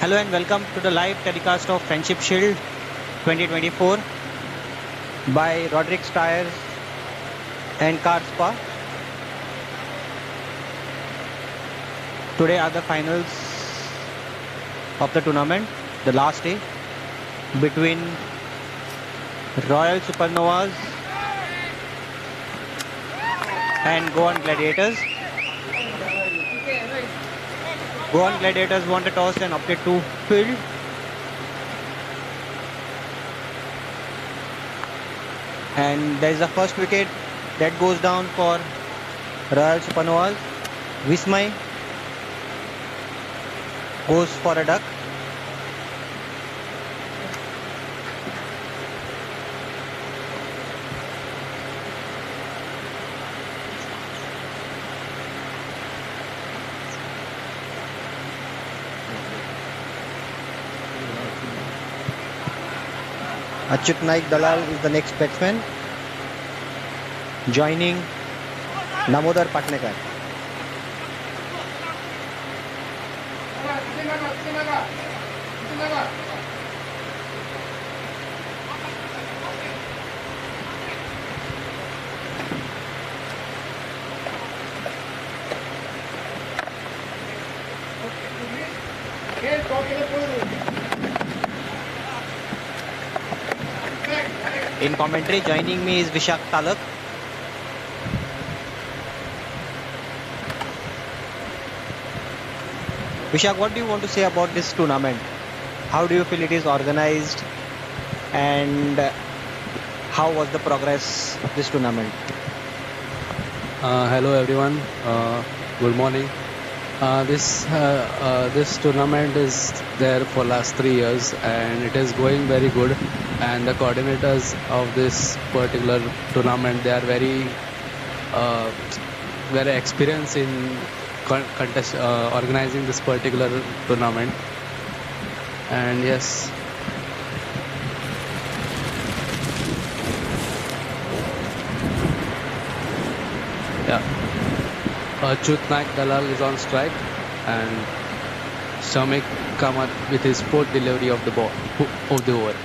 Hello and welcome to the live telecast of Friendship Shield 2024 by Rodricks Tyres and Car Spa. Today are the finals of the tournament, the last day between Royal Supernovas and Goan Gladiators. Goan Gladiators won the toss and opted to field. And there is the first wicket that goes down for Royal Supernovas. Vismay goes for a duck. Achyut Naik Dalal is the next batsman, joining Namodar Patnekar. In commentary, joining me is Vishak Talak. Vishak, what do you want to say about this tournament? How do you feel it is organized, and how was the progress of this tournament? Hello everyone. Good morning. This tournament is there for last 3 years and it is going very good. And the coordinators of this particular tournament, they are very experienced in organizing this particular tournament. And yes. Yeah. Achyut Naik Dalal is on strike and Shamik Kamat with his fourth delivery of the ball of the over.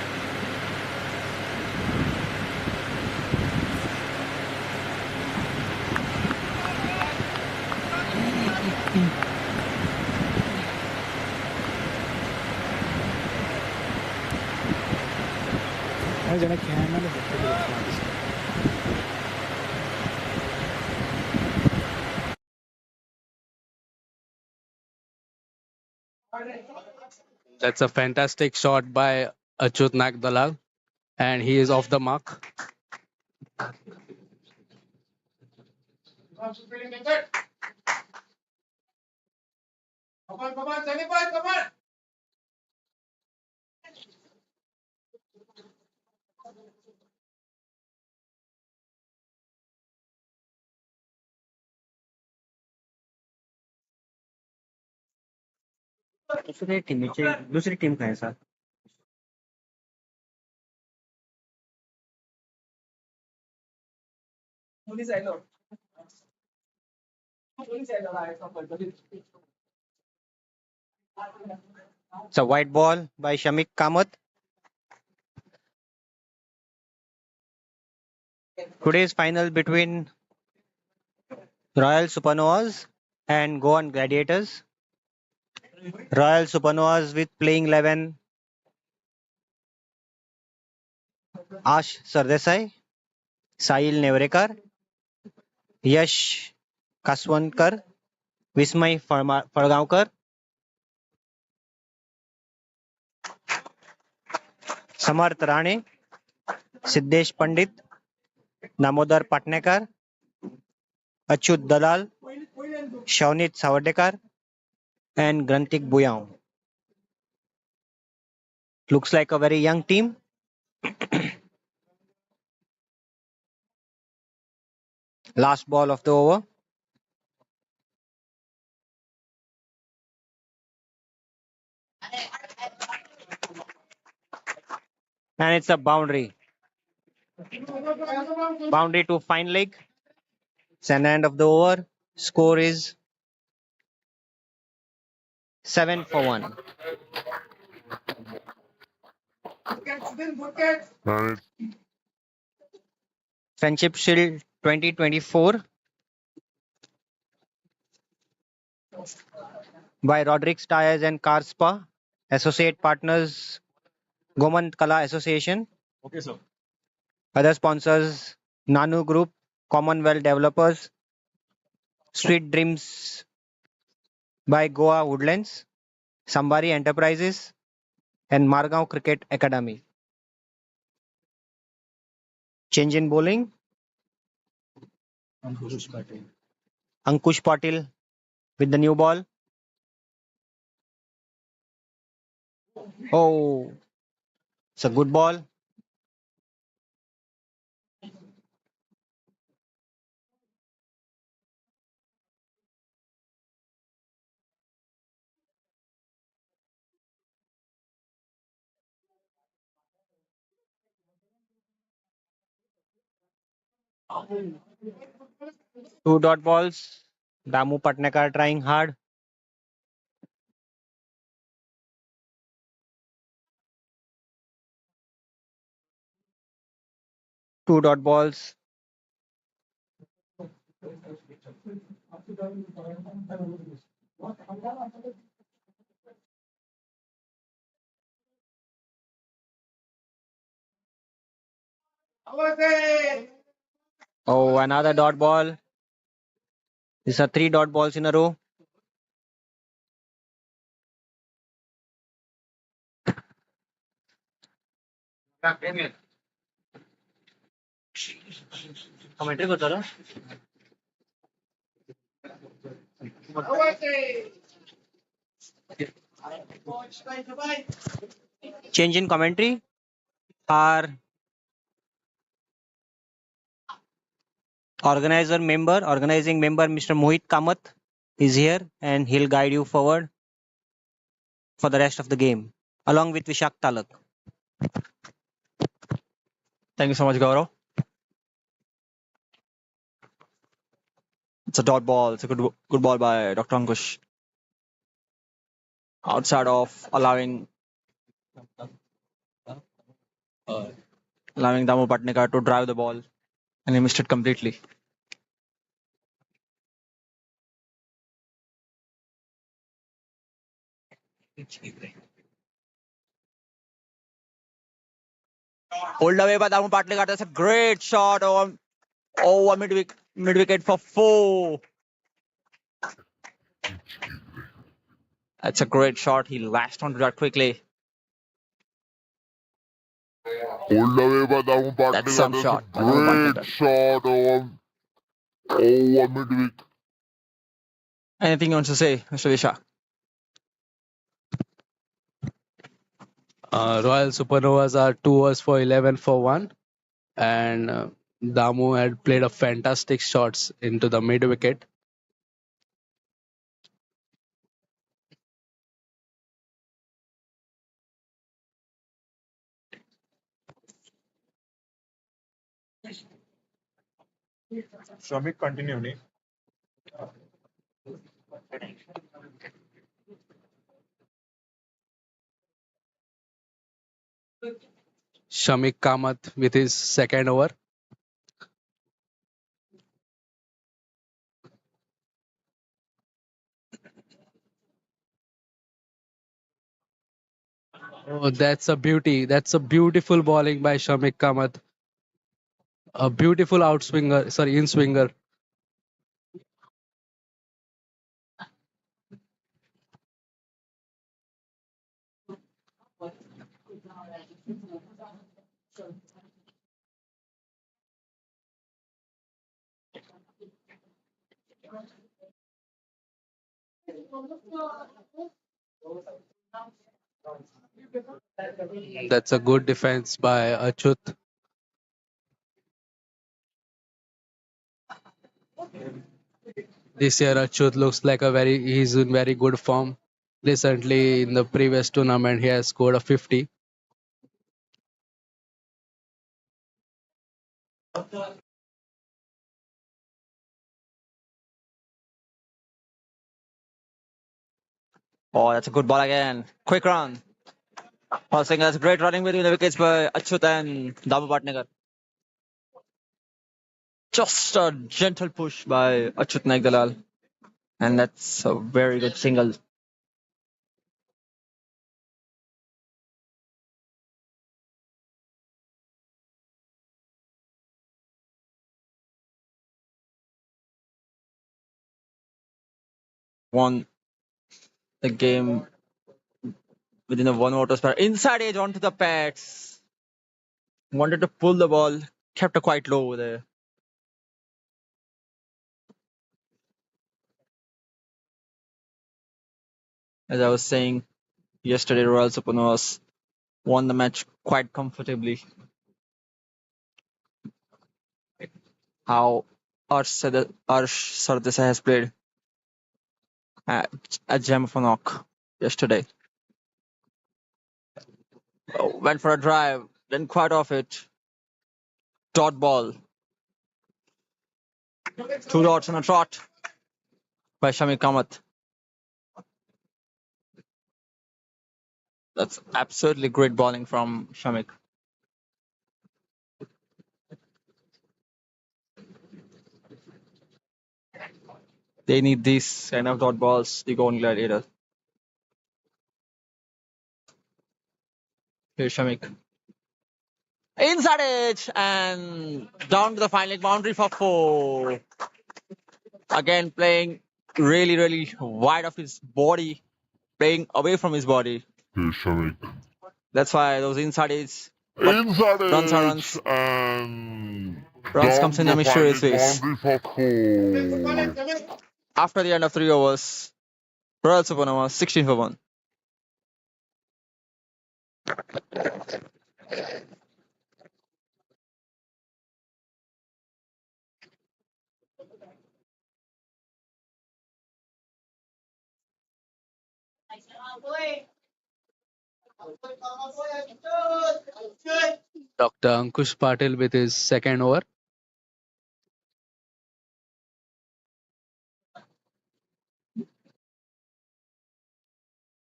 That's a fantastic shot by Achyut Naik Dalal and he is off the mark. दूसरी team का है sir. It's a white ball by Shamik Kamat. Today's final between Royal Supernovas and Goan Gladiators. Royal Supernovas with playing 11 Ash Sardesai, Sahil Nevrekar, Yash Kaswankar, Vismay Fargaonkar, Samarth Rane, Siddesh Pandit, Namodar Patnekar, Achyut Dalal, Shawnit Savadekar, and Grantik Buyao. Looks like a very young team. Last ball of the over. And it's a boundary. Boundary to fine leg. It's an end of the over. Score is 7 for 1. Friendship Shield 2024 by Rodricks Tyres and Car Spa. Associate partners Goman Kala Association. Okay, sir. Other sponsors Nanu Group, Commonwealth Developers, Sweet Dreams by Goa Woodlands, Sambari Enterprises, and Margao Cricket Academy. Change in bowling. Ankush Patil with the new ball. Oh, it's a good ball. Two dot balls. Damu Patnekar trying hard. Two dot balls. Oh, another dot ball. These are three dot balls in a row. Commentary करता रहा. Change in commentary. Our organizing member, Mr. Mohit Kamath is here and he'll guide you forward for the rest of the game, along with Vishak Talak. Thank you so much, Gaurav. It's a dot ball. It's a good ball by Dr. Ankush. Outside of allowing Damu Patnekar to drive the ball, and he missed it completely. Pulled away by Damu Patnekar. That's a great shot over mid wicket for 4. That's a great shot. He lashed onto that quickly. Pulled away by Damu Patnekar. That's some shot. Great shot over midweek. Anything you want to say, Mr. Vishak? Royal Supernovas are 2 overs for 11 for 1, and Damu had played a fantastic shots into the mid wicket. Shamik, continue. Ne? Shamik Kamath with his second over. Oh, that's a beauty. That's a beautiful bowling by Shamik Kamath. A beautiful outswinger, sorry, in swinger. That's a good defense by Achut. This year Achut looks like he's in very good form. Recently in the previous tournament he has scored a 50. Oh, that's a good ball again. Quick run. Passing that's great running between the wickets by Achut and Damu Bhatnagar. Just a gentle push by Achut Naik Dalal. And that's a very good single. Won the game within a 1 over spare. Inside edge onto the pads. Wanted to pull the ball. Kept it quite low there. As I was saying yesterday, Royal Supernovas won the match quite comfortably. How Arsh Sardesa has played a gem of a knock yesterday. Went for a drive, didn't quite off it. Dot ball. 2 dots on a trot by Shamik Kamath. That's absolutely great bowling from Shamik. They need these kind of dot balls to go on Gladiators. Here's Shamik. Inside edge and down to the final leg boundary for 4. Again playing really wide of his body, playing away from his body. Here's Shamik. That's why those inside edge Inside runs are edge runs. and Runs down comes in the a mysterious final ways. boundary for 4. After the end of 3 overs, Royal Supernova 16 for 1. Dr. Ankush Patil with his second over.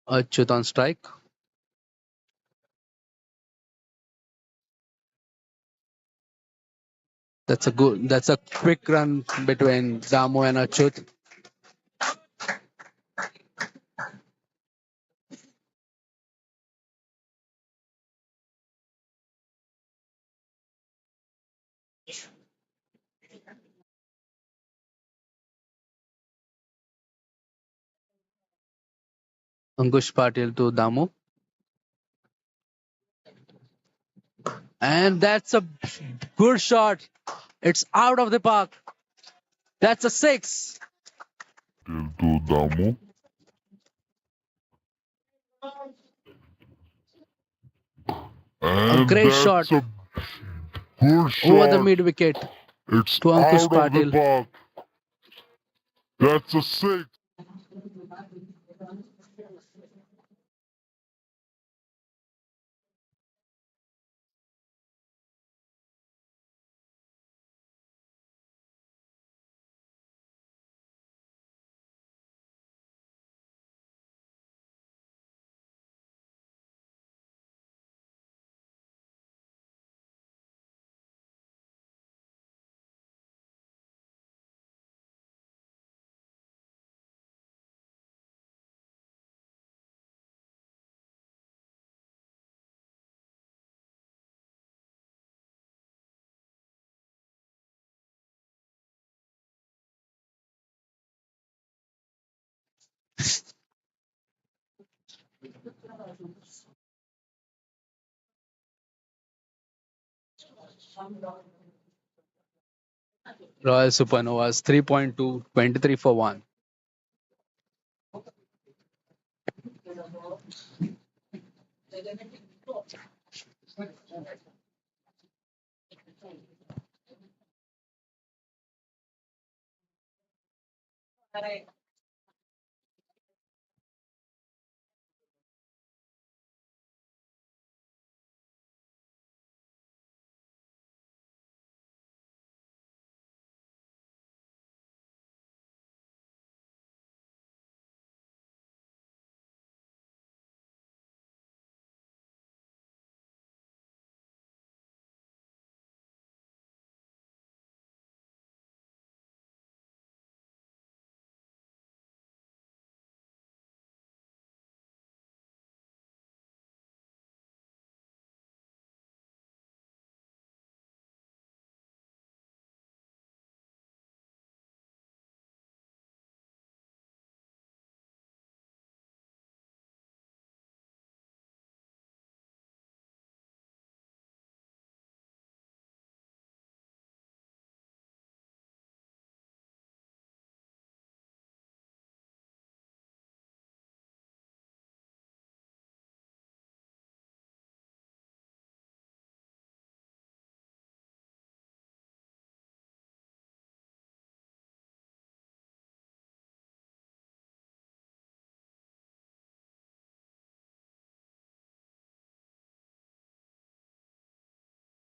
Achut on strike. That's a quick run between Damu and Achut. Ankush Patil to Damu. And that's a good shot. It's out of the park. That's a 6. Till to Damu. A And great that's shot a good over the shot. mid wicket It's to Ankush out of the Patil. park. That's a 6. Royal Supernovas 3.2, 23 for 1.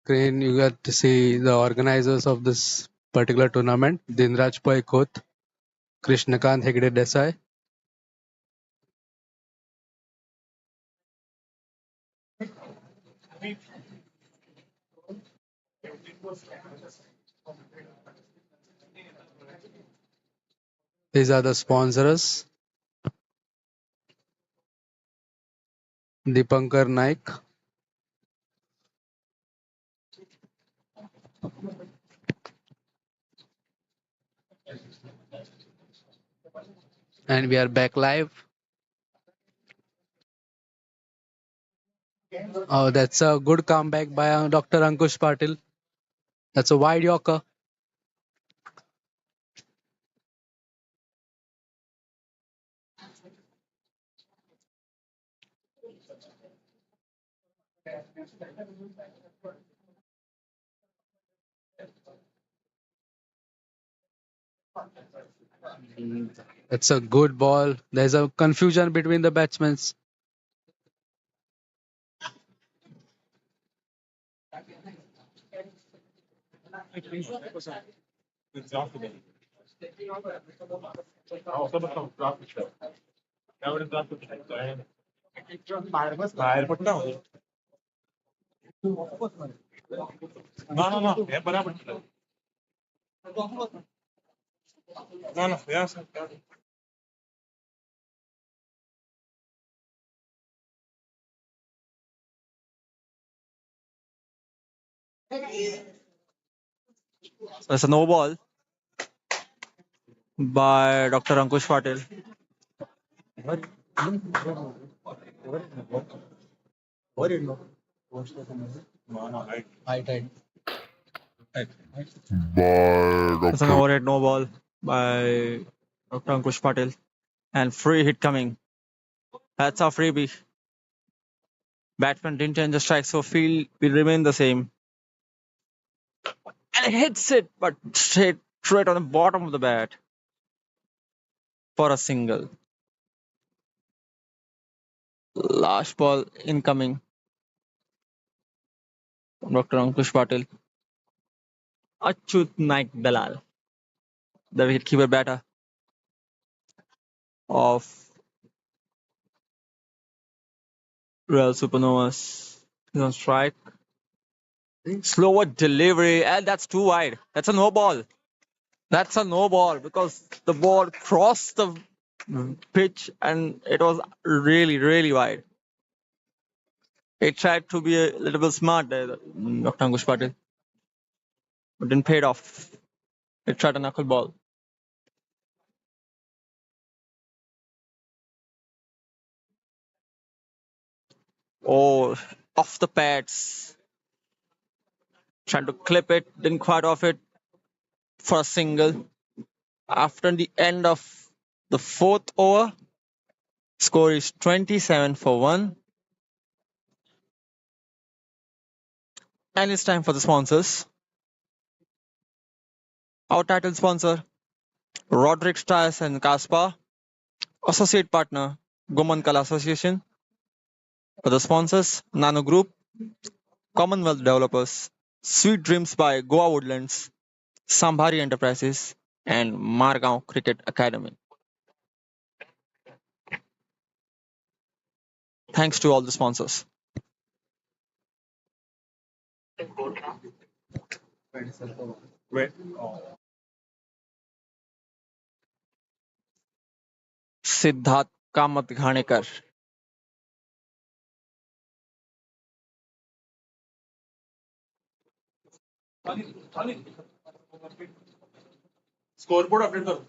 Screen, you get to see the organizers of this particular tournament: Dinraj Pai Khot, Krishnakant Hegde Desai. These are the sponsors: Dipankar Naik, and we are back live. Oh, that's a good comeback by Dr. Ankush Patil. That's a wide Yorker. That's a good ball. There's a confusion between the batsmen. बाहेर पडला ना हे बराबर ना हे असं That's a no ball by Dr. Ankush Patil. By That's an Dr. overhead no ball by Dr. Ankush Patil. And free hit coming. That's a freebie. Batsman didn't change the strike, so field will remain the same. And it hits it, but straight on the bottom of the bat for a single. Last ball incoming. Dr. Ankush Patil. Achyut Naik Dalal, the wicketkeeper batter of Royal Supernovas. He's on strike. Slower delivery, and that's too wide. That's a no ball. That's a no ball because the ball crossed the pitch and it was really, really wide. It tried to be a little bit smart there, Dr. Ankush Patil, but didn't pay it off. It tried a knuckle ball. Oh, off the pads. Trying to clip it, didn't quite off it for a single. After the end of the fourth over, score is 27 for 1. And it's time for the sponsors. Our title sponsor, Rodricks, Tyres and Caspa. Associate partner, Goman Kala Association. Other sponsors, Nano Group, Commonwealth Developers, Sweet Dreams by Goa Woodlands, Sambhari Enterprises, and Margaon Cricket Academy. Thanks to all the sponsors. Wait. Siddharth Kamat Ghanekar. Scoreboard update करो.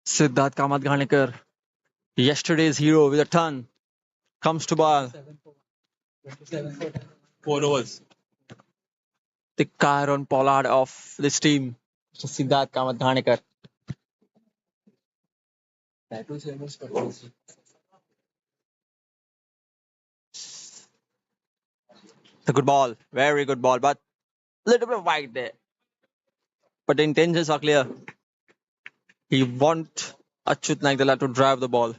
Siddharth Kamat Ghanekar, yesterday's hero with a ton, comes to ball. 4 overs. The Chiron Pollard of this team, Siddharth Kamat Ghanekar. It's a good ball, very good ball, but a little bit wide there. But the intentions are clear. He wants Achyut Nagdala to drive the ball.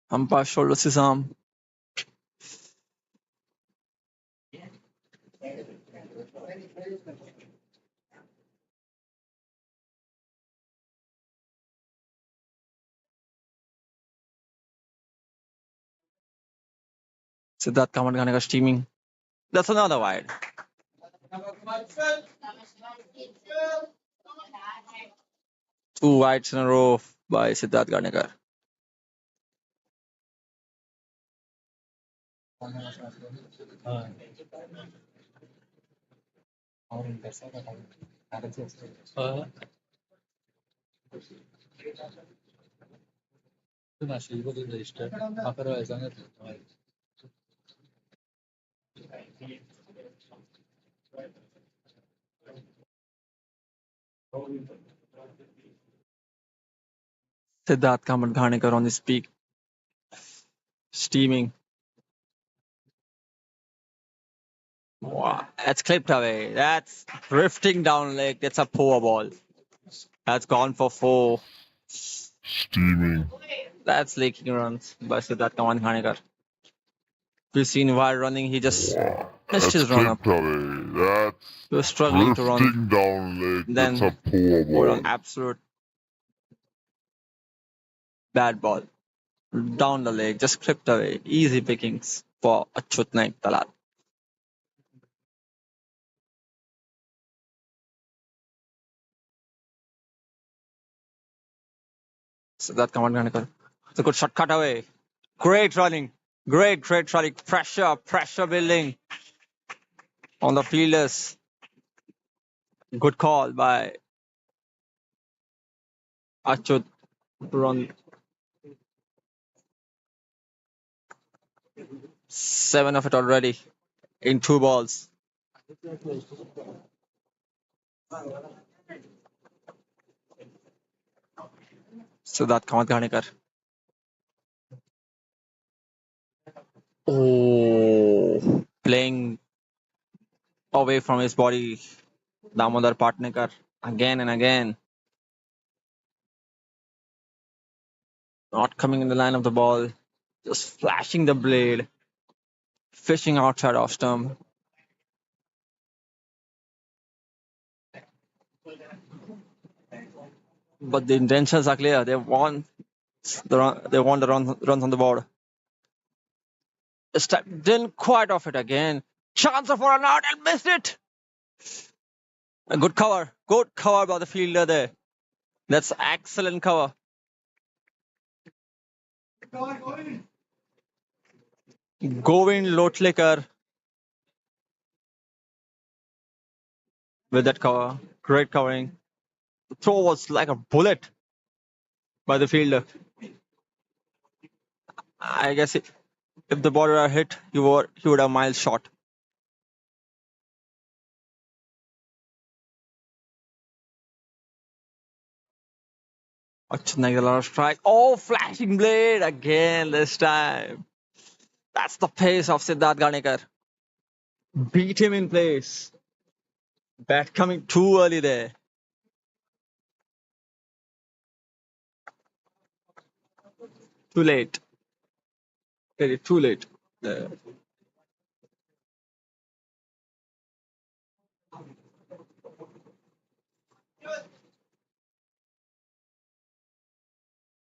Umpire shoulders his arm. Siddharth Kamat Ghanekar steaming. That's another wide. Two wides in a row by Siddharth Ghanekar. Siddharth Kamat Ghanekar on his peak. Steaming. Wow, that's clipped away. That's drifting down leg. That's a poor ball. That's gone for 4. Steaming. That's leaking runs by Siddharth Kamat Ghanekar. We've seen while running, he just missed That's his run up. clipped away. That's He was struggling to run. drifting down leg. Then That's a poor put on ball. absolute bad ball. Down the leg, just clipped away. Easy pickings for Achyut Nagdala. Siddharth Kamat Ghanekar. It's a good shot cut away. Great running. Great running. Pressure building on the fielders. Good call by Achyut to run 7 of it already in 2 balls. Siddharth Kamat Ghanekar. Oh, playing away from his body. Damodar Patnekar again and again. Not coming in the line of the ball. Just flashing the blade. Fishing outside off stump. But the intentions are clear. They want the runs on the board. This time didn't quite off it again. Chance for an out and missed it. A good cover. Good cover by the fielder there. That's excellent cover. Govind Lotlekar with that cover. Great covering. The throw was like a bullet by the fielder. I guess if the ball were hit, he would have miles shot. Another strike. Oh, flashing blade again this time. That's the pace of Siddharth Ganikar. Beat him in place. Bat coming too early there. Too late. Very too late.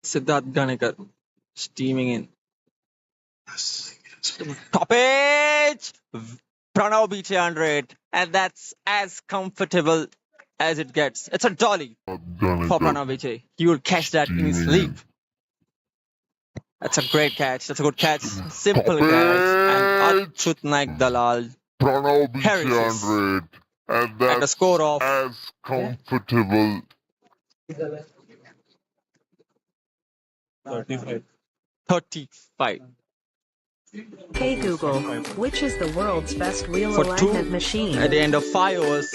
Siddharth Ganikar steaming in. Top edge! Pranav beats 100, and that's as comfortable as it gets. It's a dolly for Pranav Vijay. He will catch that in his sleep. That's a great catch. That's a good catch. Simple catch. And Achut Naik Dalal Pranav beats perishes 100. And at that's a score of as comfortable. 35. 35. Hey Google, which is the world's best wheel For alignment two machine? at the end of 5 overs.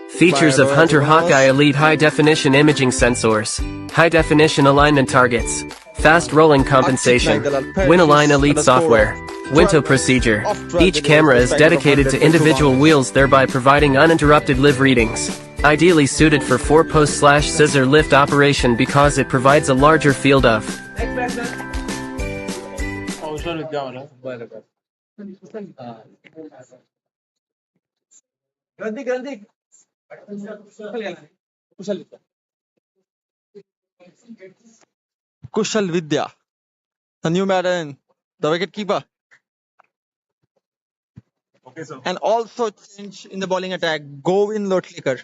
Features of By Hunter Rodricks. Hawkeye Elite High-Definition Imaging Sensors, High-Definition Alignment Targets, Fast Rolling Compensation, WinAlign Elite Software, Winto Procedure. Each camera is dedicated to individual wheels, thereby providing uninterrupted live readings. Ideally suited for 4-post/scissor lift operation because it provides a larger field of Kushal Vidya, the new batter, the wicket keeper. Okay, sir. And also change in the bowling attack. Govin Lotlikar.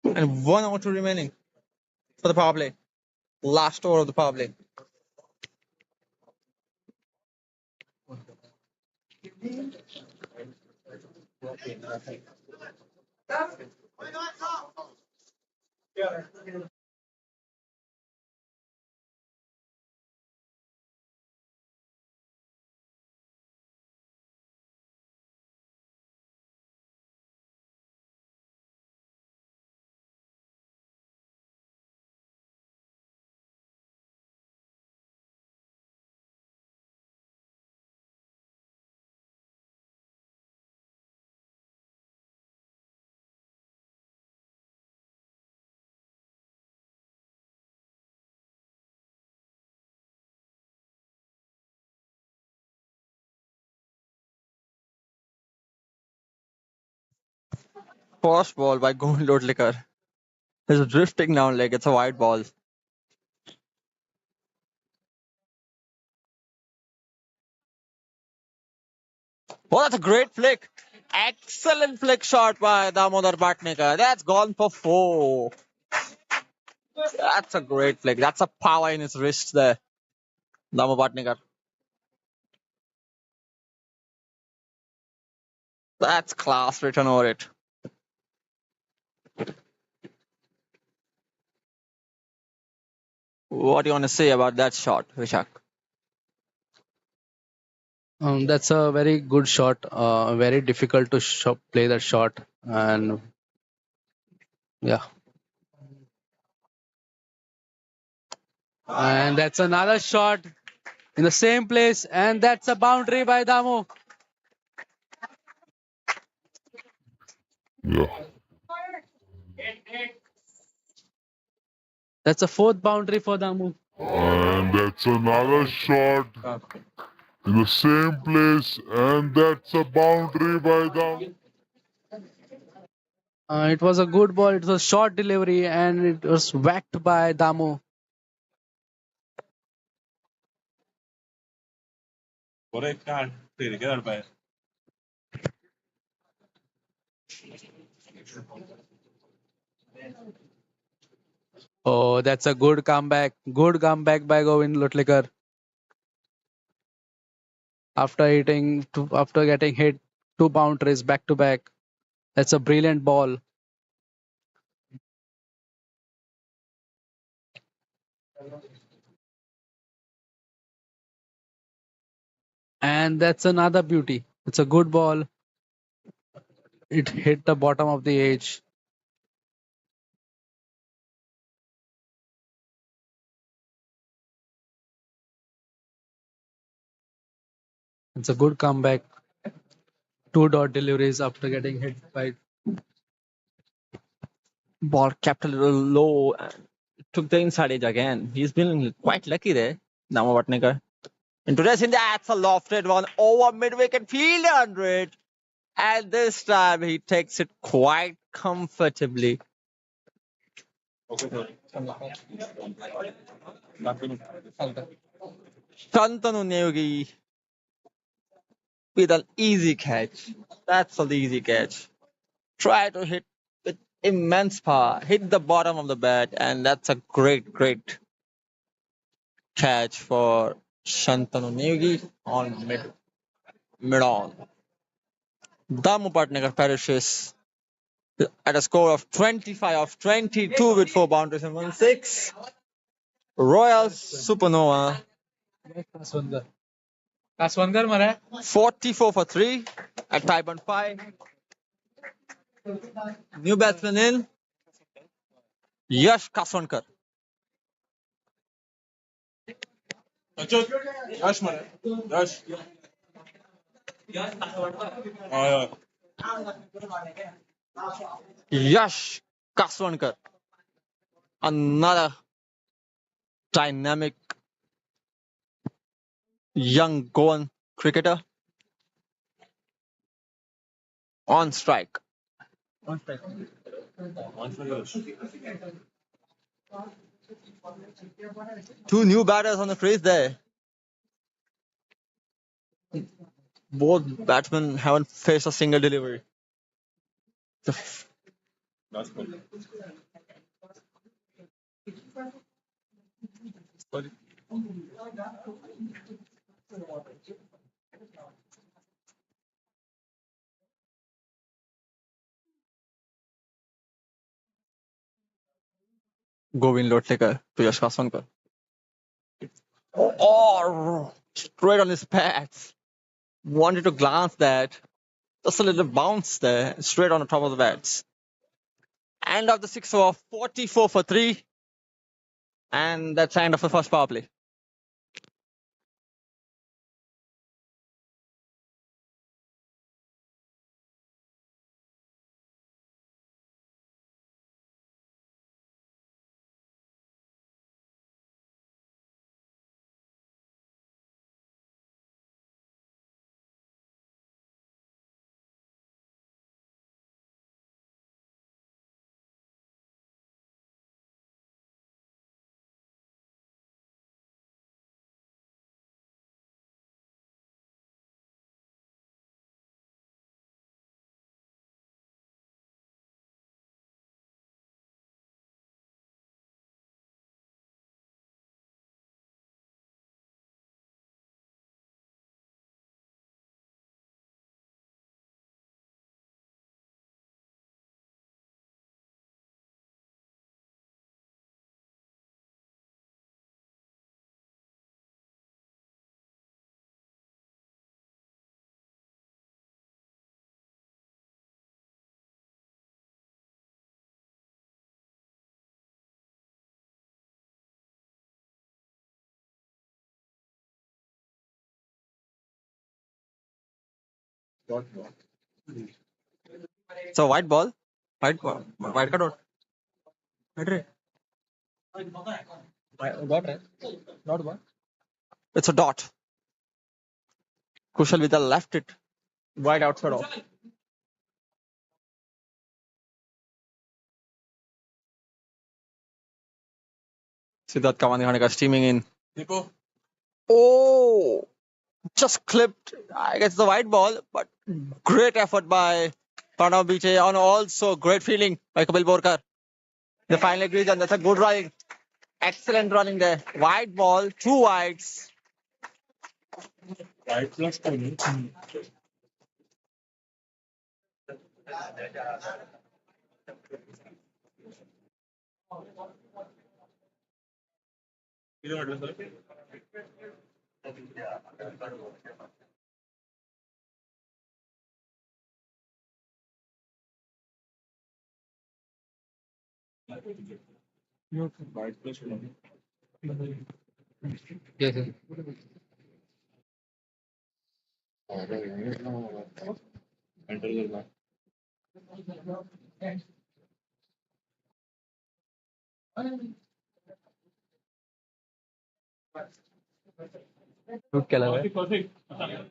And 1 out remaining for the power play. Last over of the power play. First ball by Govin Lotlikar. He's drifting down like it's a wide ball. Oh, that's a great flick. Excellent flick shot by Damodar Bhatnagar. That's gone for 4. That's a great flick. That's a power in his wrist there. Damodar Bhatnagar. That's class written over it. What do you want to say about that shot, Vishak? That's a very good shot. Very difficult to play that shot, and yeah. And that's another shot in the same place, and that's a boundary by Damu. Yeah. That's a 4th boundary for Damu. And that's another shot in the same place. And that's a boundary by them. It was a good ball. It was a short delivery, and it was whacked by Damu. Correct. Can't. Get out by. Oh, that's a good comeback. Good comeback by Govind Lotlikar. after getting hit 2 boundaries back to back. That's a brilliant ball. And that's another beauty. It's a good ball. It hit the bottom of the edge. It's a good comeback. 2 dot deliveries after getting hit by. Ball kept a little low and took the inside edge again. He's been quite lucky there, Dama Watnekar. Introducing that's a lofted one over mid-wicket field 100. And this time he takes it quite comfortably. Shantanu Neogi with an easy catch. That's an easy catch. Try to hit with immense power. Hit the bottom of the bat, and that's a great, great catch for Shantanu Neogi on mid-on. Damu Patnagar perishes at a score of 25 of 22 with 4 boundaries and 1 6. Royal Supernova 44 for 3 at Taiwan 5. New batsman in Yash Kaswankar. Yash mare. Yash. Yash Kaswankar. Another dynamic young Goan cricketer on strike. Two new batters on the crease there. Both batsmen haven't faced a single delivery. That's good. Govind Lotlekar to Yash Kaswankar. Oh, straight on his pads. Wanted to glance that. Just a little bounce there, straight on the top of the bats. End of the 6 over, 44 for 3. And that's the end of the first power play. So white ball. White ball. White card out. White red. Dot red. Not one. It's a dot. Kushal with the left it. Wide outside off. Siddharth Kavani steaming in. Nico. Oh, just clipped. I guess the white ball, but great effort by Pranav Biche and also great feeling by Kapil Borkar. The final agrees and that's a good running. Excellent running there. White ball, 2 wides. White plus 2. किती म्हटलं sir? White plus 2. Yes, sir. Enter करना. Shoot केला काय? Perfect. Yeah.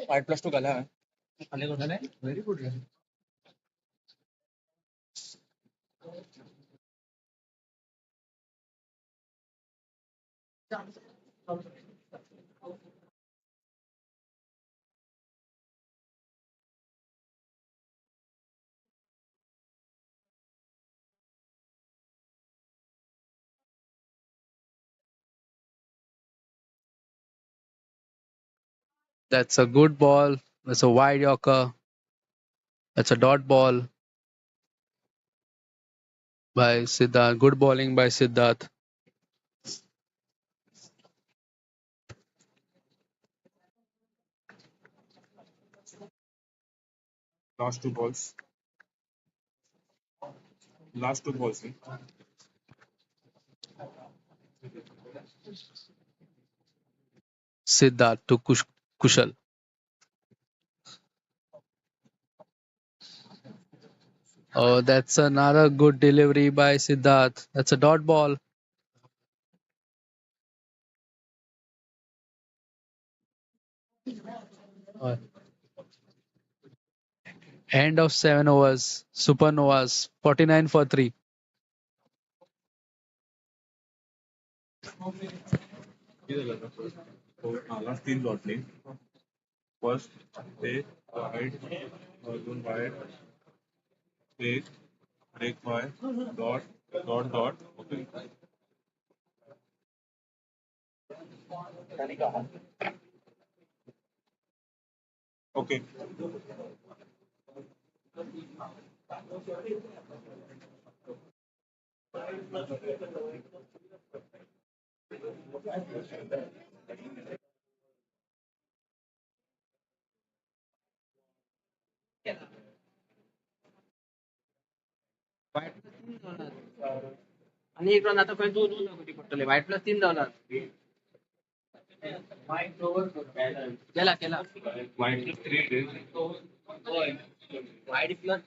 White plus 2 gala है. Very good. That's a good ball. That's a wide Yorker. That's a dot ball by Siddharth. Good bowling by Siddharth. Last two balls. Last two balls. Siddharth to Kushal. Oh, that's another good delivery by Siddharth. That's a dot ball. Oh. End of 7 overs. Supernovas. 49 for 3. Last तीन लॉटली. First, take wide, one wide, take, break wide, dot, dot, dot. Okay. Okay. आणि एक run आता काही दोन होती पडतले white plus 3 झाला केला केला White plus 3 days. White plus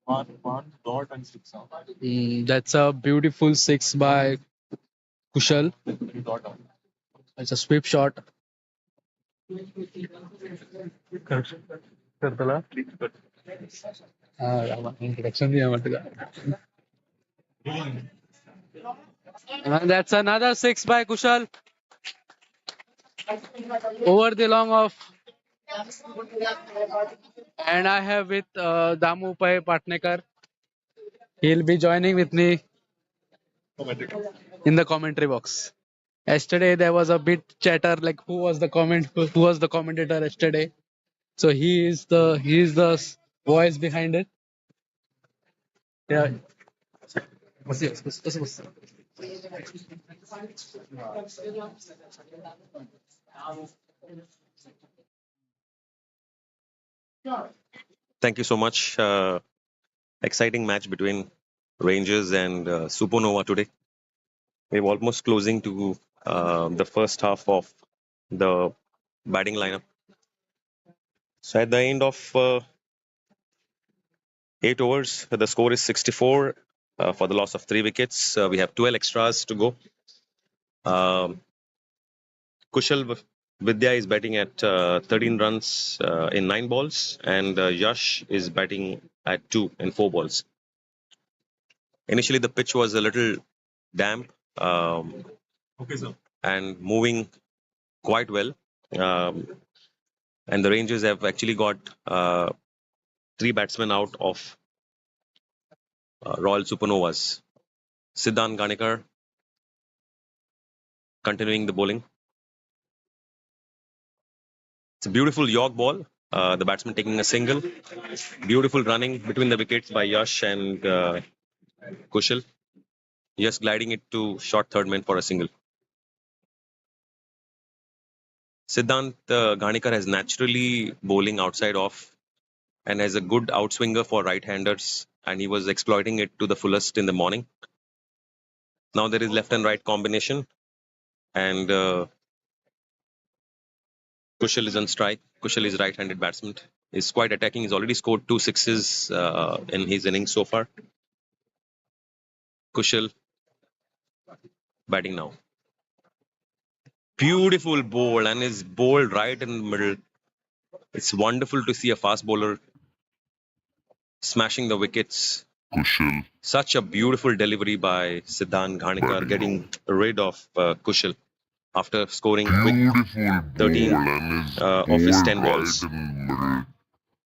One dot and six. That's a beautiful 6 by Kushal. Dot. It's a sweep shot. Introduction and that's another 6 by Kushal. Over the long off. And I have with Damu Pai Patnekar. He'll be joining with me in the commentary box. Yesterday there was a bit chatter like who was the commentator yesterday. So he is the voice behind it. Yeah. Thank you so much. Exciting match between Rangers and Supernova today. We're almost closing to the first half of the batting lineup. So at the end of 8 overs, the score is 64 for the loss of 3 wickets. We have 12 extras to go. Kushal Vidya is batting at 13 runs in 9 balls, and Yash is batting at 2 in 4 balls. Initially, the pitch was a little damp Okay, sir. and moving quite well. And the Rangers have actually got 3 batsmen out of Royal Supernovas. Siddhant Ganekar continuing the bowling. It's a beautiful York ball. The batsman taking a single. Beautiful running between the wickets by Yash and Kushal. Yash gliding it to short third man for a single. Siddhant Ganekar has naturally bowling outside off and has a good outswinger for right-handers, and he was exploiting it to the fullest in the morning. Now there is left and right combination, and Kushal is on strike. Kushal is right-handed batsman. He's quite attacking. He's already scored 2 sixes in his innings so far. Kushal batting now. Beautiful bowl, and is bowled right in the middle. It's wonderful to see a fast bowler smashing the wickets. Kushal. Such a beautiful delivery by Siddhant Ganekar, getting rid of Kushal after scoring quick Beautiful 13 ball and is of his 10 bowled balls. right in the middle.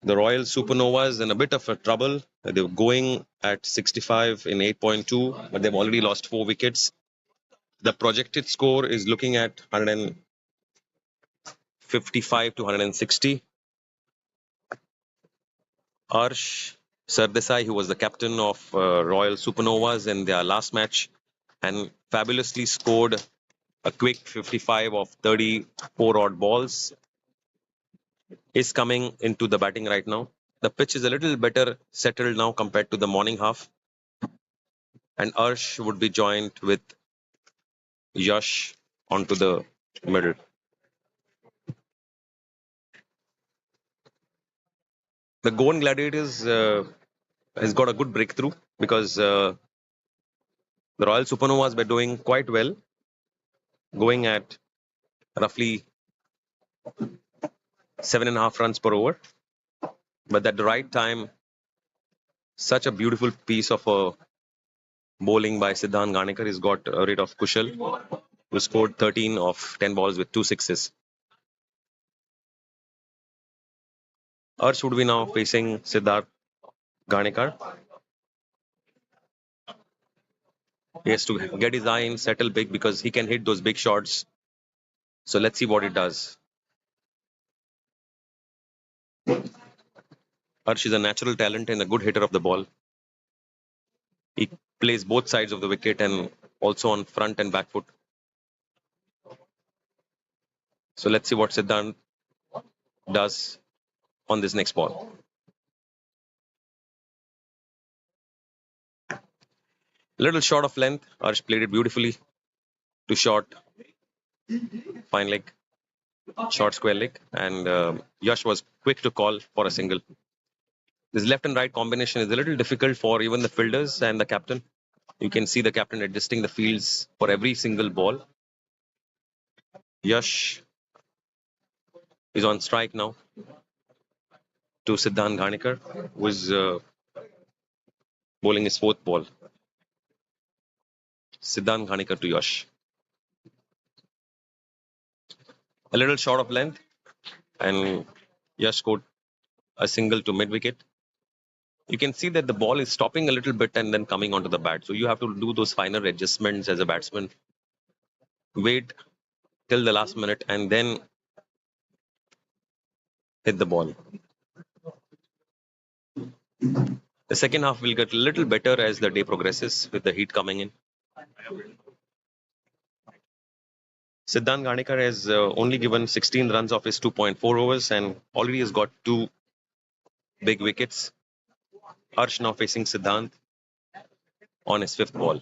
The Royal Supernovas in a bit of a trouble. They were going at 65 in 8.2, but they've already lost 4 wickets. The projected score is looking at 155 to 160. Arsh Sardesai, who was the captain of Royal Supernovas in their last match, and fabulously scored a quick 55 of 34 odd balls, is coming into the batting right now. The pitch is a little better settled now compared to the morning half. And Arsh would be joined with Yash onto the middle. The Goan Gladiators has got a good breakthrough because the Royal Supernovas were doing quite well, going at roughly 7.5 runs per over. But at the right time, such a beautiful piece of bowling by Siddhant Ganekar has got rid of Kushal, who scored 13 of 10 balls with 2 sixes. Arsh would be now facing Siddhant Ganekar. He has to get his eye in, settle big because he can hit those big shots. So let's see what it does. Arsh is a natural talent and a good hitter of the ball. He plays both sides of the wicket and also on front and back foot. So let's see what Siddhant does on this next ball. A little short of length. Arsh played it beautifully to short, fine leg, short square leg, and Yash was quick to call for a single. This left and right combination is a little difficult for even the fielders and the captain. You can see the captain adjusting the fields for every single ball. Yash is on strike now to Siddhant Ghanikar, who is bowling his fourth ball. Siddhant Ghanikar to Yash. A little short of length, and Yash scored a single to mid wicket. You can see that the ball is stopping a little bit and then coming onto the bat. So you have to do those finer adjustments as a batsman. Wait till the last minute and then hit the ball. The second half will get a little better as the day progresses with the heat coming in. Siddhant Ghanikar has only given 16 runs of his 2.4 overs and already has got 2 big wickets. Harsh now facing Siddhant on his 5th ball.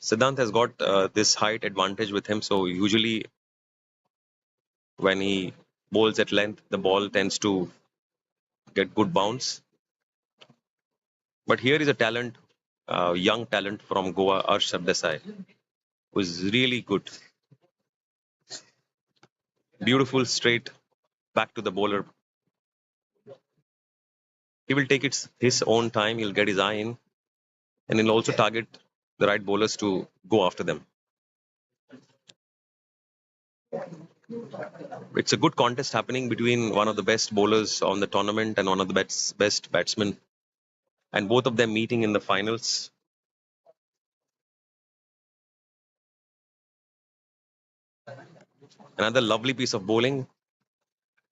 Siddhant has got this height advantage with him, so usually when he bowls at length, the ball tends to get good bounce. But here is a talent, young talent from Goa, Arsh Sabdesai, who is really good. Beautiful straight back to the bowler. He will take his own time. He'll get his eye in, and he'll also target the right bowlers to go after them. It's a good contest happening between one of the best bowlers on the tournament and one of the best batsmen, and both of them meeting in the finals. Another lovely piece of bowling.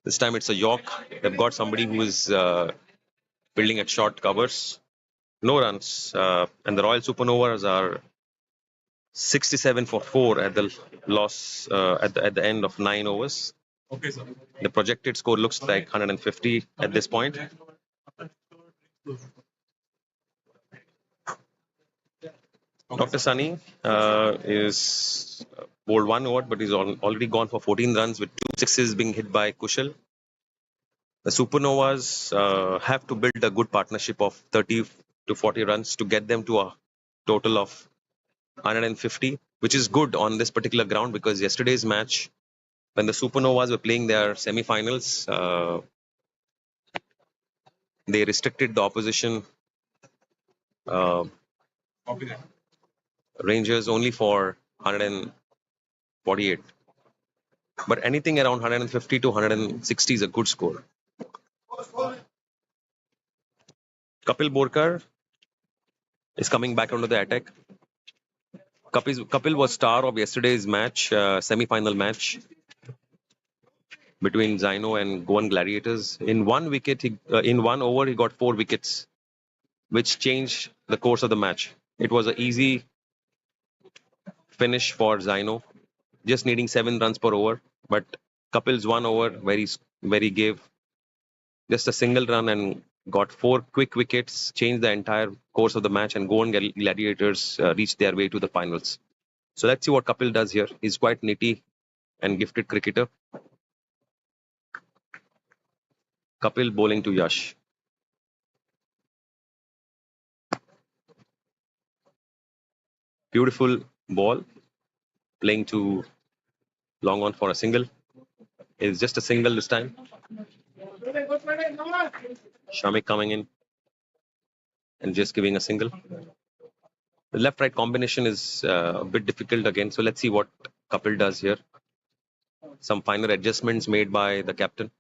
This time it's a York. They've got somebody who is fielding at short covers. No runs. And the Royal Supernovas are 67 for 4 at the loss at the end of 9 overs. Okay, sir. The projected score looks like 150 at this point. Dr. Sunny is bowled 1 over, but he's already gone for 14 runs with 2 sixes being hit by Kushal. The Supernovas have to build a good partnership of 30 to 40 runs to get them to a total of 150, which is good on this particular ground because yesterday's match, when the Supernovas were playing their semi-finals, they restricted the opposition Rangers only for 148. But anything around 150 to 160 is a good score. Kapil Borkar is coming back onto the attack. Kapil was star of yesterday's match, semi-final match between Zyno and Goan Gladiators. In 1 wicket, in 1 over, he got 4 wickets, which changed the course of the match. It was an easy finish for Zyno, just needing 7 runs per over. But Kapil's 1 over, where he gave just a single run and got 4 quick wickets, changed the entire course of the match, and Goan Gladiators reached their way to the finals. So let's see what Kapil does here. He's quite nitty and gifted cricketer. Kapil bowling to Yash. Beautiful ball, playing to long on for a single. It's just a single this time. Shamik coming in and just giving a single. The left-right combination is a bit difficult again. So let's see what Kapil does here. Some finer adjustments made by the captain.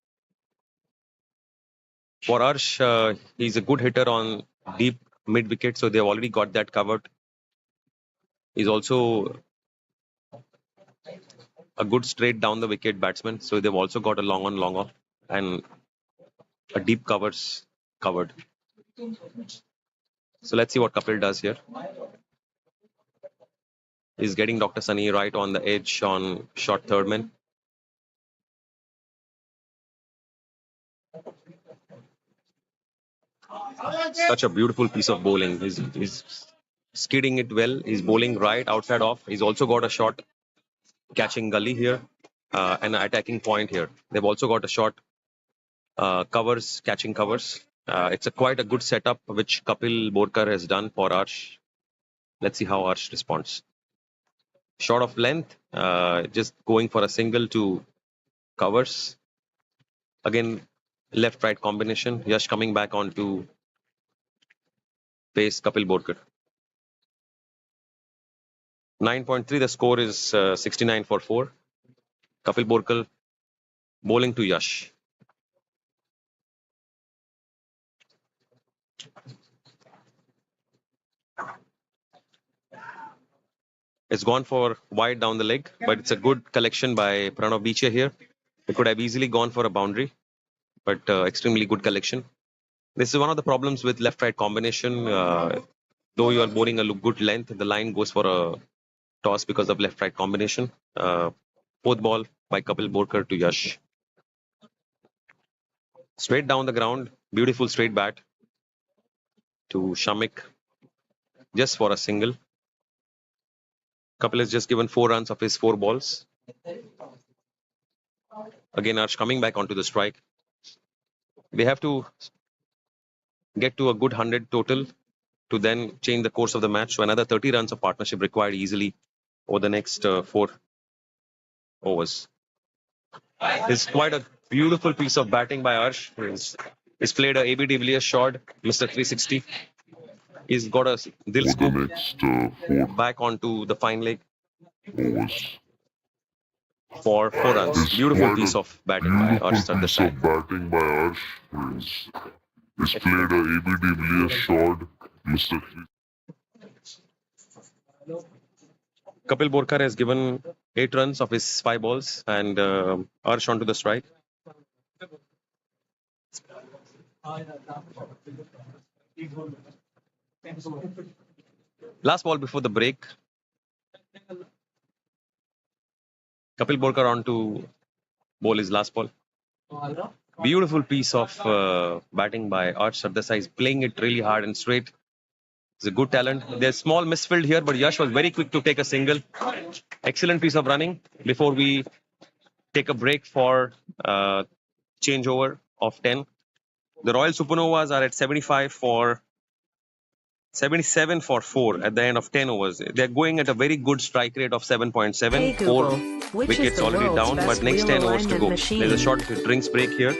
For Arsh, he's a good hitter on deep mid-wicket, so they've already got that covered. He's also a good straight down the wicket batsman, so they've also got a long on, long off, and a deep covers covered. So let's see what Kapil does here. He's getting Dr. Sunny right on the edge on short third man. Such a beautiful piece of bowling. He's skidding it well. He's bowling right outside off. He's also got a shot catching gully here, and an attacking point here. They've also got a shot covers, catching covers. It's quite a good setup which Kapil Borkar has done for Arsh. Let's see how Arsh responds. Shot of length, just going for a single to covers. Again, left-right combination. Yash coming back on to face Kapil Borkar. 9.3, the score is 69 for 4. Kapil Borkar bowling to Yash. It's gone for wide down the leg, but it's a good collection by Pranav Biche here. It could have easily gone for a boundary, but extremely good collection. This is one of the problems with left-right combination. Though you are bowling a good length, the line goes for a toss because of left-right combination. Fourth ball by Kapil Borkar to Yash. Straight down the ground, beautiful straight bat to Shamik, just for a single. Kapil has just given 4 runs of his 4 balls. Again, Arsh coming back onto the strike. They have to get to a good 100 total to then change the course of the match. So another 30 runs of partnership required easily over the next 4 overs. It's quite a beautiful piece of batting by Arsh. He's played a AB de Villiers shot, Mr. 360. He's got a Dil scoop back onto the fine leg for 4 runs. Beautiful piece of batting by Arsh Sardesai. He's played a AB de Villiers shot, Mr. Kapil Borkar has given 8 runs of his 5 balls and Arsh onto the strike. Last ball before the break. Kapil Borkar on to bowl his last ball. Beautiful piece of batting by Arsh Sardesai. He's playing it really hard and straight. He's a good talent. There's small misfield here, but Yash was very quick to take a single. Excellent piece of running before we take a break for changeover of 10. The Royal Supernovas are at 77 for 4 at the end of 10 overs. They're going at a very good strike rate of 7.7. Hey 4 Google, which is wickets the already world's down, but best next wheel 10 overs to alignment go. machine? There's a short drinks break here.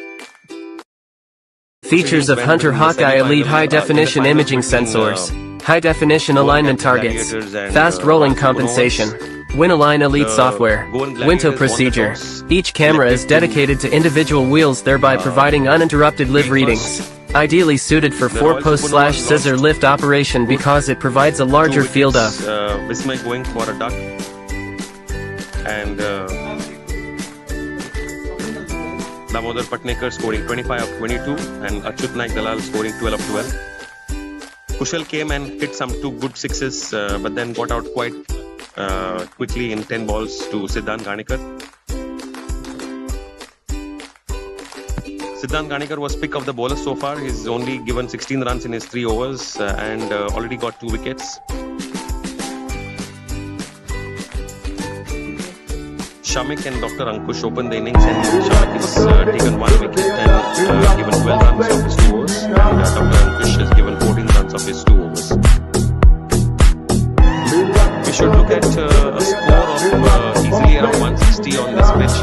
Features of Hunter Hawkeye Elite High Definition Imaging Sensors, High Definition Alignment Targets, Fast Rolling Compensation, Winalign Elite Software, Winto Procedure. Each camera is dedicated to individual wheels, thereby providing uninterrupted live readings. Ideally suited for 4-post/scissor lift operation because it provides a larger field of Vismay going for a duck. And Damodar Patnekar scoring 25 of 22 and Achyut Naik Dalal scoring 12 of 12. Kushal came and hit some 2 good sixes, but then got out quite quickly in 10 balls to Siddhant Ganikar. Siddhant Ganikar was pick of the bowlers so far. He's only given 16 runs in his 3 overs and already got 2 wickets. Shamik and Dr. Ankush opened the innings and Shamik has taken 1 wicket and given 12 runs of his 2 overs. And Dr. Ankush has given 14 runs of his 2 overs. We should look at a score of easily around 160 on this pitch.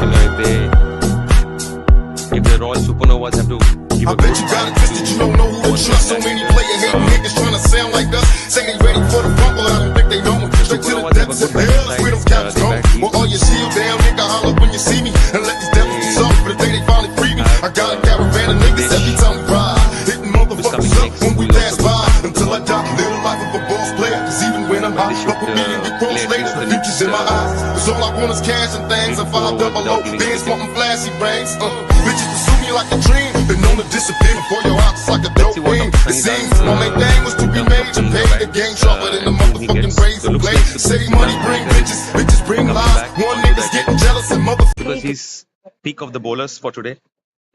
If the Royal Supernovas have to give a good fight to you don't know who to trust. So many player hating niggas trying to sound like us. Say they ready for the front, but I don't think they know. Straight to the depths of hell, where them cops go. Well, all your shield down, nigga, holler when you see me. And let these devils be soft for the day they finally free me. I got a caravan of niggas every time we ride. Hitting motherfuckers up when we pass by. Until I die, live the life of a boss player. Cause even when I'm hot, fuck with me and get cross later. The future's in my eyes. Cause all I want is cash and things. And 5 double O, bands wanting flashy brains. Bitches pursue me like a dream. Been known to disappear before your eyes like a dope beam. It seems my main thing was to be made to pay the game sharper than the motherfucking razor blade. Say money bring bitches, bitches bring lies. One nigga's getting jealous and motherfucking. Because he's peak of the bowlers for today.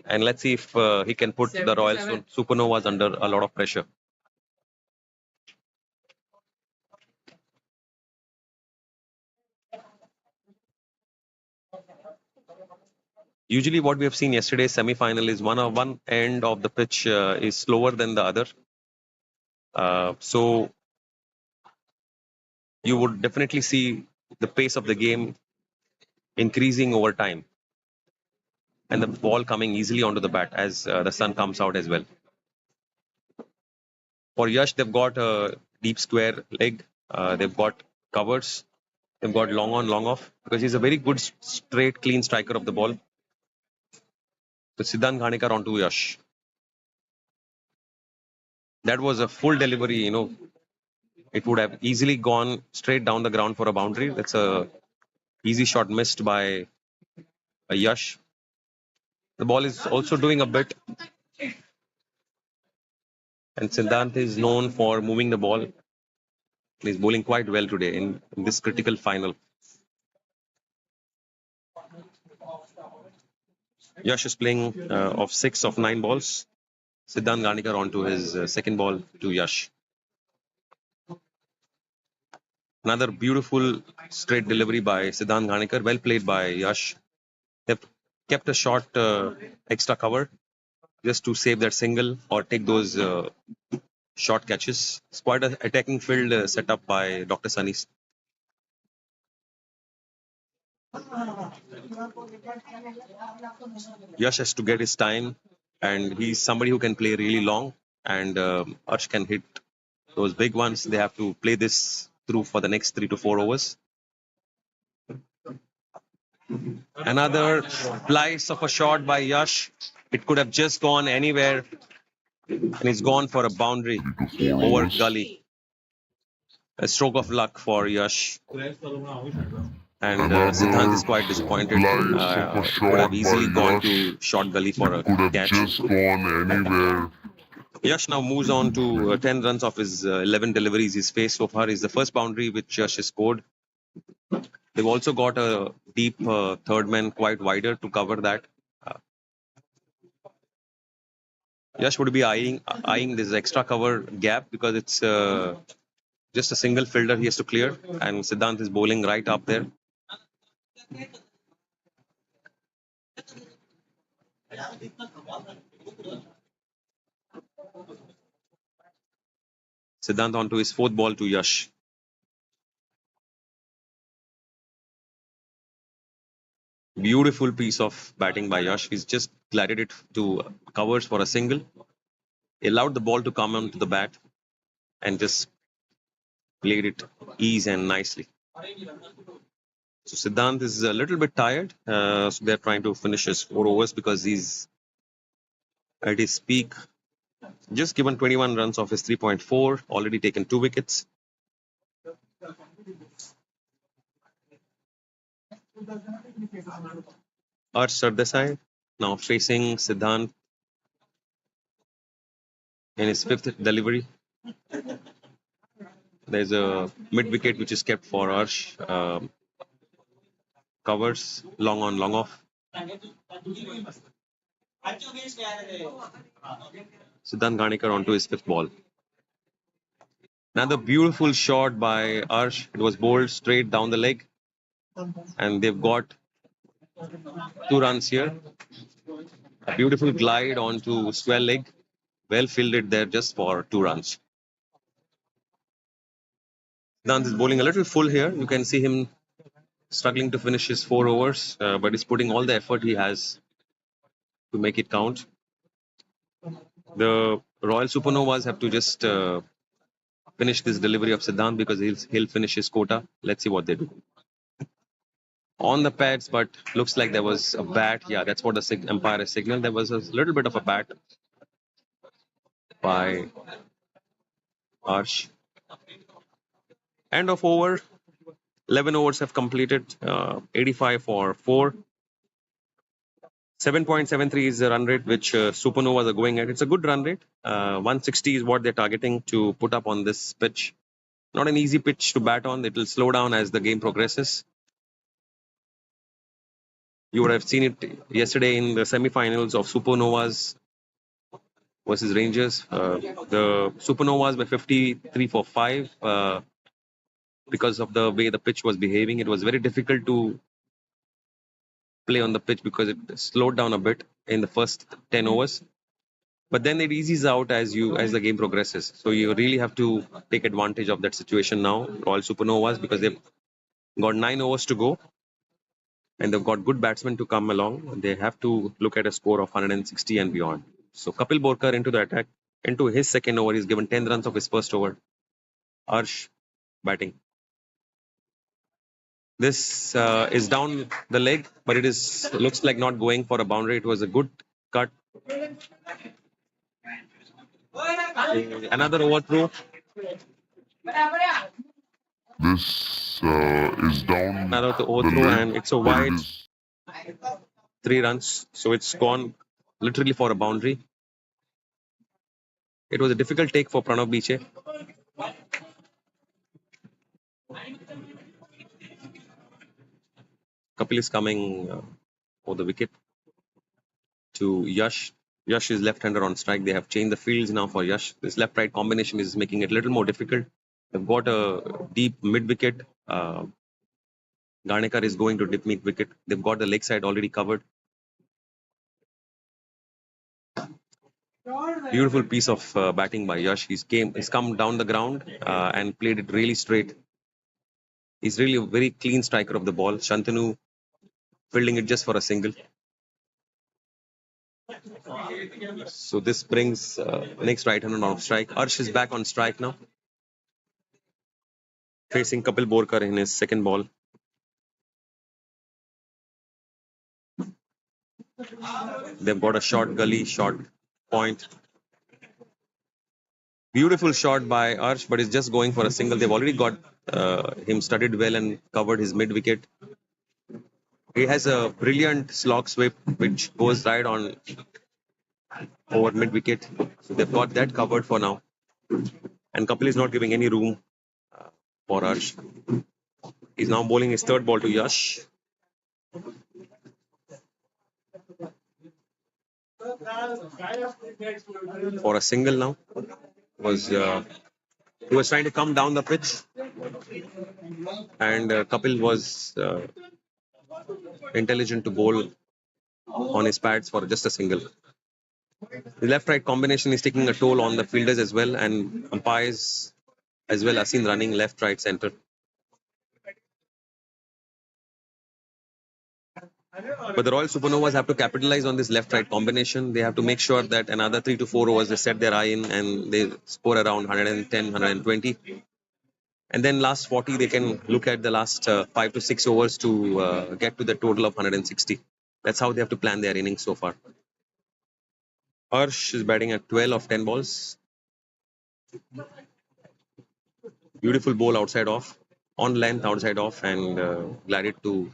And let's see if he can put the Royal Supernovas under a lot of pressure. Usually what we have seen yesterday semi-final is one end of the pitch is slower than the other. So you would definitely see the pace of the game increasing over time and the ball coming easily onto the bat as the sun comes out as well. For Yash, they've got a deep square leg. They've got covers. They've got long on, long off because he's a very good, straight, clean striker of the ball. So Siddhant Ghanikar onto Yash. That was a full delivery, you know. It would have easily gone straight down the ground for a boundary. That's a easy shot missed by a Yash. The ball is also doing a bit. And Siddhant is known for moving the ball. He's bowling quite well today in this critical final. Yash is playing off 6 of 9 balls. Siddhant Ghanikar onto his second ball to Yash. Another beautiful straight delivery by Siddhant Ghanikar. Well played by Yash. They've kept a short extra cover just to save that single or take those short catches. It's quite an attacking field set up by Dr. Sunny's. Yash has to get his time, and he's somebody who can play really long, and Arsh can hit those big ones. They have to play this through for the next 3 to 4 overs. Another slice of a shot by Yash. It could have just gone anywhere, and it's gone for a boundary over gully. A stroke of luck for Yash. And Siddhant is quite disappointed. It could have easily gone to short gully for a catch. Just gone anywhere. Yash now moves on to 10 runs of his 11 deliveries he's faced so far. Is the first boundary which Yash has scored. They've also got a deep third man quite wider to cover that. Yash would be eyeing this extra cover gap because it's just a single fielder he has to clear, and Siddhant is bowling right up there. Siddhant onto his fourth ball to Yash. Beautiful piece of batting by Yash. He's just glided it to covers for a single. He allowed the ball to come onto the bat and just played it easy and nicely. So Siddhant is a little bit tired. So they're trying to finish his 4 overs because he's at his peak. Just given 21 runs off his 3.4, already taken 2 wickets. Arsh Sardesai now facing Siddhant in his 5th delivery. There's a mid wicket which is kept for Arsh. Covers long on, long off. Siddhant Ghanikar onto his 5th ball. Another beautiful shot by Arsh. It was bowled straight down the leg. And they've got 2 runs here. A beautiful glide onto square leg. Well fielded there just for 2 runs. Siddhant is bowling a little full here. You can see him struggling to finish his 4 overs. But he's putting all the effort he has to make it count. The Royal Supernovas have to just finish this delivery of Siddhant because he'll finish his quota. Let's see what they do. On the pads, but looks like there was a bat. Yeah, that's what the umpire has signaled. There was a little bit of a bat by Arsh. End of over. 11 overs have completed. 85 for 4. 7.73 is the run rate which Supernovas are going at. It's a good run rate. 160 is what they're targeting to put up on this pitch. Not an easy pitch to bat on. It will slow down as the game progresses. You would have seen it yesterday in the semi-finals of Supernovas versus Rangers. The Supernovas were 53 for 5 because of the way the pitch was behaving. It was very difficult to play on the pitch because it slowed down a bit in the first 10 overs. But then it eases out as the game progresses. So you really have to take advantage of that situation now, Royal Supernovas, because they've got 9 overs to go and they've got good batsmen to come along. They have to look at a score of 160 and beyond. So Kapil Borkar into the attack. Into his second over, he's given 10 runs of his first over. Arsh batting. This is down the leg, but it looks like not going for a boundary. It was a good cut. Another overthrow. This is down Another the overthrow, leg, and it's a but it wide. is 3 runs. So it's gone literally for a boundary. It was a difficult take for Pranav Biche. Kapil is coming for the wicket to Yash. Yash is left-hander on strike. They have changed the fields now for Yash. This left-right combination is making it a little more difficult. They've got a deep mid-wicket. Garnekar is going to dip mid-wicket. They've got the leg side already covered. Beautiful piece of batting by Yash. He's come down the ground and played it really straight. He's really a very clean striker of the ball. Shantanu fielding it just for a single. So this brings next right-hander on strike. Arsh is back on strike now. Facing Kapil Borkar in his second ball. They've got a short gully, short point. Beautiful shot by Arsh, but it's just going for a single. They've already got him studied well and covered his mid-wicket. He has a brilliant slog sweep which goes right on over mid-wicket. So they've got that covered for now. And Kapil is not giving any room for Arsh. He's now bowling his third ball to Yash. For a single now. He was trying to come down the pitch. And Kapil was intelligent to bowl on his pads for just a single. The left-right combination is taking a toll on the fielders as well, and umpires as well are seen running left, right, centre. But the Royal Supernovas have to capitalize on this left-right combination. They have to make sure that another 3 to 4 overs they set their eye in and they score around 110, 120. And then last 40, they can look at the last 5 to 6 overs to get to the total of 160. That's how they have to plan their innings so far. Arsh is batting at 12 of 10 balls. Beautiful ball outside off. On length outside off and glided to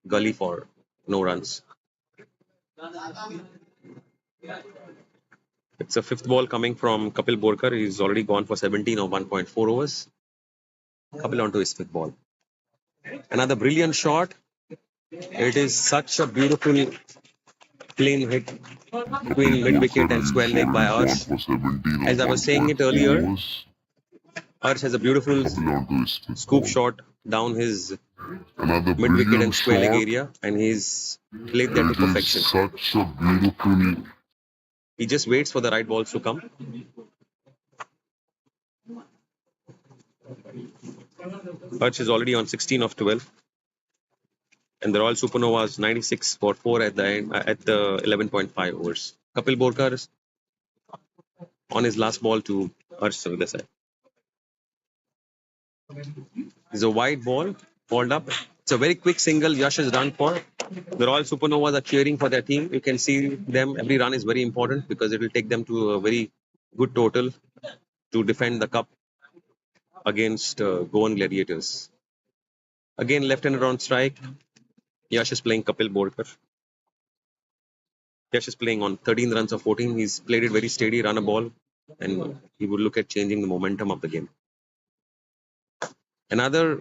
gully for no runs. It's a fifth ball coming from Kapil Borkar. He's already gone for 17 of 1.4 overs. Kapil onto his fifth ball. Another brilliant shot. It is such a beautiful clean hit between mid-wicket and square leg by Arsh. As I was saying it earlier, Arsh has a beautiful scoop shot down his mid-wicket and square leg area, and he's played that to perfection. Such a beautiful. He just waits for the right balls to come. Arsh is already on 16 of 12. And the Royal Supernovas 96 for 4 at the 11.5 overs. Kapil Borkar on his last ball to Arsh on the side. It's a wide ball, balled up. It's a very quick single Yash has run for. The Royal Supernovas are cheering for their team. You can see them. Every run is very important because it will take them to a very good total to defend the cup against Goan Gladiators. Again, left-hander on strike. Yash is playing Kapil Borkar. Yash is playing on 13 runs of 14. He's played it very steady, run a ball, and he would look at changing the momentum of the game. Another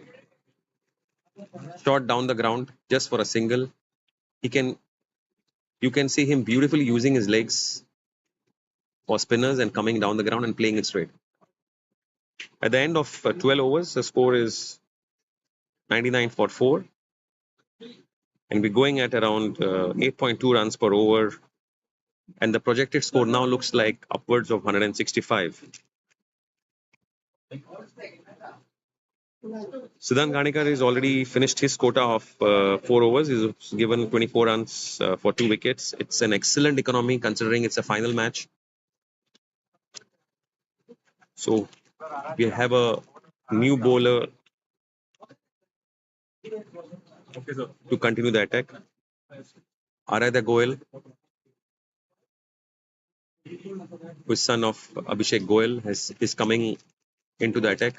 shot down the ground just for a single. You can see him beautifully using his legs for spinners and coming down the ground and playing it straight. At the end of 12 overs, the score is 99 for 4. And we're going at around 8.2 runs per over. And the projected score now looks like upwards of 165. Siddhant Ganikar has already finished his quota of 4 overs. He's given 24 runs for 2 wickets. It's an excellent economy considering it's a final match. So we have a new bowler to continue the attack. Arada Goel, who is son of Abhishek Goel, is coming into the attack.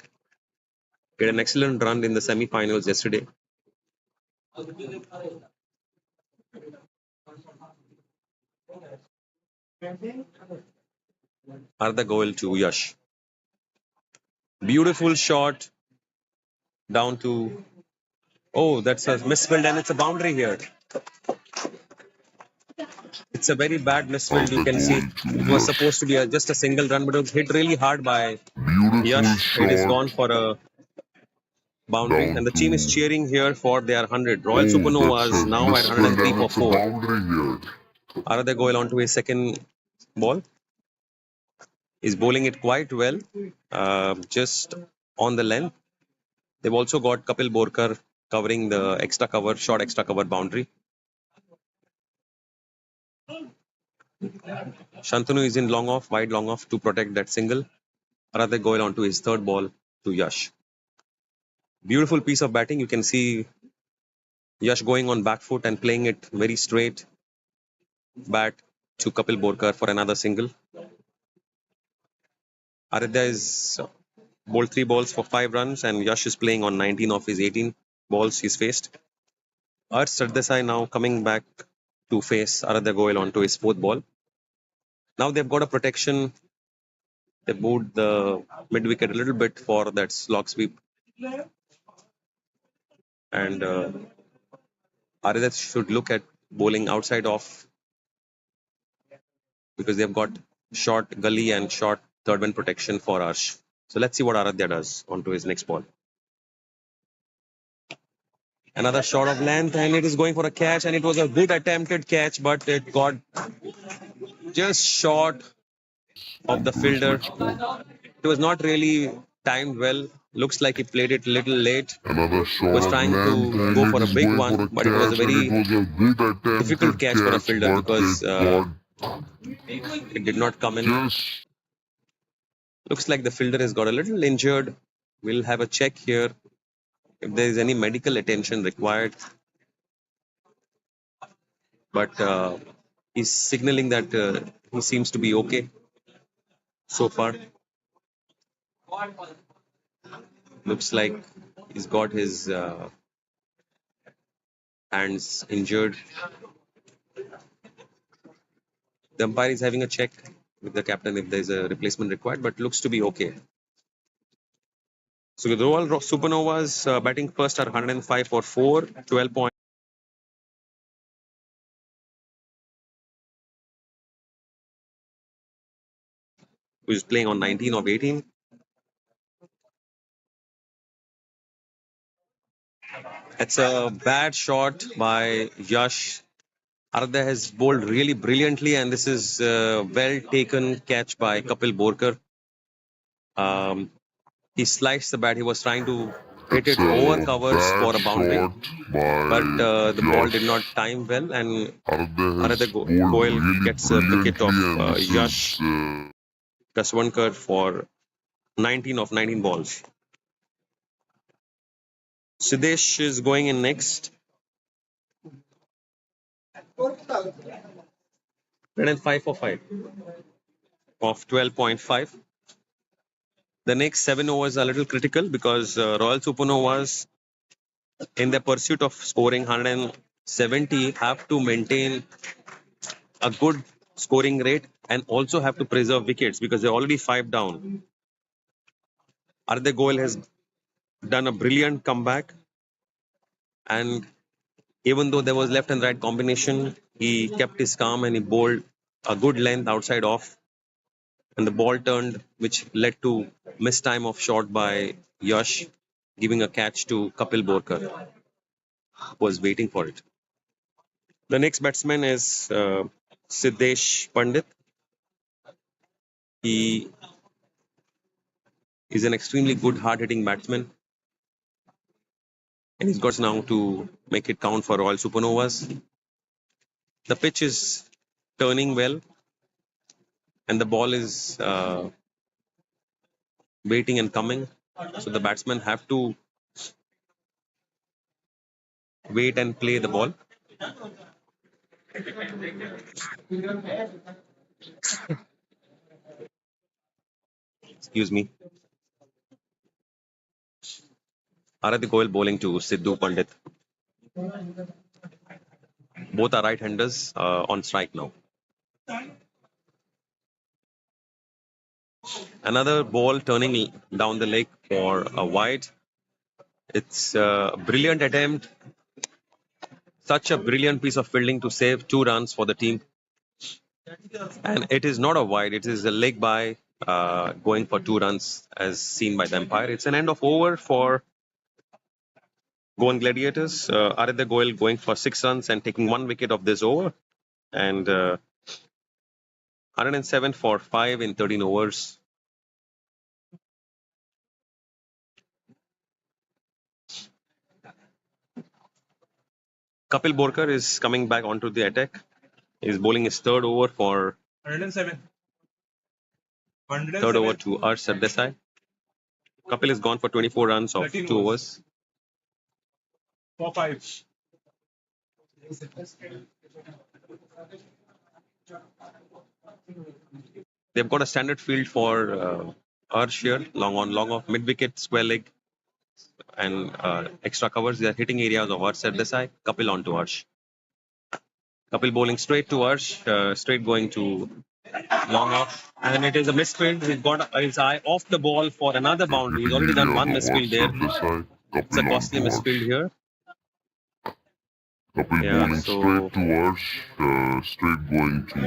He had an excellent run in the semi-finals yesterday. Arada Goel to Yash. Beautiful shot down to... Oh, that's a misfield and it's a boundary here. It's a very bad misfield. You can see it was supposed to be just a single run, but it was hit really hard by Yash. It is gone for a boundary, and the team is cheering here for their 100. Royal Supernovas now at 103 for 4. Arada Goel onto his second ball. He's bowling it quite well, just on the length. They've also got Kapil Borkar covering the extra cover, short extra cover boundary. Shantanu is in long off, wide long off to protect that single. Arada Goel onto his third ball to Yash. Beautiful piece of batting. You can see Yash going on back foot and playing it very straight bat to Kapil Borkar for another single. Aradhya is bowled 3 balls for 5 runs, and Yash is playing on 19 of his 18 balls he's faced. Harsh Sardesai now coming back to face Aradhya Goel onto his 4th ball. Now they've got a protection. They moved the mid wicket a little bit for that slog sweep. And Aradhya should look at bowling outside off because they've got short gully and short third man protection for Harsh. So let's see what Aradhya does onto his next ball. Another shot of length, and it is going for a catch, and it was a good attempted catch, but it got just short of the fielder. It was not really timed well. Looks like he played it a little late. He was trying to go for a big one, but it was a very difficult catch for a fielder because it did not come in. Looks like the fielder has got a little injured. We'll have a check here if there is any medical attention required. But he's signaling that he seems to be okay so far. Looks like he's got his hands injured. The umpire is having a check with the captain if there's a replacement required, but looks to be okay. So the Royal Supernovas batting first are 105 for 4, 12 points. Who is playing on 19 of 18. That's a bad shot by Yash. Aradhya has bowled really brilliantly, and this is a well taken catch by Kapil Borkar. He sliced the bat. He was trying to hit it over covers for a boundary, but the ball did not time well, and Aradhya Goel gets a wicket of Yash Kaswankar for 19 of 19 balls. Siddesh is going in next. 105 for 5 of 12.5. The next 7 overs are a little critical because Royal Supernovas, in their pursuit of scoring 170, have to maintain a good scoring rate and also have to preserve wickets because they're already 5 down. Aradhya Goel has done a brilliant comeback, and even though there was left and right combination, he kept his calm and he bowled a good length outside off, and the ball turned, which led to missed time of shot by Yash, giving a catch to Kapil Borkar, who was waiting for it. The next batsman is Siddesh Pandit. He is an extremely good hard-hitting batsman, and he's got now to make it count for Royal Supernovas. The pitch is turning well, and the ball is waiting and coming. So the batsmen have to wait and play the ball. Excuse me. Aradhi Goyal bowling to Sidhu Pandit. Both are right-handers on strike now. Another ball turning down the leg for a wide. It's a brilliant attempt. Such a brilliant piece of fielding to save 2 runs for the team. And it is not a wide, it is a leg by going for 2 runs as seen by the umpire. It's an end of over for Goan Gladiators. Aradhya Goyal going for 6 runs and taking 1 wicket of this over. And 107 for 5 in 13 overs. Kapil Borkar is coming back onto the attack. He's bowling his third over for 107. third over to Arsh Sardesai. Kapil has gone for 24 runs of 2 overs. 4-5. They've got a standard field for Arsh here, long on, long off, mid wicket, square leg, and extra covers. They are hitting areas of Arsh Sardesai. Kapil on to Arsh. Kapil bowling straight to Arsh, straight going to long off, and it is a misfield. He's got his eye off the ball for another boundary. He's already done 1 misfield there. It's a costly misfield here. Kapil bowling straight to Arsh, straight going to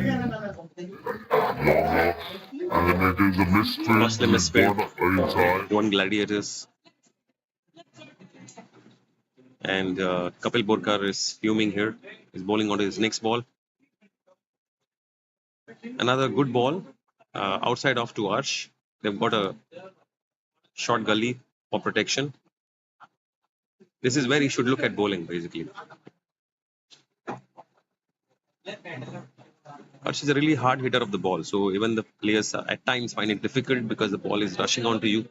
long off, and it is a misfield. Costly He's misfield. got his eye. One Gladiators. And Kapil Borkar is fuming here. He's bowling onto his next ball. Another good ball outside off to Arsh. They've got a short gully for protection. This is where he should look at bowling, basically. Arsh is a really hard hitter of the ball, so even the players at times find it difficult because the ball is rushing onto you.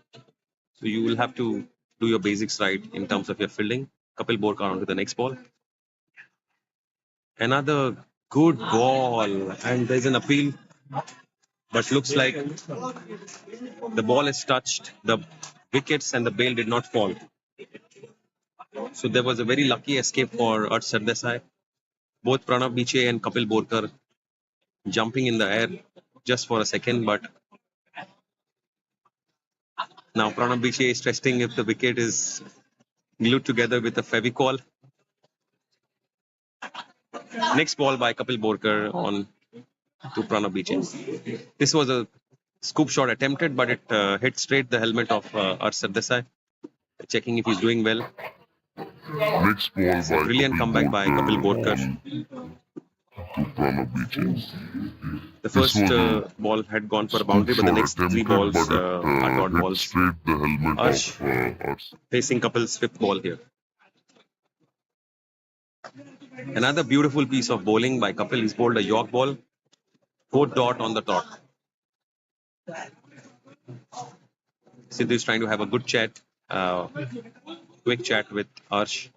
So you will have to do your basics right in terms of your fielding. Kapil Borkar onto the next ball. Another good ball, and there's an appeal, but looks like the ball is touched the wickets and the bail did not fall. So there was a very lucky escape for Arsh Sardesai. Both Pranav Biche and Kapil Borkar jumping in the air just for a second, but now Pranav Biche is testing if the wicket is glued together with a Fevicol. Next ball by Kapil Borkar on to Pranav Biche. This was a scoop shot attempted, but it hit straight the helmet of Arsh Sardesai. Checking if he's doing well. Next ball by Brilliant comeback by Kapil Borkar. To Pranav Biche. The first ball had gone for a boundary, but the next 3 balls are dot balls. Straight the helmet Arsh of Arsh. facing Kapil's 5th ball here. Another beautiful piece of bowling by Kapil. He's bowled a York ball. 4th dot on the top. Sidhu is trying to have a good chat, quick chat with Arsh.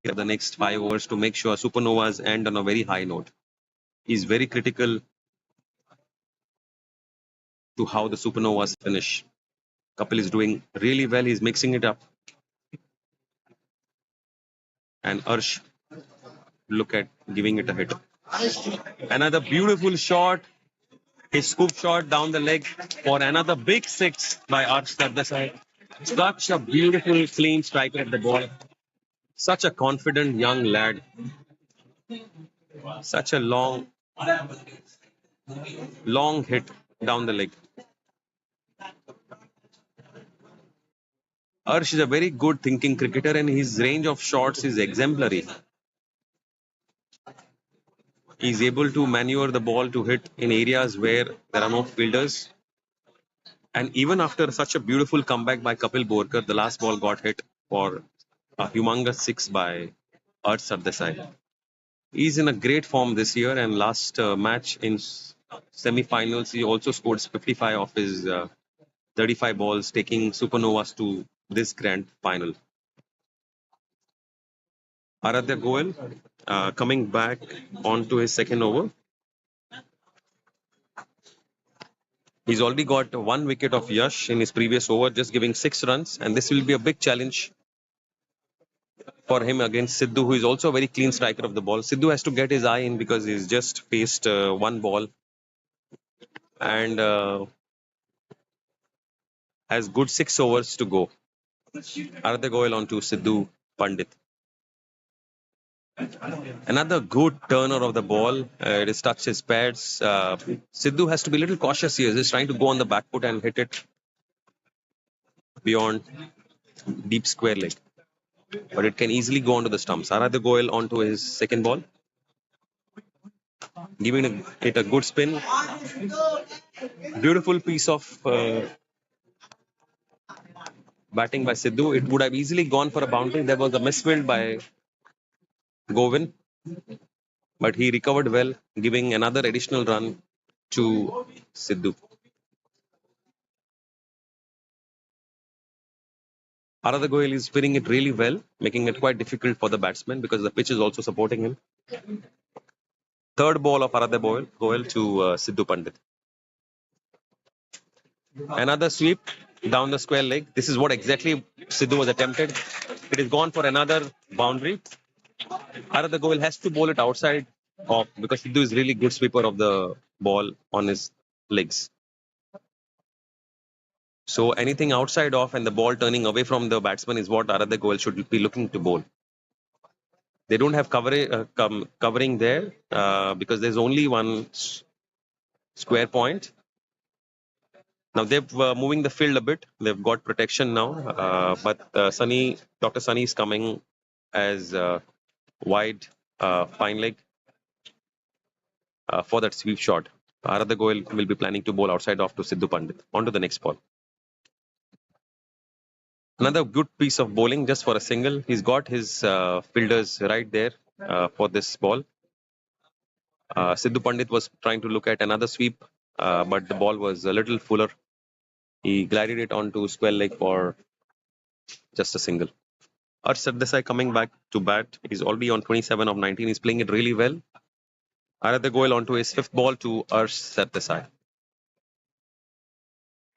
The next 5 overs to make sure Supernovas end on a very high note. He's very critical to how the Supernovas finish. Kapil is doing really well. He's mixing it up. And Arsh, look at giving it a hit. Another beautiful shot. His scoop shot down the leg for another big 6 by Arsh Sardesai. Such a beautiful, clean striker at the ball. Such a confident young lad. Such a long hit down the leg. Arsh is a very good thinking cricketer and his range of shots is exemplary. He's able to maneuver the ball to hit in areas where there are no fielders. And even after such a beautiful comeback by Kapil Borkar, the last ball got hit for a humongous 6 by Arsh Sardesai. He's in a great form this year, and last match in semi-finals, he also scored 55 of his 35 balls, taking Supernovas to this grand final. Aradhya Goel coming back onto his second over. He's already got 1 wicket of Yash in his previous over, just giving 6 runs, and this will be a big challenge for him against Sidhu, who is also a very clean striker of the ball. Sidhu has to get his eye in because he's just faced 1 ball and has good 6 overs to go. Aradhya Goel on to Sidhu Pandit. Another good turner of the ball. It has touched his pads. Sidhu has to be a little cautious here. He's trying to go on the back foot and hit it beyond deep square leg. But it can easily go onto the stumps. Aradhya Goel onto his second ball. Giving it a good spin. Beautiful piece of batting by Sidhu. It would have easily gone for a boundary. There was a misfield by Govin, but he recovered well, giving another additional run to Sidhu. Aradhya Goel is spinning it really well, making it quite difficult for the batsman because the pitch is also supporting him. Third ball of Aradhya Goel to Sidhu Pandit. Another sweep down the square leg. This is what exactly Sidhu was attempted. It is gone for another boundary. Aradhya Goel has to bowl it outside off because Sidhu is really good sweeper of the ball on his legs. So anything outside off and the ball turning away from the batsman is what Aradhya Goel should be looking to bowl. They don't have covering there because there's only one square point. Now they're moving the field a bit. They've got protection now, but Dr. Sunny is coming as wide fine leg for that sweep shot. Aradhya Goel will be planning to bowl outside off to Sidhu Pandit. On to the next ball. Another good piece of bowling just for a single. He's got his fielders right there for this ball. Sidhu Pandit was trying to look at another sweep, but the ball was a little fuller. He glided it onto square leg for just a single. Arsh Sardesai coming back to bat. He's already on 27 of 19. He's playing it really well. Aradhya Goel onto his 5th ball to Arsh Sardesai.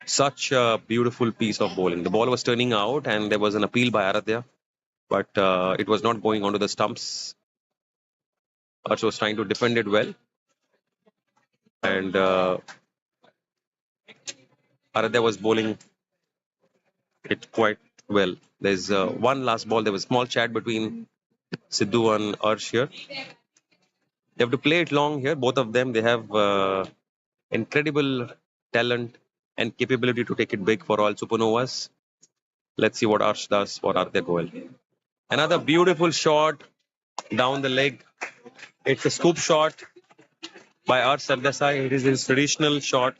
Such a beautiful piece of bowling. The ball was turning out and there was an appeal by Aradhya, but it was not going onto the stumps. Arsh was trying to defend it well. And Aradhya was bowling it quite well. There's one last ball. There was a small chat between Sidhu and Arsh here. They have to play it long here. Both of them, they have incredible talent and capability to take it big for all Supernovas. Let's see what Arsh does for Aradhya Goel. Another beautiful shot down the leg. It's a scoop shot by Arsh Sardesai. It is his traditional shot,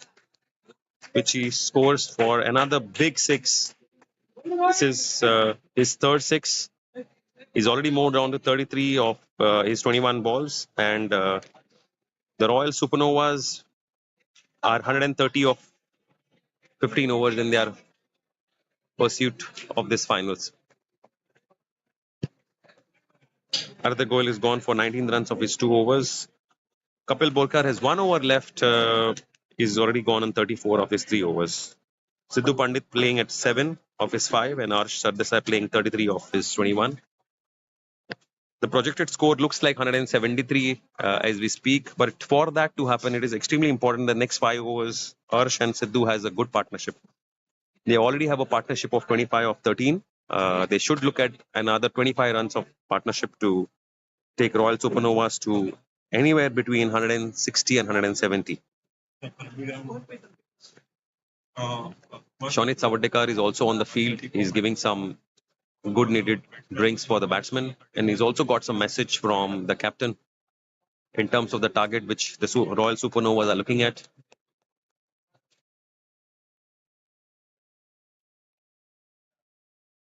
which he scores for another big 6. This is his 3rd 6. He's already moved down to 33 of his 21 balls. And the Royal Supernovas are 130 of 15 overs in their pursuit of this finals. Aradhya Goel is gone for 19 runs of his 2 overs. Kapil Borkar has 1 over left. He's already gone on 34 of his 3 overs. Sidhu Pandit playing at 7 of his 5 and Arsh Sardesai playing 33 of his 21. The projected score looks like 173 as we speak, but for that to happen, it is extremely important the next 5 overs, Arsh and Sidhu has a good partnership. They already have a partnership of 25 of 13. They should look at another 25 runs of partnership to take Royal Supernovas to anywhere between 160 and 170. Shonit Savadekar is also on the field. He's giving some good needed drinks for the batsman, and he's also got some message from the captain in terms of the target which the Royal Supernovas are looking at.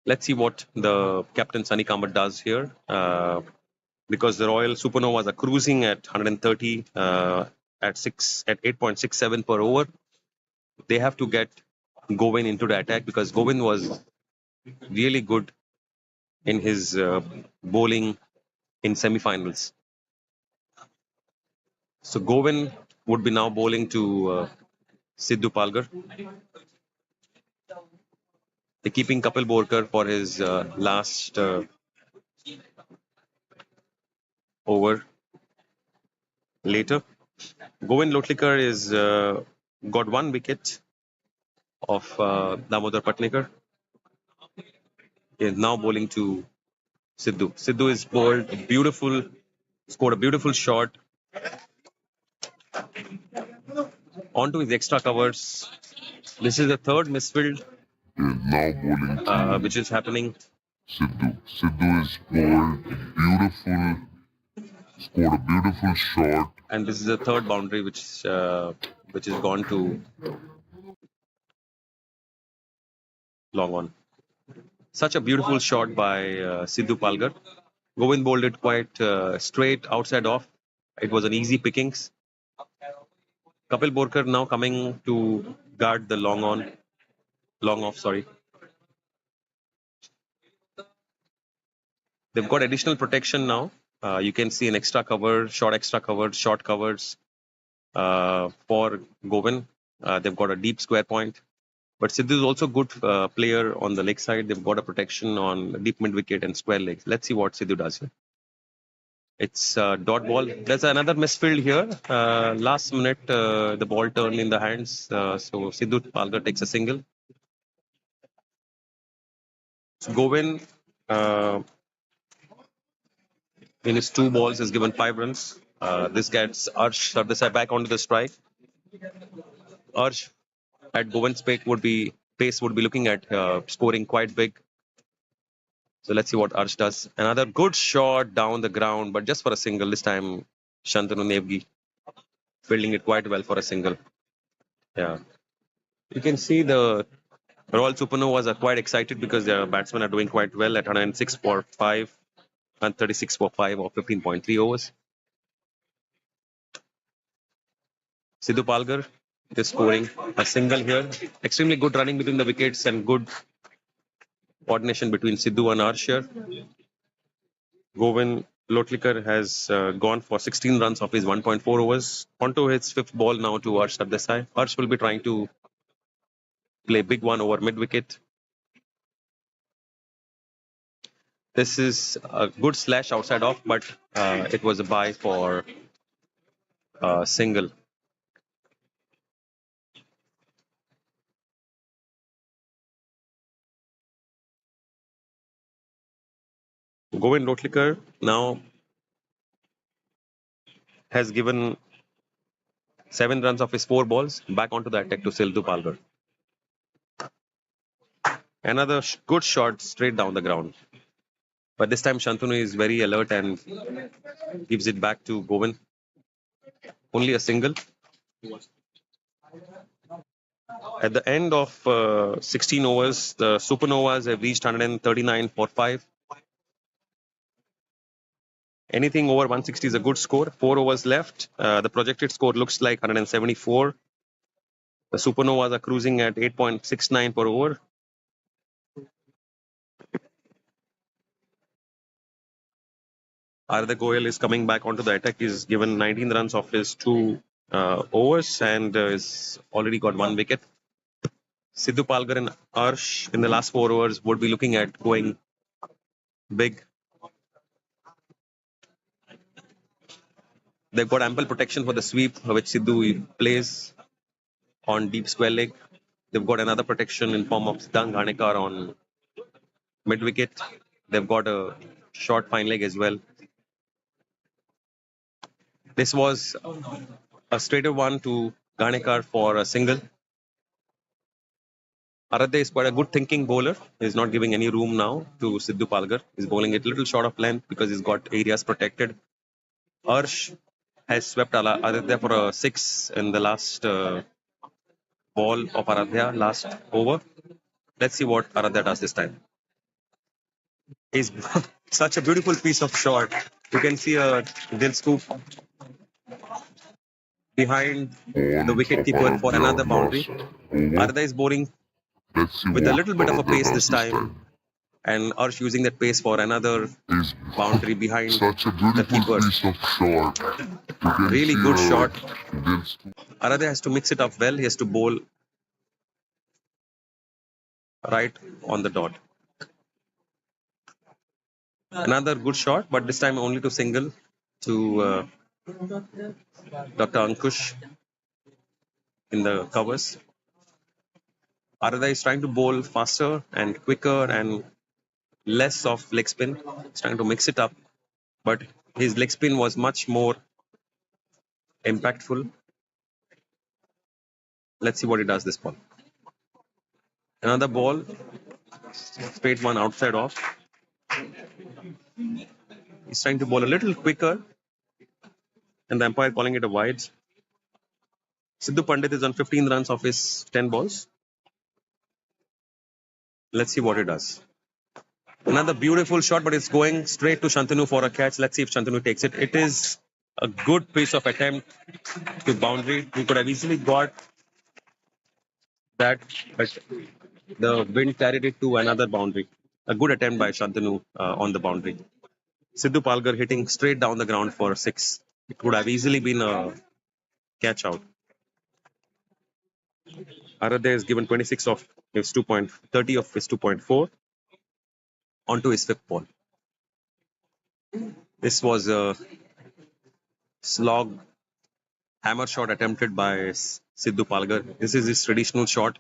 Let's see what the captain Sunny Kamath does here. Because the Royal Supernovas are cruising at 130 at 8.67 per over. They have to get Govin into the attack because Govin was really good in his bowling in semi-finals. So Govin would be now bowling to Sidhu Palgar. They're keeping Kapil Borkar for his last over later. Govin Lotlikar is got 1 wicket of Damodar Patnekar. He is now bowling to Sidhu. Sidhu is bowled scored a beautiful shot onto his extra covers. This is the third misfield Now bowling to which is happening. Sidhu. Sidhu is bowled scored a beautiful shot. And this is the third boundary which is gone to long on. Such a beautiful shot by Sidhu Palgar. Govind bowled it quite straight outside off. It was an easy pickings. Kapil Borkar now coming to guard the long off. Sorry. They've got additional protection now. You can see an extra cover, short covers for Govind. They've got a deep square point. But Sidhu is also a good player on the leg side. They've got a protection on deep mid wicket and square legs. Let's see what Sidhu does here. It's dot ball. There's another misfield here. Last minute, the ball turned in the hands. So Sidhu Palgar takes a single. So Govind, in his 2 balls, has given 5 runs. This gets Arsh Sardesai back onto the strike. Arsh at Govind's pace would be looking at scoring quite big. So let's see what Arsh does. Another good shot down the ground, but just for a single. This time, Shantanu Nevgi fielding it quite well for a single. Yeah. You can see the Royal Supernovas are quite excited because their batsmen are doing quite well at 106 for 5 and 36 for 5 or 15.3 overs. Sidhu Palgar is scoring a single here. Extremely good running between the wickets and good coordination between Sidhu and Arsh here. Govind Lotlikar has gone for 16 runs off his 1.4 overs. Onto his 5th ball now to Arsh Sardesai. Arsh will be trying to play big one over mid wicket. This is a good slash outside off, but it was a bye for single. Govind Lotlikar now has given 7 runs off his 4 balls. Back onto the attack to Sidhu Palgar. Another good shot straight down the ground. But this time Shantanu is very alert and gives it back to Govind. Only a single. At the end of 16 overs, the Supernovas have reached 139 for 5. Anything over 160 is a good score. 4 overs left. The projected score looks like 174. The Supernovas are cruising at 8.69 per over. Arda Goyal is coming back onto the attack. He's given 19 runs off his 2 overs and has already got 1 wicket. Sidhu Palgar and Arsh in the last 4 overs would be looking at going big. They've got ample protection for the sweep, which Sidhu plays on deep square leg. They've got another protection in form of Siddhant Ghanekar on mid wicket. They've got a short fine leg as well. This was a straighter one to Ghanekar for a single. Aradhe is quite a good thinking bowler. He's not giving any room now to Sidhu Palgar. He's bowling it a little short of length because he's got areas protected. Arsh has swept Aradhya for a 6 in the last ball of Aradhya, last over. Let's see what Aradhya does this time. He's such a beautiful piece of shot. You can see a Dil scoop behind the wicket keeper for another boundary. Aradhya is bowling with a little bit of a pace this time, and Arsh using that pace for another boundary behind the keeper. Really good shot. Aradhya has to mix it up well. He has to bowl right on the dot. Another good shot, but this time only to single to Dr. Ankush in the covers. Aradhya is trying to bowl faster and quicker and less of leg spin. He's trying to mix it up, but his leg spin was much more impactful. Let's see what he does this ball. Another ball, straight one outside off. He's trying to bowl a little quicker, and the umpire calling it a wide. Sidhu Pandit is on 15 runs of his 10 balls. Let's see what he does. Another beautiful shot, but it's going straight to Shantanu for a catch. Let's see if Shantanu takes it. It is a good piece of attempt to boundary. He could have easily got that, but the wind carried it to another boundary. A good attempt by Shantanu on the boundary. Sidhu Palgar hitting straight down the ground for 6. It could have easily been a catch out. Aradhya is given 26 of his 30 of his 2.4 onto his 5th ball. This was a slog hammer shot attempted by Sidhu Palgar. This is his traditional shot,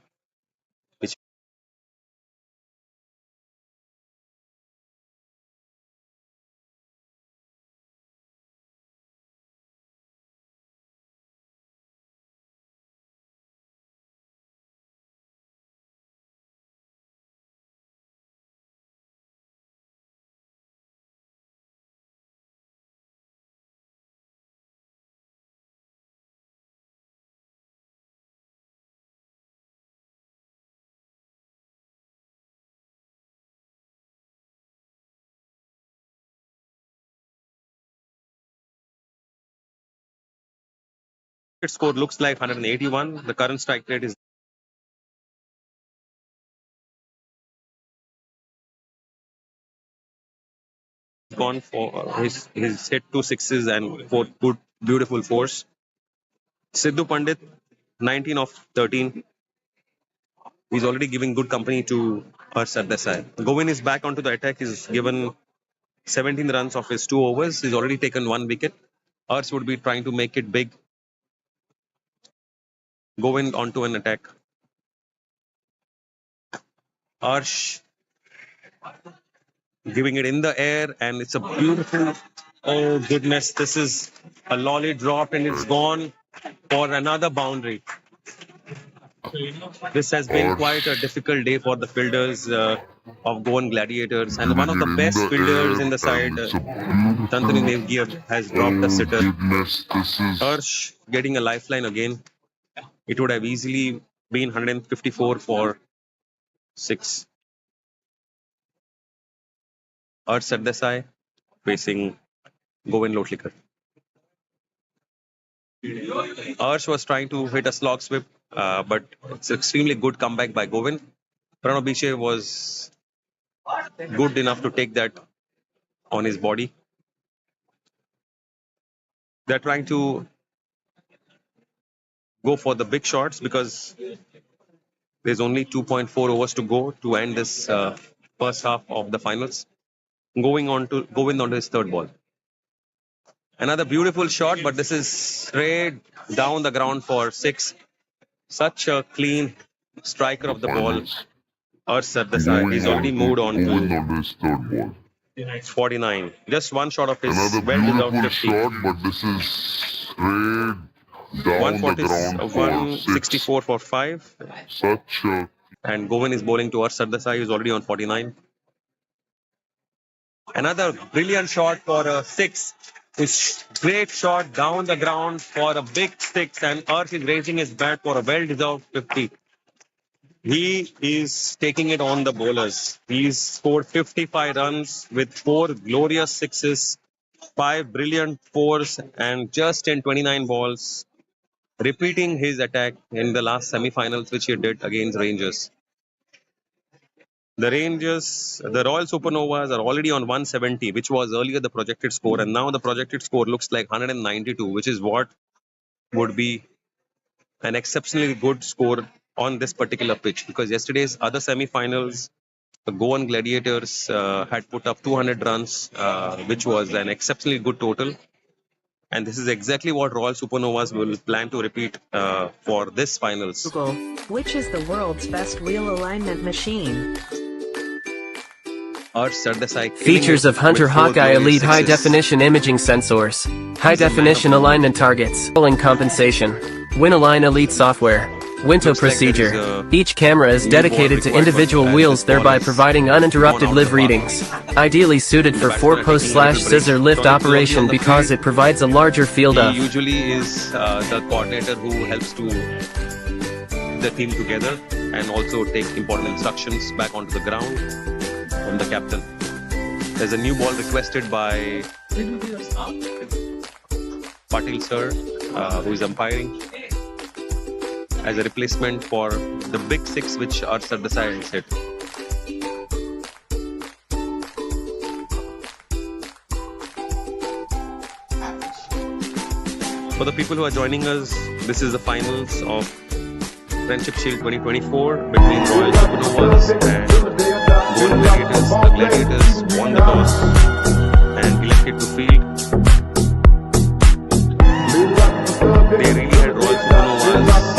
which score looks like 181. The current strike rate is gone for his hit 2 6s and 4 good beautiful 4s. Sidhu Pandit 19 of 13. He's already giving good company to Harsh Desai. Govin is back onto the attack. He's given 17 runs of his 2 overs. He's already taken 1 wicket. Harsh would be trying to make it big. Govin onto an attack. Harsh giving it in the air, and it's a beautiful, oh goodness, this is a lolly drop and it's gone for another boundary. This has been quite a difficult day for the fielders of Goan Gladiators, and one of the best fielders in the side, Shantanu Nevgia, has dropped a sitter. Harsh getting a lifeline again. It would have easily been 154 for 6. Harsh Desai facing Govind Lotlikar. Harsh was trying to hit a slog sweep, but it's an extremely good comeback by Govind. Pranav Biche was good enough to take that on his body. They're trying to go for the big shots because there's only 2.4 overs to go to end this first half of the finals. Going onto his 3rd ball. Another beautiful shot, but this is straight down the ground for 6. Such a clean striker of the ball. Harsh Desai. He's already moved on to his 3rd ball. 49. Just one shot of his well-deserved 50. Shot, but this is straight down the ground 164 for 5. Such a... And Govin is bowling to Harsh Desai, who's already on 49. Another brilliant shot for 6. His great shot down the ground for a big six, and Earth is raising his bat for a well-deserved 50. He is taking it on the bowlers. He's scored 55 runs with 4 glorious sixes, 5 brilliant fours, and just in 29 balls, repeating his attack in the last semi-finals, which he did against Rangers. The Royal Supernovas are already on 170, which was earlier the projected score, and now the projected score looks like 192, which is what would be an exceptionally good score on this particular pitch, because yesterday's other semi-finals, the Goan Gladiators had put up 200 runs, which was an exceptionally good total. And this is exactly what Royal Supernovas will plan to repeat for this finals. Google, which is the world's best wheel alignment machine? Features of Hunter Hawkeye Elite High Definition Imaging Sensors, High Definition Alignment Targets, Rolling Compensation, WinAlign Elite Software, Window Procedure. Each camera is dedicated to individual wheels, thereby providing uninterrupted live readings. Ideally suited for 4-post/scissor lift operation because it provides a larger field of. He usually is the coordinator who helps to the team together and also takes important instructions back onto the ground from the captain. There's a new ball requested by Patil sir, who is umpiring, as a replacement for the big six which are at the side hit. For the people who are joining us, this is the finals of Friendship Shield 2024 between Royal Supernovas and Goan Gladiators. The Gladiators won the toss and elected to field. They really had Royal Supernovas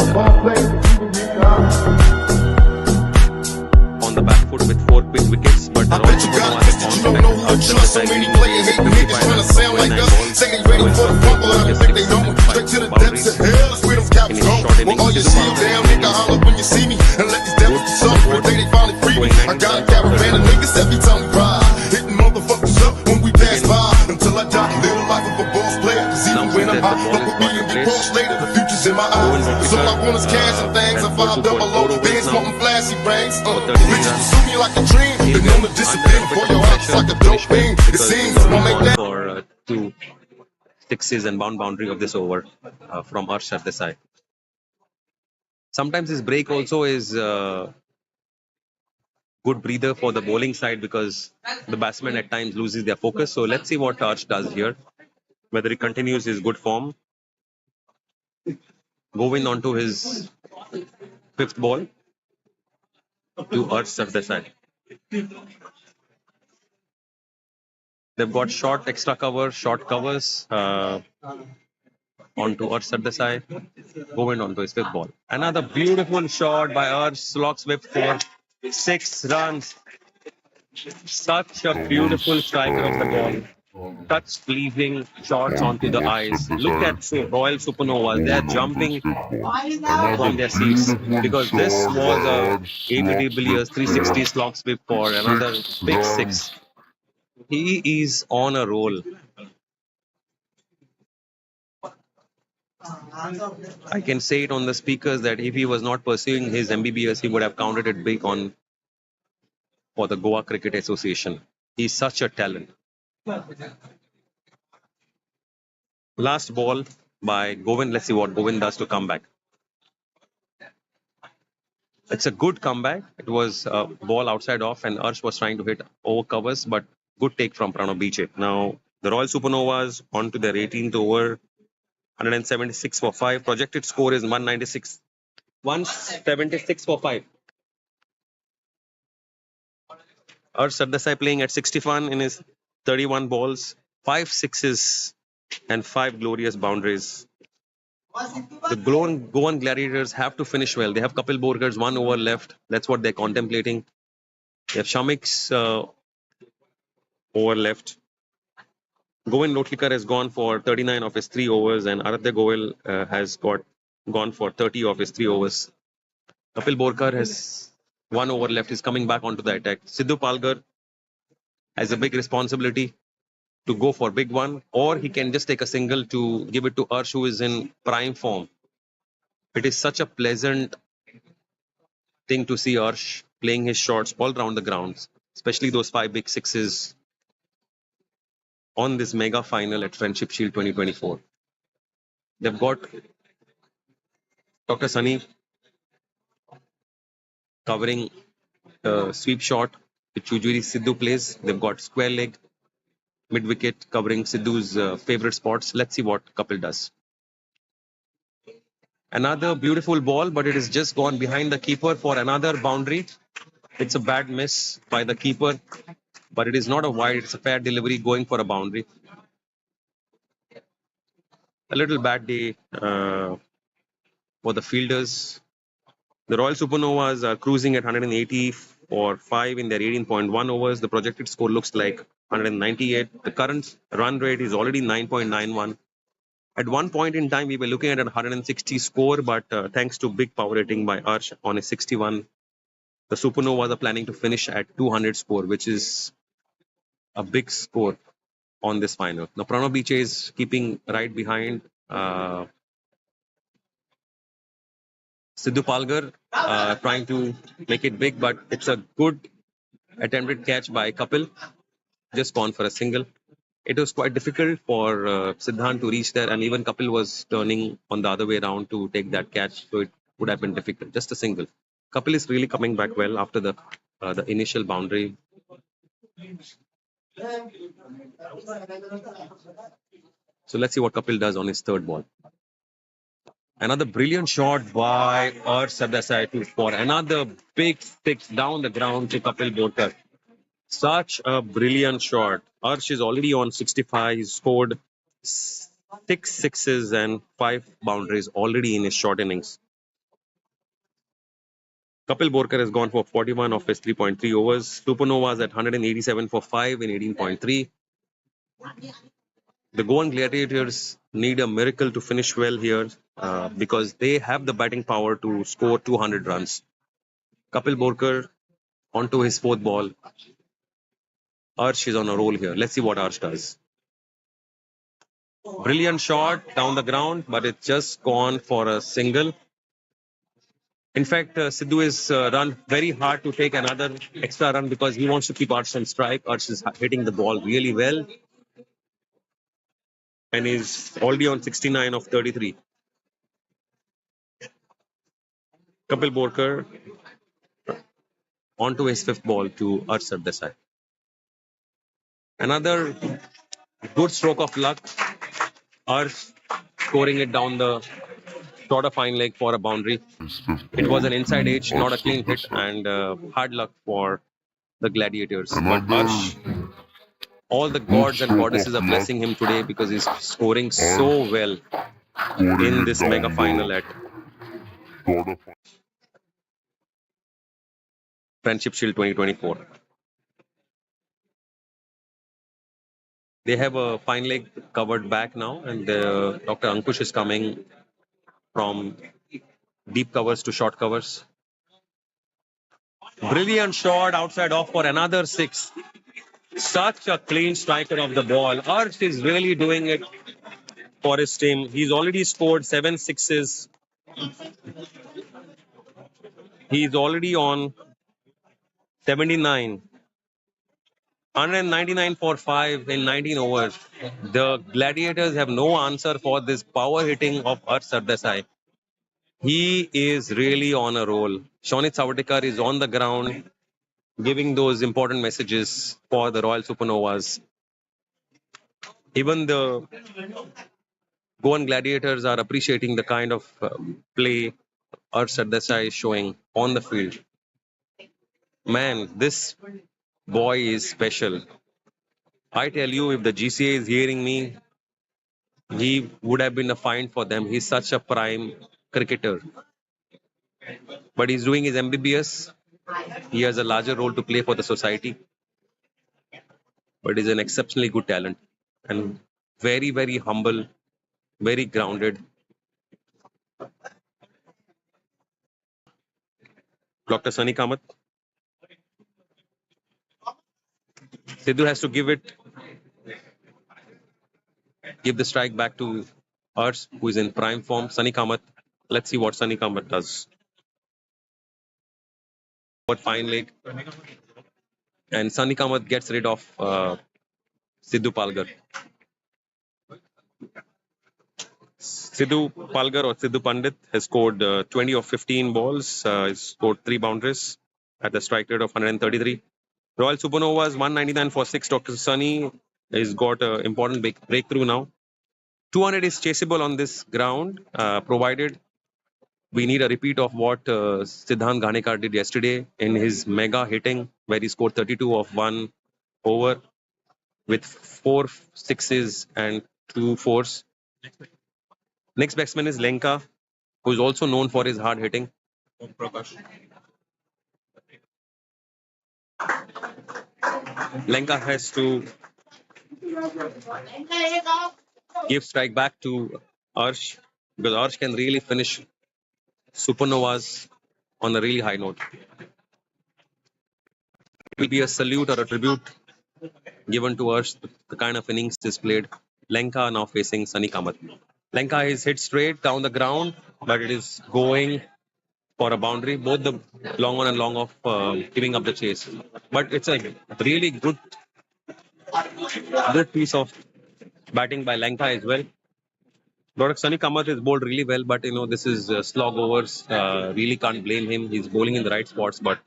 on the back foot with 4 quick wickets, but the Royal Supernovas don't know who to trust. So many players hate niggas trying to sound like us. Say they ready for the front, but I think they don't. Straight to the depths of hell, that's where them caps go. Well, all your shield down, nigga, holler when you see me. And let these devils be soft for the day they finally free me. I got a caravan of niggas every time we ride. Hitting motherfuckers up when we pass by. Until I die, live the life of a boss player. Cause even when I'm high, fuck with me and get crossed later. The future's in my eyes. So all I want is cash and things. I 5 double O, bands wanting flashy rings. Bitches pursue me like a dream. Been known to disappear before your eyes like a dope thing. It seems won't make that. For 2 sixes and boundary of this over from Harsh Desai. Sometimes his break also is good breather for the bowling side because the batsman at times loses their focus. So let's see what Harsh does here. Whether he continues his good form. Govind onto his 5th ball to Harsh Desai. They've got short extra cover, short covers onto Harsh Desai. Govind onto his 5th ball. Another beautiful shot by Harsh, slog sweep for 6 runs. Such a beautiful striker of the ball. Touch pleasing shots onto the eyes. Look at Royal Supernovas. They're jumping from their seats because this was a 80 billions 360 slog sweep for another big 6. He is on a roll. I can say it on the speakers that if he was not pursuing his MBBS, he would have counted it big on for the Goa Cricket Association. He's such a talent. Last ball by Govind. Let's see what Govind does to come back. It's a good comeback. It was a ball outside off and Arsh was trying to hit over covers, but good take from Pranav Biche. Now, the Royal Supernovas onto their 18th over, 176 for 5. Projected score is 196. 176 for 5. Arsh Desai playing at 61 in his 31 balls, 5 sixes and 5 glorious boundaries. The Goan Gladiators have to finish well. They have Kapil Borkar's 1 over left. That's what they're contemplating. They have Shamik's over left. Govind Lotlikar has gone for 39 of his 3 overs and Aradhya Goel has gone for 30 of his 3 overs. Kapil Borkar has 1 over left. He's coming back onto the attack. Sidhu Palgar has a big responsibility. to go for big one, or he can just take a single to give it to Arsh, who is in prime form. It is such a pleasant thing to see Arsh playing his shots all around the grounds, especially those 5 big sixes on this mega final at Friendship Shield 2024. They've got Dr. Sunny covering sweep shot, which usually Sidhu plays. They've got square leg, mid wicket covering Sidhu's favorite spots. Let's see what Kapil does. Another beautiful ball, but it has just gone behind the keeper for another boundary. It's a bad miss by the keeper, but it is not a wide. It's a fair delivery going for a boundary. A little bad day for the fielders. The Royal Supernovas are cruising at 180 for 5 in their 18.1 overs. The projected score looks like 198. The current run rate is already 9.91. At one point in time, we were looking at a 160 score, but thanks to big power rating by Arsh on a 61, the Supernovas are planning to finish at 200 score, which is a big score on this final. Now, Pranav Biche is keeping right behind Sidhu Palgar, trying to make it big, but it's a good attempted catch by Kapil, just gone for a single. It was quite difficult for Siddhant to reach there, and even Kapil was turning on the other way around to take that catch, so it would have been difficult. Just a single. Kapil is really coming back well after the initial boundary. So let's see what Kapil does on his third ball. Another brilliant shot by Arsh Sardesai for another big six down the ground to Kapil Borkar. Such a brilliant shot. Arsh is already on 65. He's scored 6 sixes and 5 boundaries already in his short innings. Kapil Borkar has gone for 41 of his 3.3 overs. Supernovas at 187 for 5 in 18.3. The Goan Gladiators need a miracle to finish well here because they have the batting power to score 200 runs. Kapil Borkar onto his fourth ball. Arsh is on a roll here. Let's see what Arsh does. Brilliant shot down the ground, but it's just gone for a single. In fact, Sidhu is run very hard to take another extra run because he wants to keep Arsh on strike. Arsh is hitting the ball really well. And is already on 69 of 33. Kapil Borkar onto his fifth ball to Arsh Sardesai. Another good stroke of luck. Arsh scoring it down the shorter fine leg for a boundary. It was an inside edge, not a clean hit, and hard luck for the Gladiators. But Arsh, all the gods and goddesses are blessing him today because he's scoring so well in this mega final at Friendship Shield 2024. They have a fine leg covered back now, and Dr. Ankush is coming from deep covers to short covers. Brilliant shot outside off for another 6. Such a clean striker of the ball. Arsh is really doing it for his team. He's already scored 7 sixes. He's already on 79. 199 for 5 in 19 overs. The Gladiators have no answer for this power hitting of Arsh Sardesai. He is really on a roll. Shonit Savatikar is on the ground giving those important messages for the Royal Supernovas. Even the Goan Gladiators are appreciating the kind of play Arsh Sardesai is showing on the field. Man, this boy is special. I tell you, if the GCA is hearing me, he would have been a find for them. He's such a prime cricketer. But he's doing his MBBS. He has a larger role to play for the society. But he's an exceptionally good talent. And very, very humble, very grounded. Dr. Sunny Kamath. Sidhu has to give it give the strike back to Urs, who is in prime form. Sunny Kamath. Let's see what Sunny Kamath does. What fine leg. And Sunny Kamath gets rid of Sidhu Palgar. Sidhu Palgar or Sidhu Pandit has scored 20 of 15 balls. He's scored 3 boundaries at the strike rate of 133. Royal Supernovas 199 for 6. Dr. Sunny has got an important breakthrough now. 200 is chaseable on this ground, provided we need a repeat of what Siddhant Ghanekar did yesterday in his mega hitting, where he scored 32 of 1 over with 4 sixes and 2 fours. Next batsman is Lenka, who is also known for his hard hitting. Lenka has to give strike back to Arsh, because Arsh can really finish Supernovas on a really high note. It will be a salute or a tribute given to Arsh, the kind of innings is played. Lenka now facing Sunny Kamath. Lenka is hit straight down the ground, but it is going for a boundary. Both the long on and long off giving up the chase. But it's a really good piece of batting by Lenka as well. Dr. Sunny Kamath is bowled really well, but this is slog overs. Really can't blame him. He's bowling in the right spots, but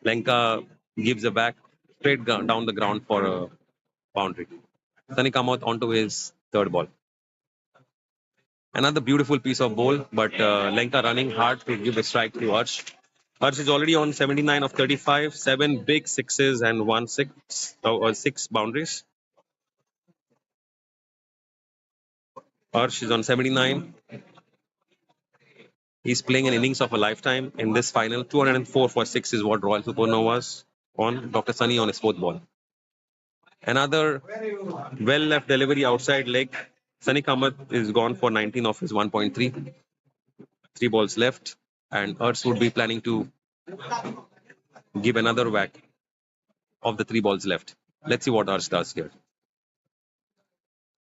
Lenka gives a back straight down the ground for a boundary. Sunny Kamath onto his third ball. Another beautiful piece of bowl, but Lenka running hard to give a strike to Arsh. Arsh is already on 79 of 35, 7 big sixes and 6 boundaries. Arsh is on 79. He's playing an innings of a lifetime in this final. 204 for 6 is what Royal Supernovas on. Dr. Sunny on his fourth ball. Another well left delivery outside leg. Sunny Kamath is gone for 19 of his 1.3. 3 balls left. And Arsh would be planning to give another whack of the 3 balls left. Let's see what Arsh does here.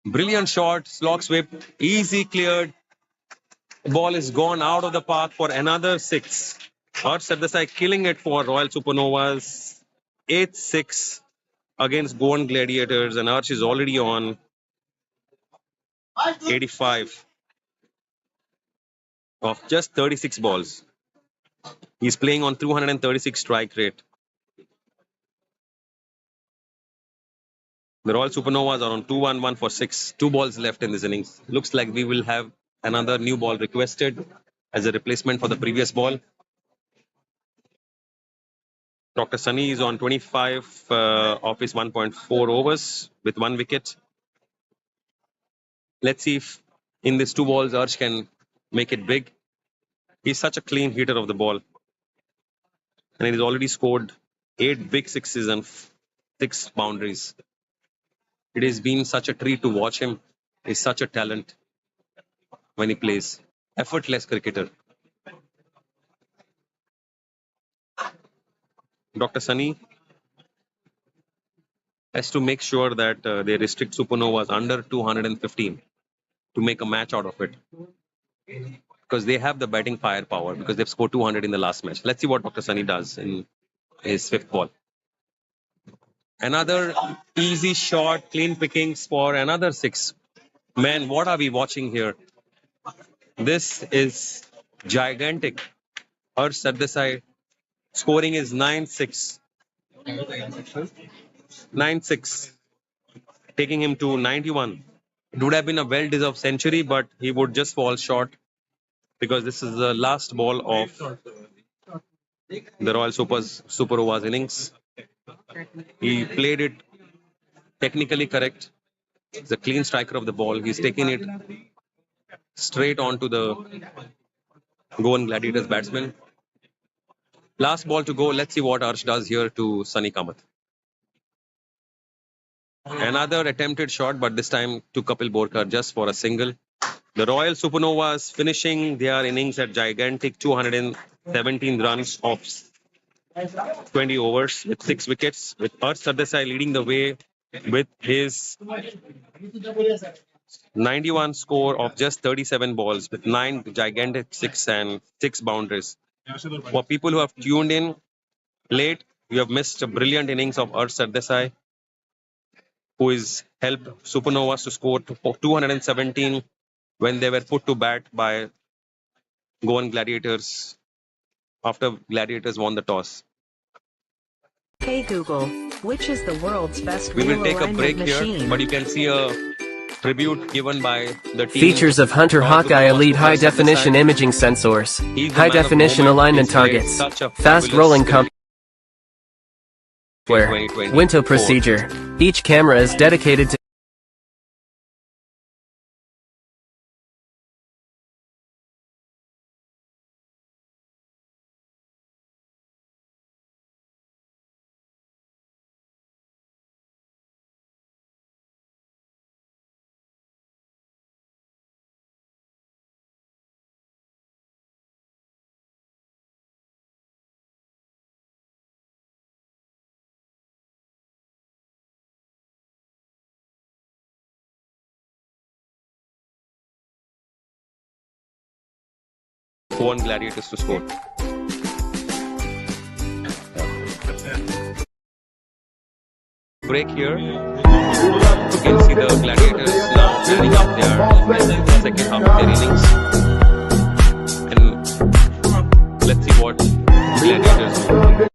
Brilliant shot, slog sweep, easy cleared. The ball is gone out of the park for another 6. Arsh at the side killing it for Royal Supernovas. 8-6 against Goan Gladiators, and Arsh is already on 85 of just 36 balls. He's playing on 236 strike rate. The Royal Supernovas are on 2-1-1 for 6. 2 balls left in this innings. Looks like we will have another new ball requested as a replacement for the previous ball. Dr. Sunny is on 25 of his 1.4 overs with 1 wicket. Let's see if in these 2 balls Arsh can make it big. He's such a clean hitter of the ball. And he's already scored 8 big sixes and 6 boundaries. It has been such a treat to watch him. He's such a talent when he plays. Effortless cricketer. Dr. Sunny has to make sure that they restrict Supernovas under 215 to make a match out of it. Because they have the batting firepower, because they've scored 200 in the last match. Let's see what Dr. Sunny does in his 5th ball. Another easy shot, clean pickings for another 6. Man, what are we watching here? This is gigantic. Arsh at the side. Scoring is 9-6. 9-6. Taking him to 91. It would have been a well-deserved century, but he would just fall short because this is the last ball of the Royal Supernovas innings. He played it technically correct. He's a clean striker of the ball. He's taking it straight onto the Goan Gladiators batsman. Last ball to go. Let's see what Arsh does here to Sunny Kamath. Another attempted shot, but this time to Kapil Borkar just for a single. The Royal Supernovas finishing their innings at gigantic 217 runs of 20 overs with 6 wickets, with Arsh Sardesai leading the way with his 91 score of just 37 balls with 9 gigantic 6 and 6 boundaries. For people who have tuned in late, you have missed a brilliant innings of Ars Sardesai, who is helped Supernovas to score 217 when they were put to bat by Goan Gladiators after Gladiators won the toss. Hey Google, which is the world's best We will wheel take a alignment break here, machine? but you can see a tribute given by the team. Features of Hunter Royal Hawkeye Supernovas Elite to High Ars Sardesai. Definition Imaging Sensors, He's the High man of the Definition moment. Alignment He's played Targets, such a Fast fabulous Rolling cricket Software, in 2024. Window Procedure. Each camera is dedicated to Who won Gladiators to score. Break here. You can see the Gladiators now planning out their second half of their innings. And let's see what Gladiators do.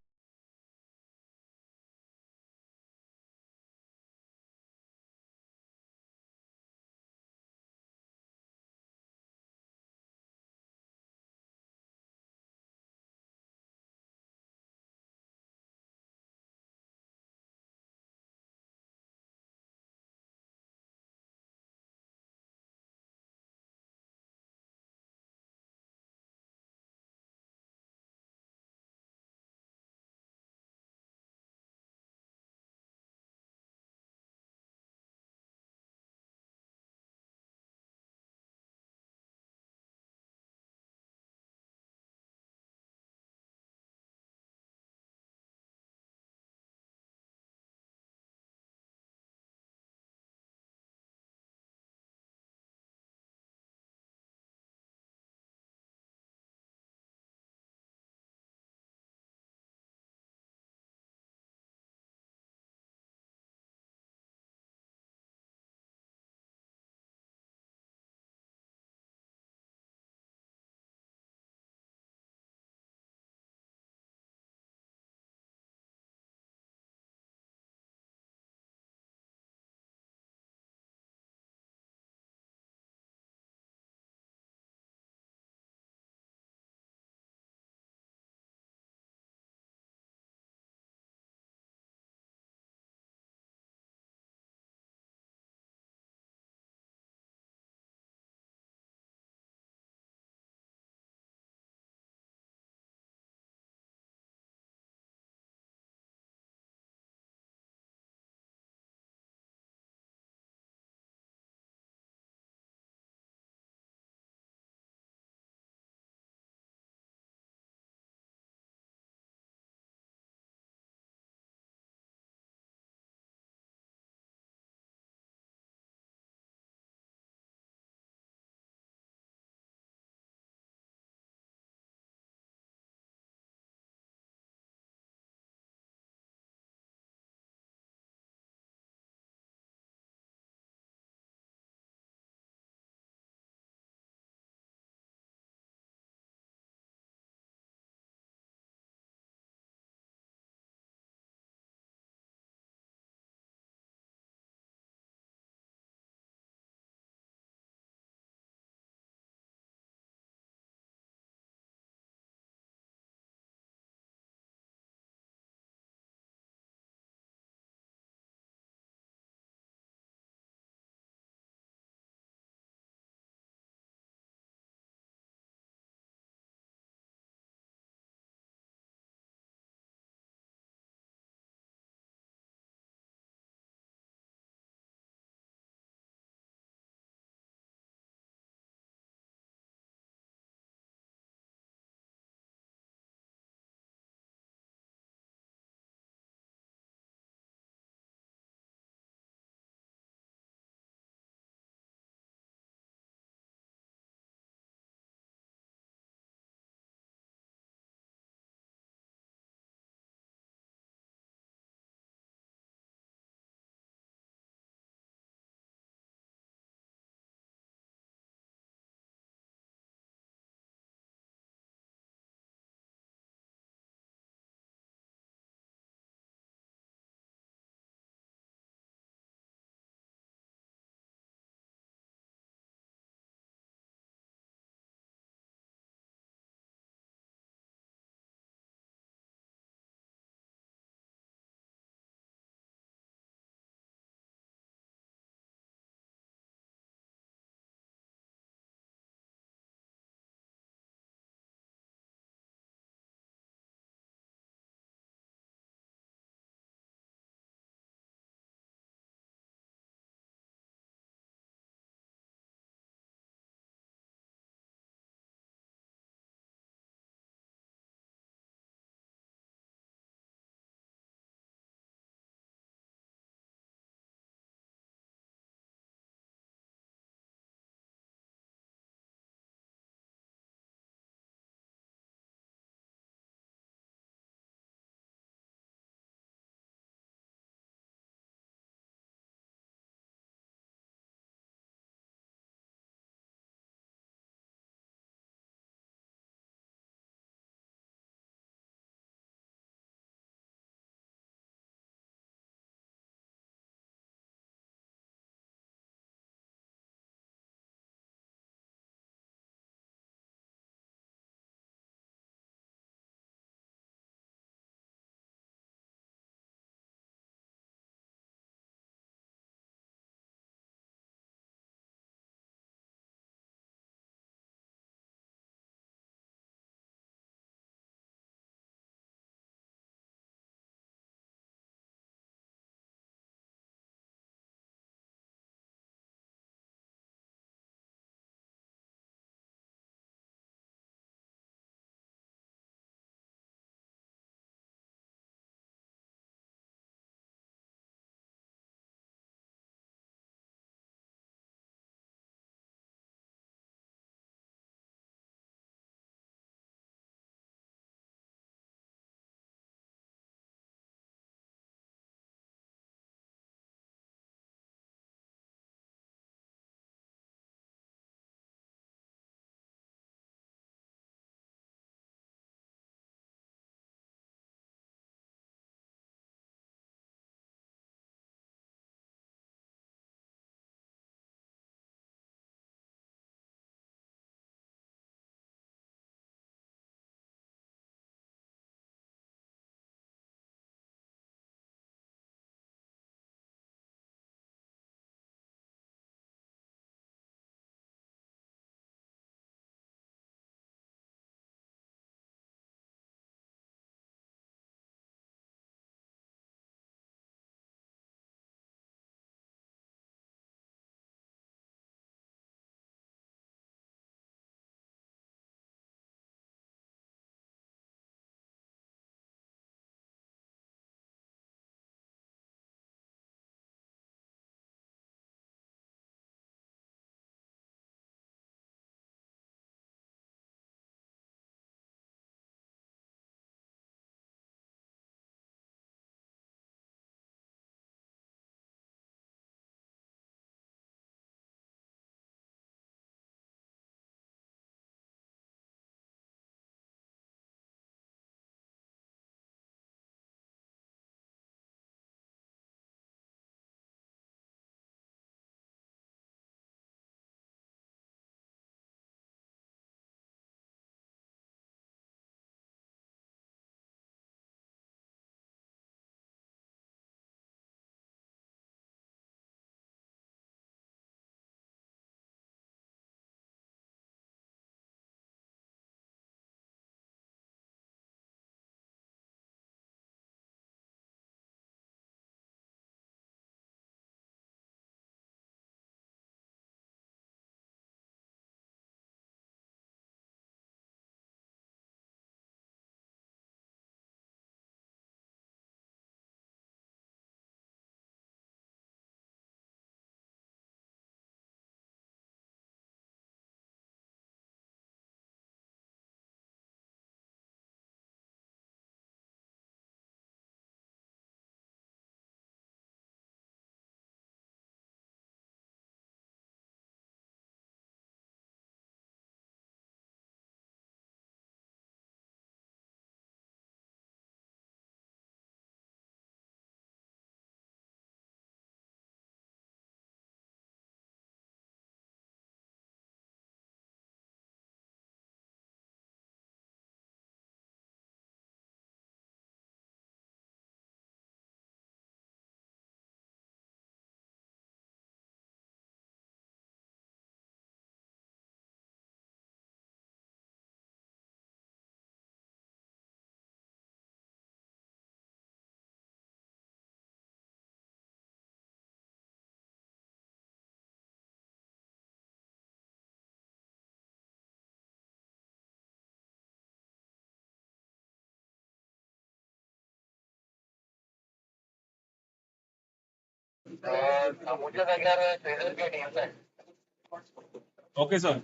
Okay, sir.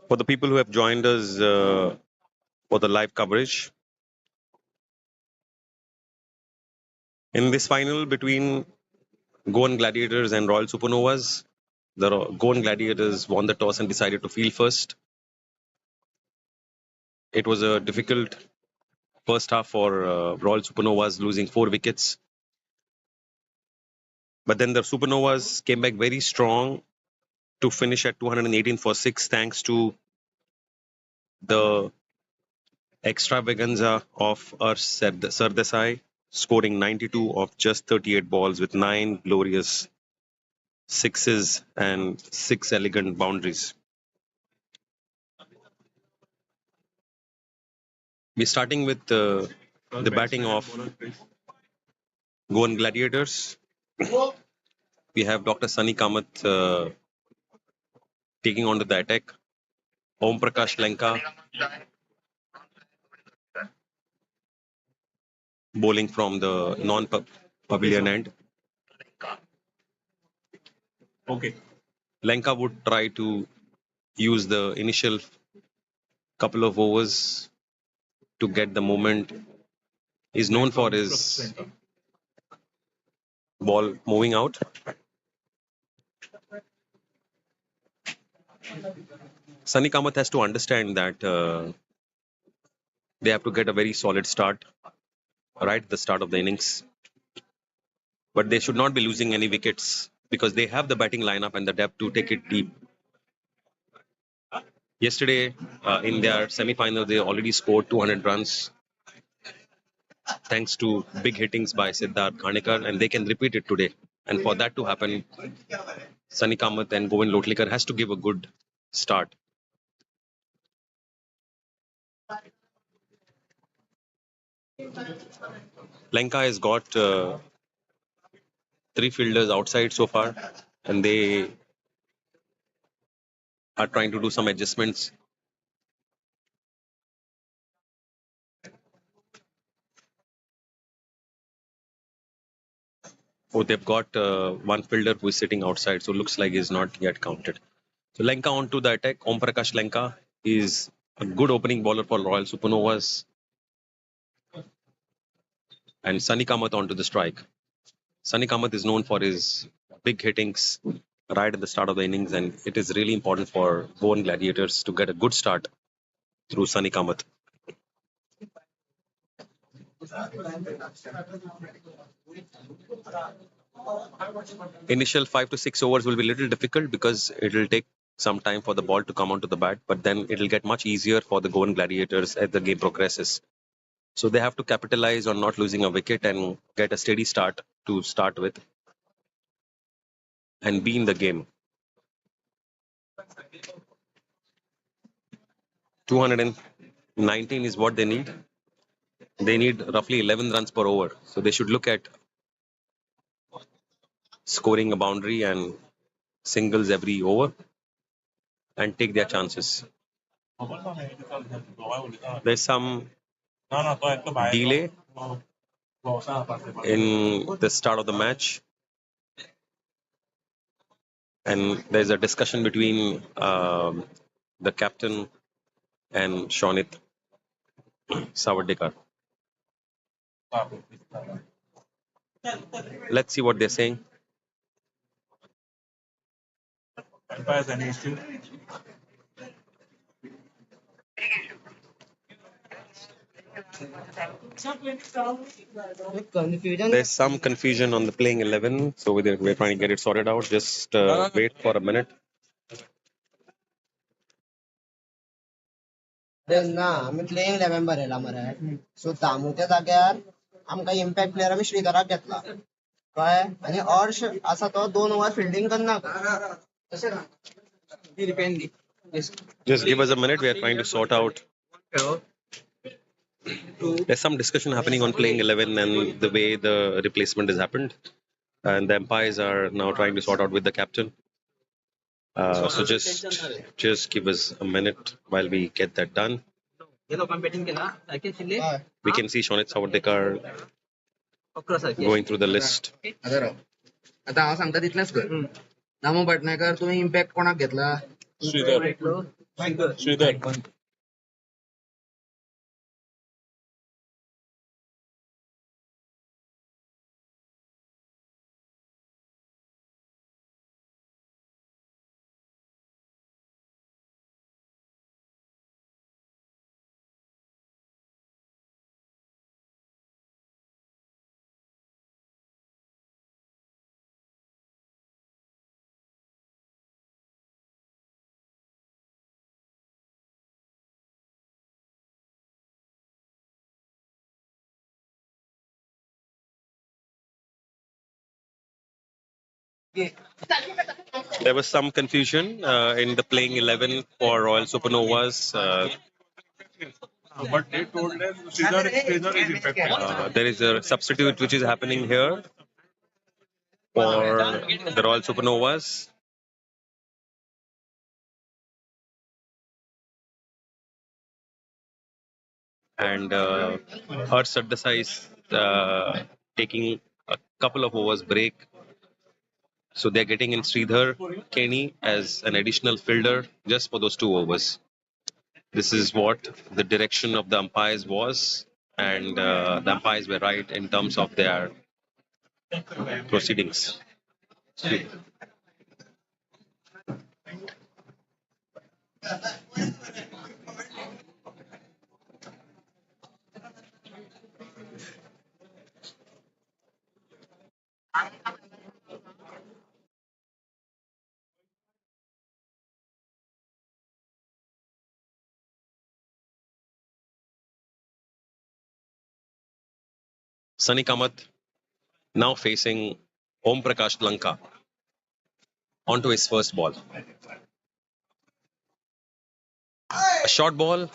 For the people who have joined us for the live coverage, in this final between Goan Gladiators and Royal Supernovas, the Goan Gladiators won the toss and decided to field first. It was a difficult first half for Royal Supernovas, losing 4 wickets. But then the Supernovas came back very strong to finish at 218 for 6, thanks to the extravaganza of our Sardesai, scoring 92 of just 38 balls with 9 glorious sixes and 6 elegant boundaries. We're starting with the batting of Goan Gladiators. We have Dr. Sunny Kamath taking on to the attack. Om Prakash Lanka bowling from the non-pavilion end. Okay. Lanka would try to use the initial couple of overs to get the moment. He's known for his ball moving out. Sunny Kamath has to understand that they have to get a very solid start right at the start of the innings. But they should not be losing any wickets because they have the batting lineup and the depth to take it deep. Yesterday, in their semi-final, they already scored 200 runs thanks to big hittings by Siddharth Khanekar, and they can repeat it today. And for that to happen, Sunny Kamath and Govind Lotlikar has to give a good start. Lanka has got 3 fielders outside so far, and they are trying to do some adjustments. Oh, they've got one fielder who is sitting outside, so looks like he's not yet counted. So Lanka onto the attack. Om Prakash Lanka is a good opening bowler for Royal Supernovas. And Sunny Kamath onto the strike. Sunny Kamath is known for his big hittings right at the start of the innings, and it is really important for Goan Gladiators to get a good start through Sunny Kamath. Initial 5 to 6 overs will be a little difficult because it will take some time for the ball to come onto the bat, but then it will get much easier for the Goan Gladiators as the game progresses. So they have to capitalize on not losing a wicket and get a steady start to start with and be in the game. 219 is what they need. They need roughly 11 runs per over. So they should look at scoring a boundary and singles every over and take their chances. There's some delay in the start of the match, and there's a discussion between the captain and Shonit Savadekar. Let's see what they're saying. There's some confusion on the playing 11, so we're trying to get it sorted out. Just wait for a minute. ना आम्ही playing 11 Barela मरे सो तामुच्या जाग्यार आमकां impact player आम्ही श्रीधराक घेतला कळ्ळें आनी हर्ष आसा तो 2 ओव्हर फिल्डिंग करना तशें ना ती ripen the Just give us a minute. We are trying to sort out. There's some discussion happening on playing 11 and the way the replacement has happened, and the umpires are now trying to sort out with the captain. So just give us a minute while we get that done. We can see Shonit Savadekar going through the list. आता हांव सांगता तितलेंच कर. दामू भटनागर तुवें impact कोणाक घेतला? Shridhar There was some confusion in the playing 11 for Royal Supernovas. but they told them Sridhar is impacted. There is a substitute which is happening here for the Royal Supernovas. And Harsh Sardesai is taking a couple of overs break. So they're getting in Sridhar Kenny as an additional fielder just for those 2 overs. This is what the direction of the umpires was, and the umpires were right in terms of their proceedings. Sunny Kamath now facing Om Prakash Lanka onto his first ball. A short ball,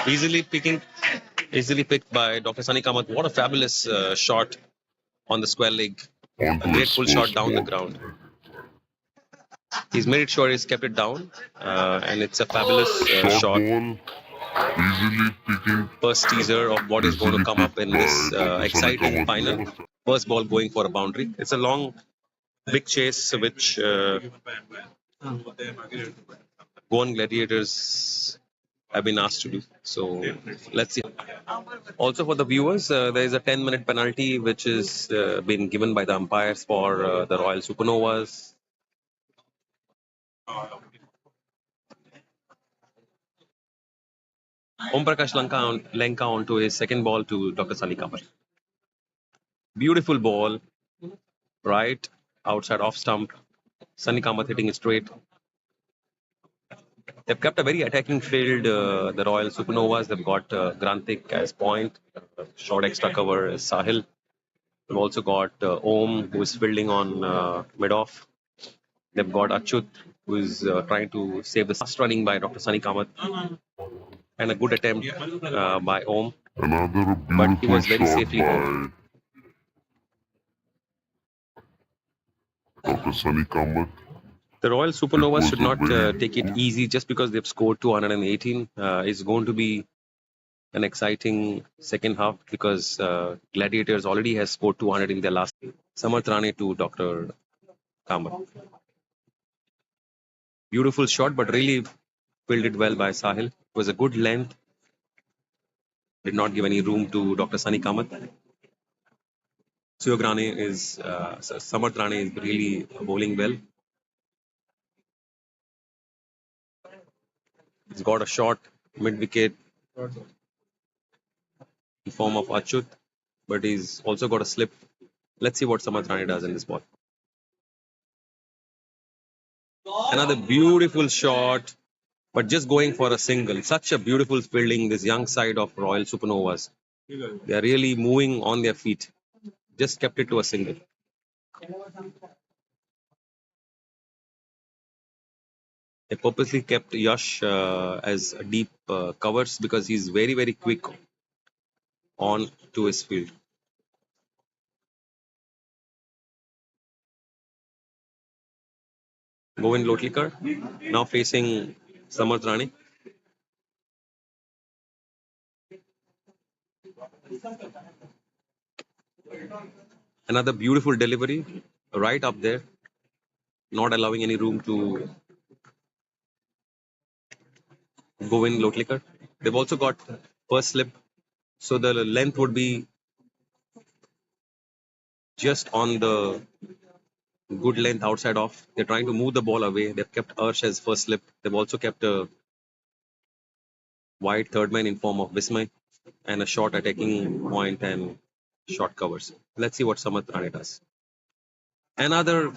easily picked by Dr. Sunny Kamath. What a fabulous shot on the square leg. A great full shot down the ground. He's made sure he's kept it down, and it's a fabulous shot. Easily picking. First teaser of what is going to come up in this exciting final. First ball going for a boundary. It's a long, big chase which Goan Gladiators have been asked to do. So let's see. Also for the viewers, there is a 10-minute penalty which is been given by the umpires for the Royal Supernovas. Om Prakash Lanka onto his second ball to Dr. Sunny Kamath. Beautiful ball, right outside off stump. Sunny Kamath hitting it straight. They've kept a very attacking field, the Royal Supernovas. They've got Grantik as point, short extra cover is Sahil. They've also got Om, who is fielding on mid-off. They've got Achut, who is trying to save the fast running by Dr. Sunny Kamath. And a good attempt by Om. Another But he was beautiful very shot safely home. by Dr. Sunny Kamath. The Royal Supernovas should not take it easy just because they've scored 218. It's going to be an exciting second half because Gladiators already has scored 200 in their last. Samarth Rane to Dr. Kamath. Beautiful shot, but really fielded well by Sahil. It was a good length. Did not give any room to Dr. Sunny Kamath. Samarth Rane is really bowling well. He's got a shot mid-wicket in form of Achut, but he's also got a slip. Let's see what Samarth Rane does in this ball. Another beautiful shot, but just going for a single. Such a beautiful fielding, this young side of Royal Supernovas. They are really moving on their feet. Just kept it to a single. They purposely kept Yash as deep covers because he's very, very quick on to his field. Govind Lotlikar now facing Samarth Rane. Another beautiful delivery right up there, not allowing any room to go in Lotlikar. They've also got first slip, so the length would be just on the good length outside off. They're trying to move the ball away. They've kept Arsh as first slip. They've also kept a wide third man in form of Bismay and a short attacking point and short covers. Let's see what Samat Rane does. Another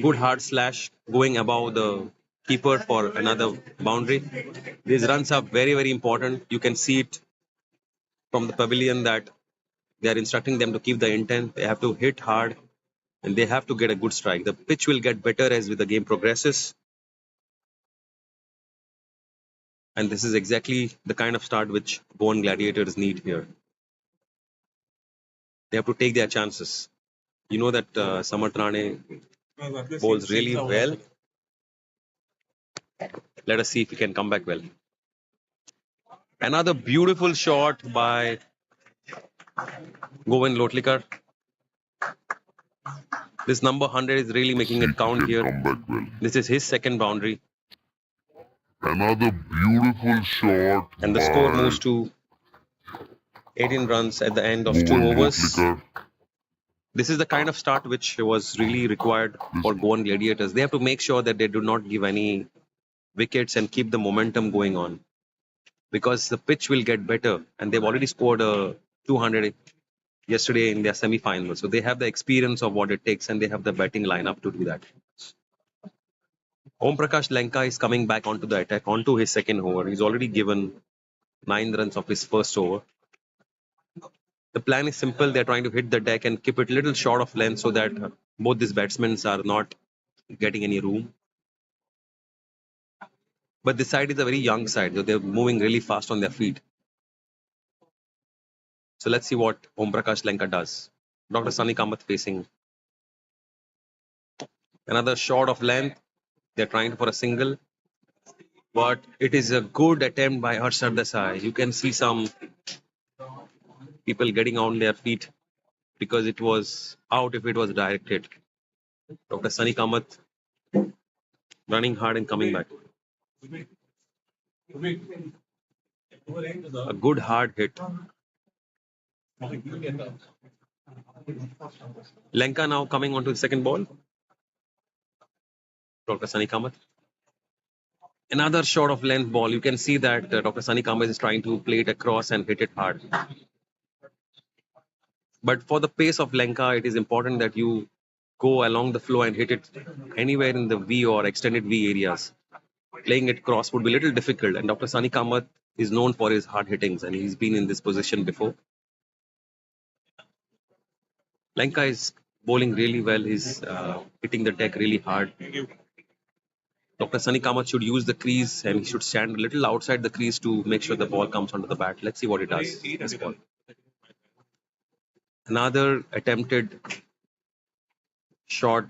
good hard slash going above the keeper for another boundary. These runs are very, very important. You can see it from the pavilion that they are instructing them to keep the intent. They have to hit hard and they have to get a good strike. The pitch will get better as the game progresses. And this is exactly the kind of start which Goan Gladiators need here. They have to take their chances. You know that Samat Rane bowls really well. Let us see if he can come back well. Another beautiful shot by Govind Lotlikar. This number 100 is really making it count here. This is his second boundary. Another beautiful shot. And the score moves to 18 runs at the end of 2 overs. This is the kind of start which was really required for Goan Gladiators. They have to make sure that they do not give any wickets and keep the momentum going on. Because the pitch will get better. And they've already scored a 200 yesterday in their semi-final. So they have the experience of what it takes and they have the batting lineup to do that. Om Prakash Lanka is coming back onto the attack, onto his second over. He's already given 9 runs of his first over. The plan is simple. They're trying to hit the deck and keep it a little short of length so that both these batsmen are not getting any room. But this side is a very young side. So they're moving really fast on their feet. So let's see what Om Prakash Lanka does. Dr. Sunny Kamath facing. Another shot of length. They're trying for a single. But it is a good attempt by Harshad Desai. You can see some people getting on their feet because it was out if it was directed. Dr. Sunny Kamath running hard and coming back. A good hard hit. Lanka now coming onto the second ball. Dr. Sunny Kamath. Another shot of length ball. You can see that Dr. Sunny Kamath is trying to play it across and hit it hard. But for the pace of Lanka, it is important that you go along the flow and hit it anywhere in the V or extended V areas. Playing it cross would be a little difficult. And Dr. Sunny Kamath is known for his hard hittings and he's been in this position before. Lanka is bowling really well. He's hitting the deck really hard. Dr. Sunny Kamath should use the crease and he should stand a little outside the crease to make sure the ball comes onto the bat. Let's see what he does. This ball. Another attempted shot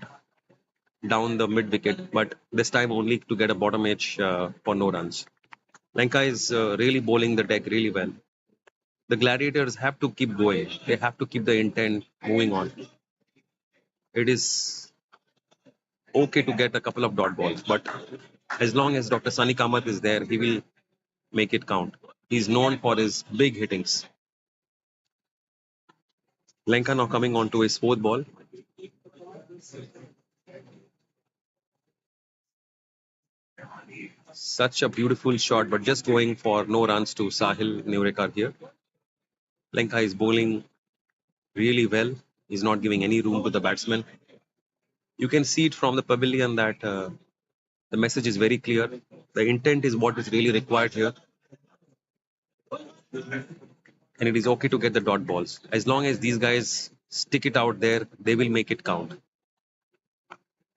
down the mid wicket, but this time only to get a bottom edge for no runs. Lanka is really bowling the deck really well. The Gladiators have to keep going. They have to keep the intent moving on. It is okay to get a couple of dot balls, but as long as Dr. Sunny Kamath is there, he will make it count. He's known for his big hittings. Lanka now coming on to his fourth ball. Such a beautiful shot, but just going for no runs to Sahil Neurekar here. Lanka is bowling really well. He's not giving any room to the batsman. You can see it from the pavilion that the message is very clear. The intent is what is really required here. And it is okay to get the dot balls. As long as these guys stick it out there, they will make it count.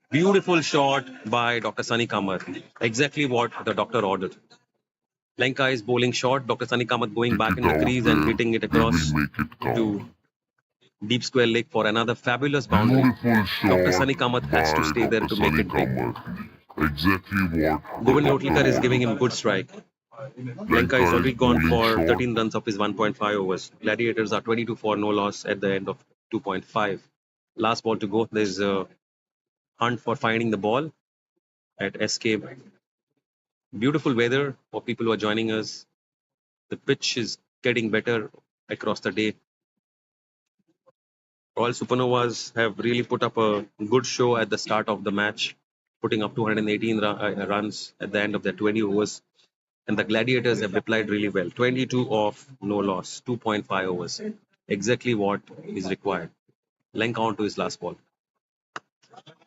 Beautiful shot by Dr. Sunny Kamath. Exactly what the doctor ordered. Lanka is bowling short. Dr. Sunny Kamath going back in the crease and hitting it across to deep square leg for another fabulous boundary. Dr. Sunny Kamath has to stay there to make it big. Exactly what Govind Lotlikar is giving him good strike. Lanka is already gone for 13 runs of his 1.5 overs. Gladiators are 22 for no loss at the end of 2.5. Last ball to go. There's a hunt for finding the ball at Escape. Beautiful weather for people who are joining us. The pitch is getting better across the day. Royal Supernovas have really put up a good show at the start of the match, putting up 218 runs at the end of their 20 overs. And the Gladiators have replied really well. 22 off, no loss, 2.5 overs. Exactly what is required. Lenk on to his last ball.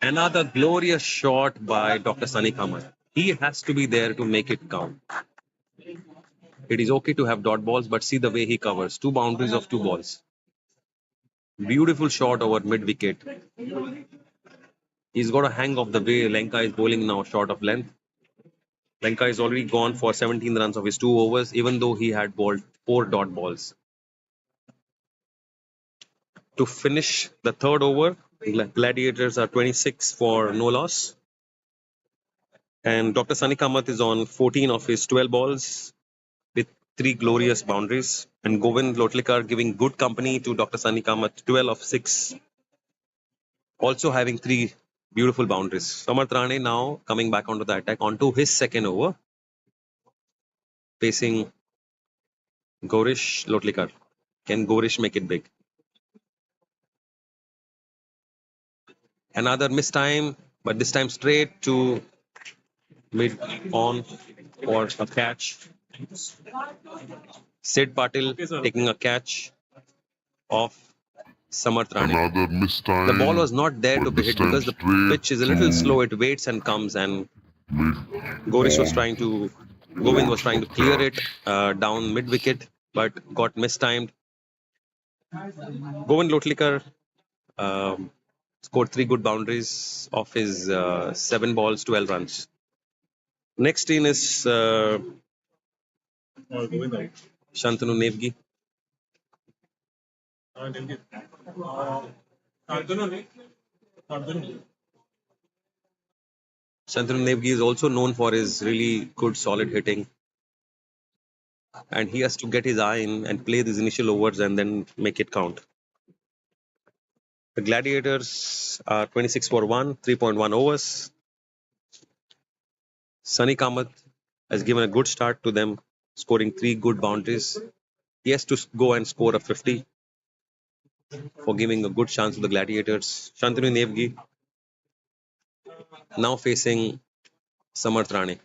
Another glorious shot by Dr. Sunny Kamat. He has to be there to make it count. It is okay to have dot balls, but see the way he covers. 2 boundaries of 2 balls. Beautiful shot over mid-wicket. He's got a hang of the way Lenka is bowling now, short of length. Lenka is already gone for 17 runs of his 2 overs, even though he had bowled 4 dot balls. To finish the 3rd over, Gladiators are 26 for no loss. And Dr. Sunny Kamath is on 14 of his 12 balls with 3 glorious boundaries. And Govind Lotlikar giving good company to Dr. Sunny Kamath, 12 of 6. Also having 3 beautiful boundaries. Samarth Rane now coming back onto the attack, onto his 2nd over. Facing Gaurish Lotlikar. Can Gaurish make it big? Another missed time, but this time straight to mid on for a catch. Sid Patil taking a catch of Samarth Rane. Another missed time. The ball was not there but to be this hit time because the straight pitch is a little to slow. It waits and comes, and Govind was trying to clear it down mid wicket, but got mistimed. Govind Lotlikar scored 3 good boundaries of his 7 balls, 12 runs. Next in is Shantanu Nevgi. Shantanu Nevgi is also known for his really good solid hitting. And he has to get his eye in and play these initial overs and then make it count. The Gladiators are 26 for 1, 3.1 overs. Sunny Kamath has given a good start to them, scoring 3 good boundaries. He has to go and score a 50 for giving a good chance to the Gladiators. Shantanu Nevgi now facing Samarth Rane.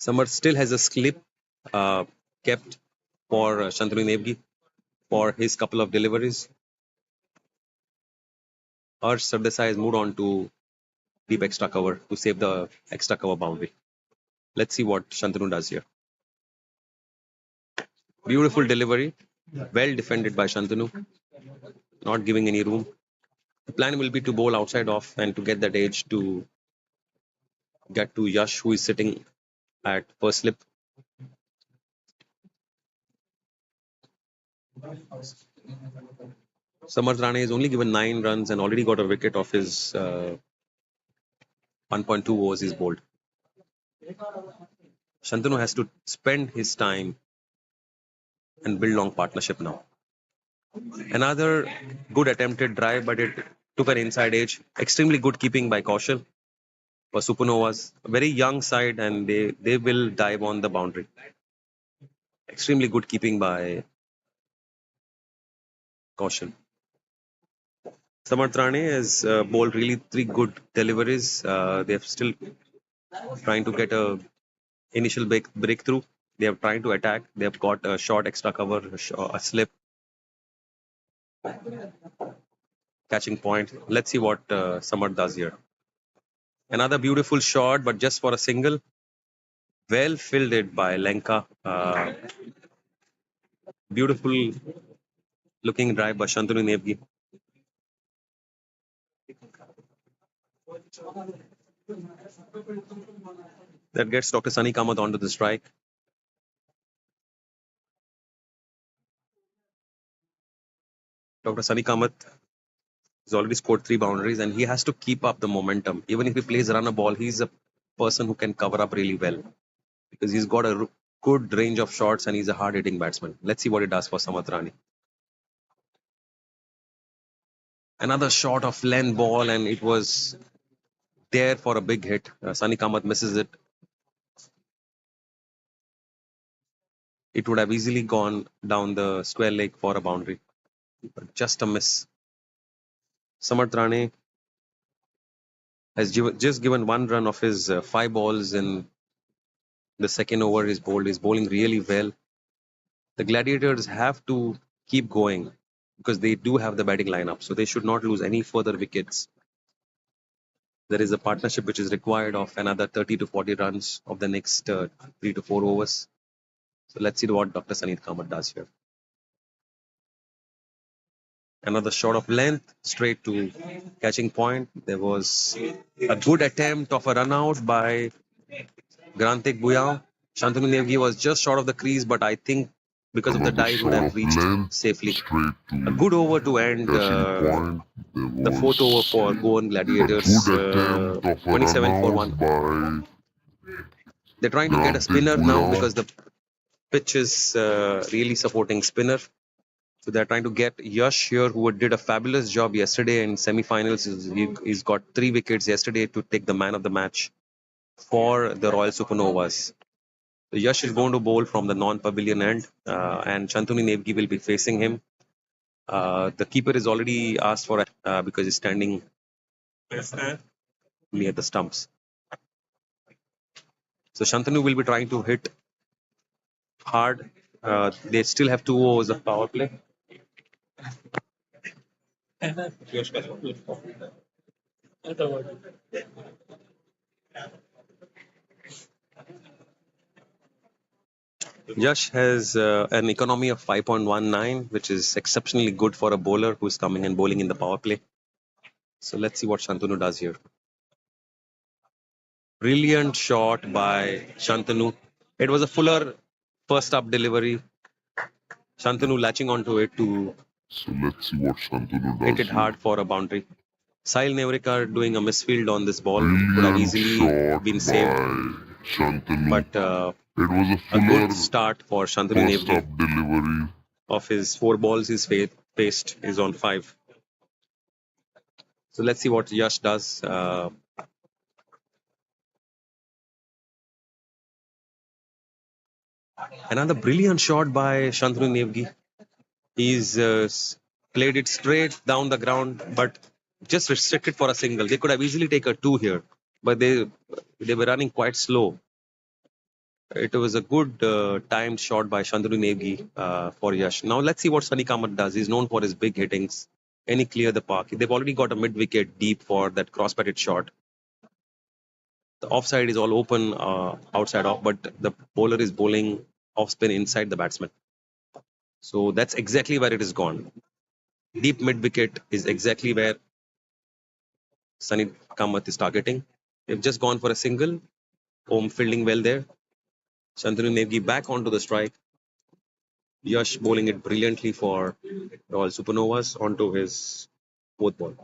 Samarth still has a slip kept for Shantanu Nevgi for his couple of deliveries. Harsh Sardesai has moved on to deep extra cover to save the extra cover boundary. Let's see what Shantanu does here. Beautiful delivery. Well defended by Shantanu. Not giving any room. The plan will be to bowl outside off and to get that edge to get to Yash, who is sitting at first slip. Samarth Rane has only given 9 runs and already got a wicket of his 1.2 overs he's bowled. Shantanu has to spend his time and build long partnership now. Another good attempted drive, but it took an inside edge. Extremely good keeping by Kaushal for Supernovas. A very young side, and they will dive on the boundary. Extremely good keeping by Kaushal. Samarth Rane has bowled really 3 good deliveries. They're still trying to get a initial breakthrough. They are trying to attack. They have got a short extra cover, a slip. Catching point. Let's see what Samarth does here. Another beautiful shot, but just for a single. Well fielded by Lenka. Beautiful looking drive by Shantanu Nevgi. That gets Dr. Sunny Kamath onto the strike. Dr. Sunny Kamath has already scored 3 boundaries and he has to keep up the momentum. Even if he plays run a ball, he's a person who can cover up really well because he's got a good range of shots and he's a hard hitting batsman. Let's see what he does for Samarth Rane. Another shot of length ball, and it was there for a big hit. Sunny Kamath misses it. It would have easily gone down the square leg for a boundary, but just a miss. Samarth Rane has just given 1 run of his 5 balls in the second over. He's bowling really well. The Gladiators have to keep going because they do have the batting lineup, so they should not lose any further wickets. There is a partnership which is required of another 30 to 40 runs of the next 3 to 4 overs. So let's see what Dr. Sanit Kamath does here. Another shot of length straight to catching point. There was a good attempt of a run out by Grantek Buyao. Shantanu Nevgi was just short of the crease, but I think because of the dive, he would have reached safely. A good over to end the 4th over for Goan Gladiators. 27 for 1. They're trying to get a spinner now because the pitch is really supporting spinner. So they're trying to get Yash here, who did a fabulous job yesterday in semi-finals. He's got 3 wickets yesterday to take the man of the match for the Royal Supernovas. So Yash is going to bowl from the non-pavilion end, and Shantanu Nevgi will be facing him. The keeper is already asked for because he's standing near the stumps. So Shantanu will be trying to hit hard. They still have 2 overs of power play. Yash has an economy of 5.19, which is exceptionally good for a bowler who's coming and bowling in the power play. So let's see what Shantanu does here. Brilliant shot by Shantanu. It was a fuller first up delivery. Shantanu latching onto it to let's see what Shantanu does hit it hard for a boundary. Sahil Nevarikar doing a misfield on this ball. Could have easily been saved. Shantanu. But it was a good start for Shantanu Nevgi. Delivery. Of his 4 balls he's faced is on 5. So let's see what Yash does. Another brilliant shot by Shantanu Nevgi. He's played it straight down the ground, but just restricted for a single. They could have easily taken a 2 here, but they were running quite slow. It was a good timed shot by Shantanu Nevgi for Yash. Now let's see what Sunny Kamath does. He's known for his big hittings. Any clear the park. They've already got a mid-wicket deep for that cross-batted shot. The offside is all open outside off, but the bowler is bowling off spin inside the batsman. So that's exactly where it is gone. Deep mid-wicket is exactly where Sunny Kamath is targeting. They've just gone for a single. Om fielding well there. Shantanu Nevgi back onto the strike. Yash bowling it brilliantly for Royal Supernovas onto his 4th ball.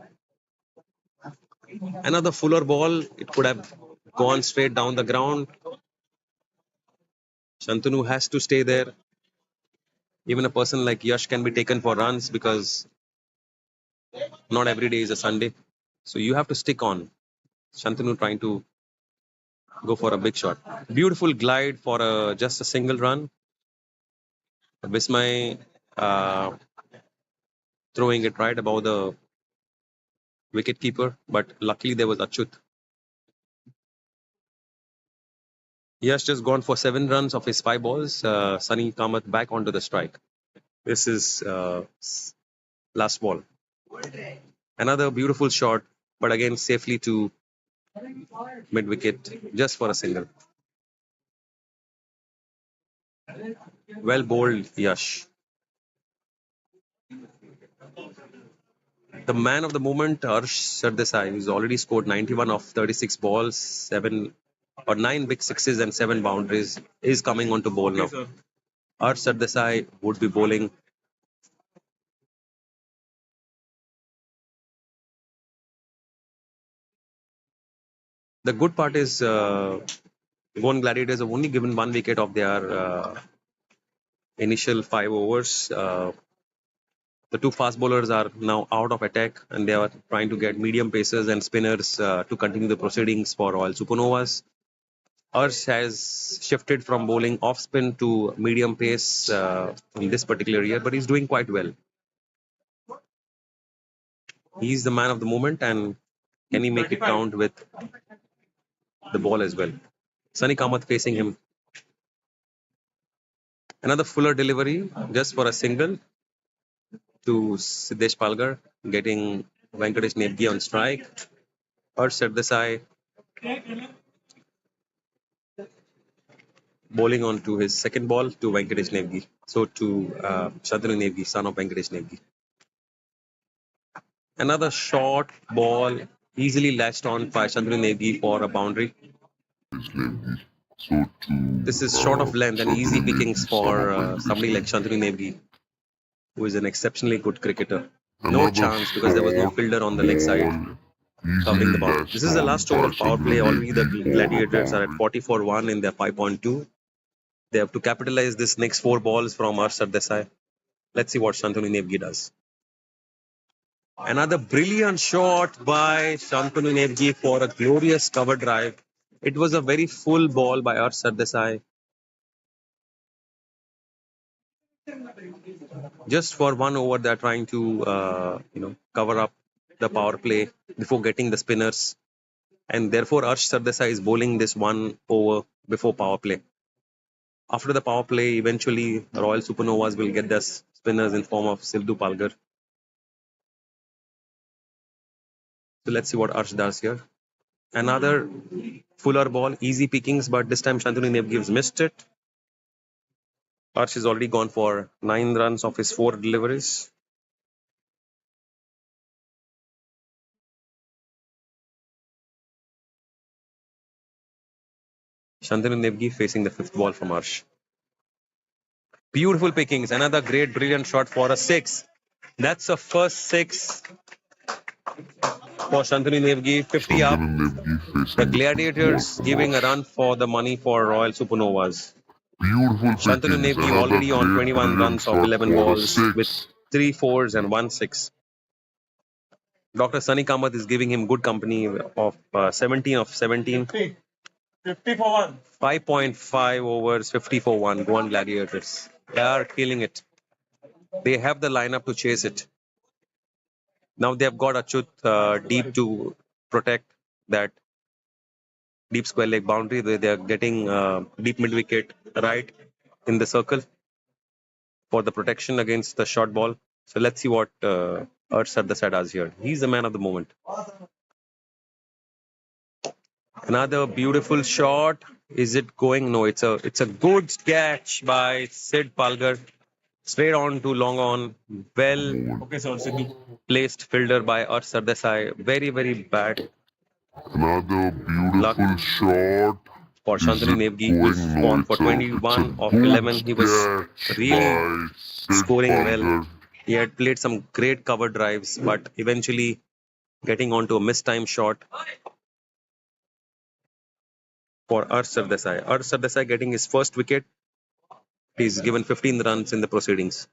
Another fuller ball. It could have gone straight down the ground. Shantanu has to stay there. Even a person like Yash can be taken for runs because not every day is a Sunday. So you have to stick on. Shantanu trying to go for a big shot. Beautiful glide for just a single run. Vismay throwing it right above the wicket keeper, but luckily there was Achyut. Yash just gone for 7 runs of his 5 balls. Sunny Kamath back onto the strike. This is last ball. Another beautiful shot, but again safely to mid-wicket just for a single. Well bowled, Yash. The man of the moment, Harsh Sardesai, who's already scored 91 of 36 balls, 9 big sixes and 7 boundaries, is coming on to bowl now. Harsh Sardesai would be bowling. The good part is Goan Gladiators have only given 1 wicket of their initial 5 overs. The two fast bowlers are now out of attack and they are trying to get medium pacers and spinners to continue the proceedings for Royal Supernovas. Arsh has shifted from bowling off spin to medium pace in this particular year, but he's doing quite well. He's the man of the moment, and can he make it count with the ball as well? Sunny Kamath facing him. Another fuller delivery just for a single to Siddesh Palgar, getting Venkatesh Nebgi on strike. Arsh Sardesai bowling on to his second ball to Venkatesh Nebgi. So to Shantanu Nebgi, son of Venkatesh Nebgi. Another short ball easily latched on by Shantanu Nebgi for a boundary. This is short of length and easy pickings for somebody like Shantanu Nebgi, who is an exceptionally good cricketer. No chance because there was no fielder on the leg side covering the ball. This is the last over of power play. Already the Gladiators are at 44-1 in their 5.2. They have to capitalize this next 4 balls from Arsh Sardesai. Let's see what Shantanu Nebgi does. Another brilliant shot by Shantanu Nebgi for a glorious cover drive. It was a very full ball by Arsh Sardesai. Just for 1 over, they're trying to cover up the power play before getting the spinners. And therefore, Arsh Sardesai is bowling this 1 over before power play. After the power play, eventually, Royal Supernovas will get their spinners in form of Sidhu Palgar. So let's see what Arsh does here. Another fuller ball, easy pickings, but this time Shantanu Nebgi has missed it. Arsh is already gone for 9 runs of his 4 deliveries. Shantanu Nebgi facing the 5th ball from Arsh. Beautiful pickings. Another great, brilliant shot for a 6. That's a first 6 for Shantanu Nebgi. 50 up. The Gladiators giving a run for the money for Royal Supernovas. Shantanu Nebgi already on 21 runs of 11 balls with 3 4s and 1 6. Dr. Sunny Kamath is giving him good company of 17 of 17. 50 for 1. 5.5 overs, 50 for 1. Go on Gladiators. They are killing it. They have the lineup to chase it. Now they have got Achut deep to protect that deep square leg boundary. They are getting deep mid wicket right in the circle for the protection against the short ball. So let's see what Arsh Sardesai does here. He's the man of the moment. Another beautiful shot. Is it going? No, it's a good catch by Sid Palgar. Straight on to long on. Well placed fielder by Arsh Sardesai. Very, very bad. Another beautiful shot for Shantanu Nebgi, who is on for 21 of 11. He was really scoring well. He had played some great cover drives, but eventually getting onto a mistime shot for Arsh Sardesai. Arsh Sardesai getting his first wicket. He's given 15 runs in the proceedings.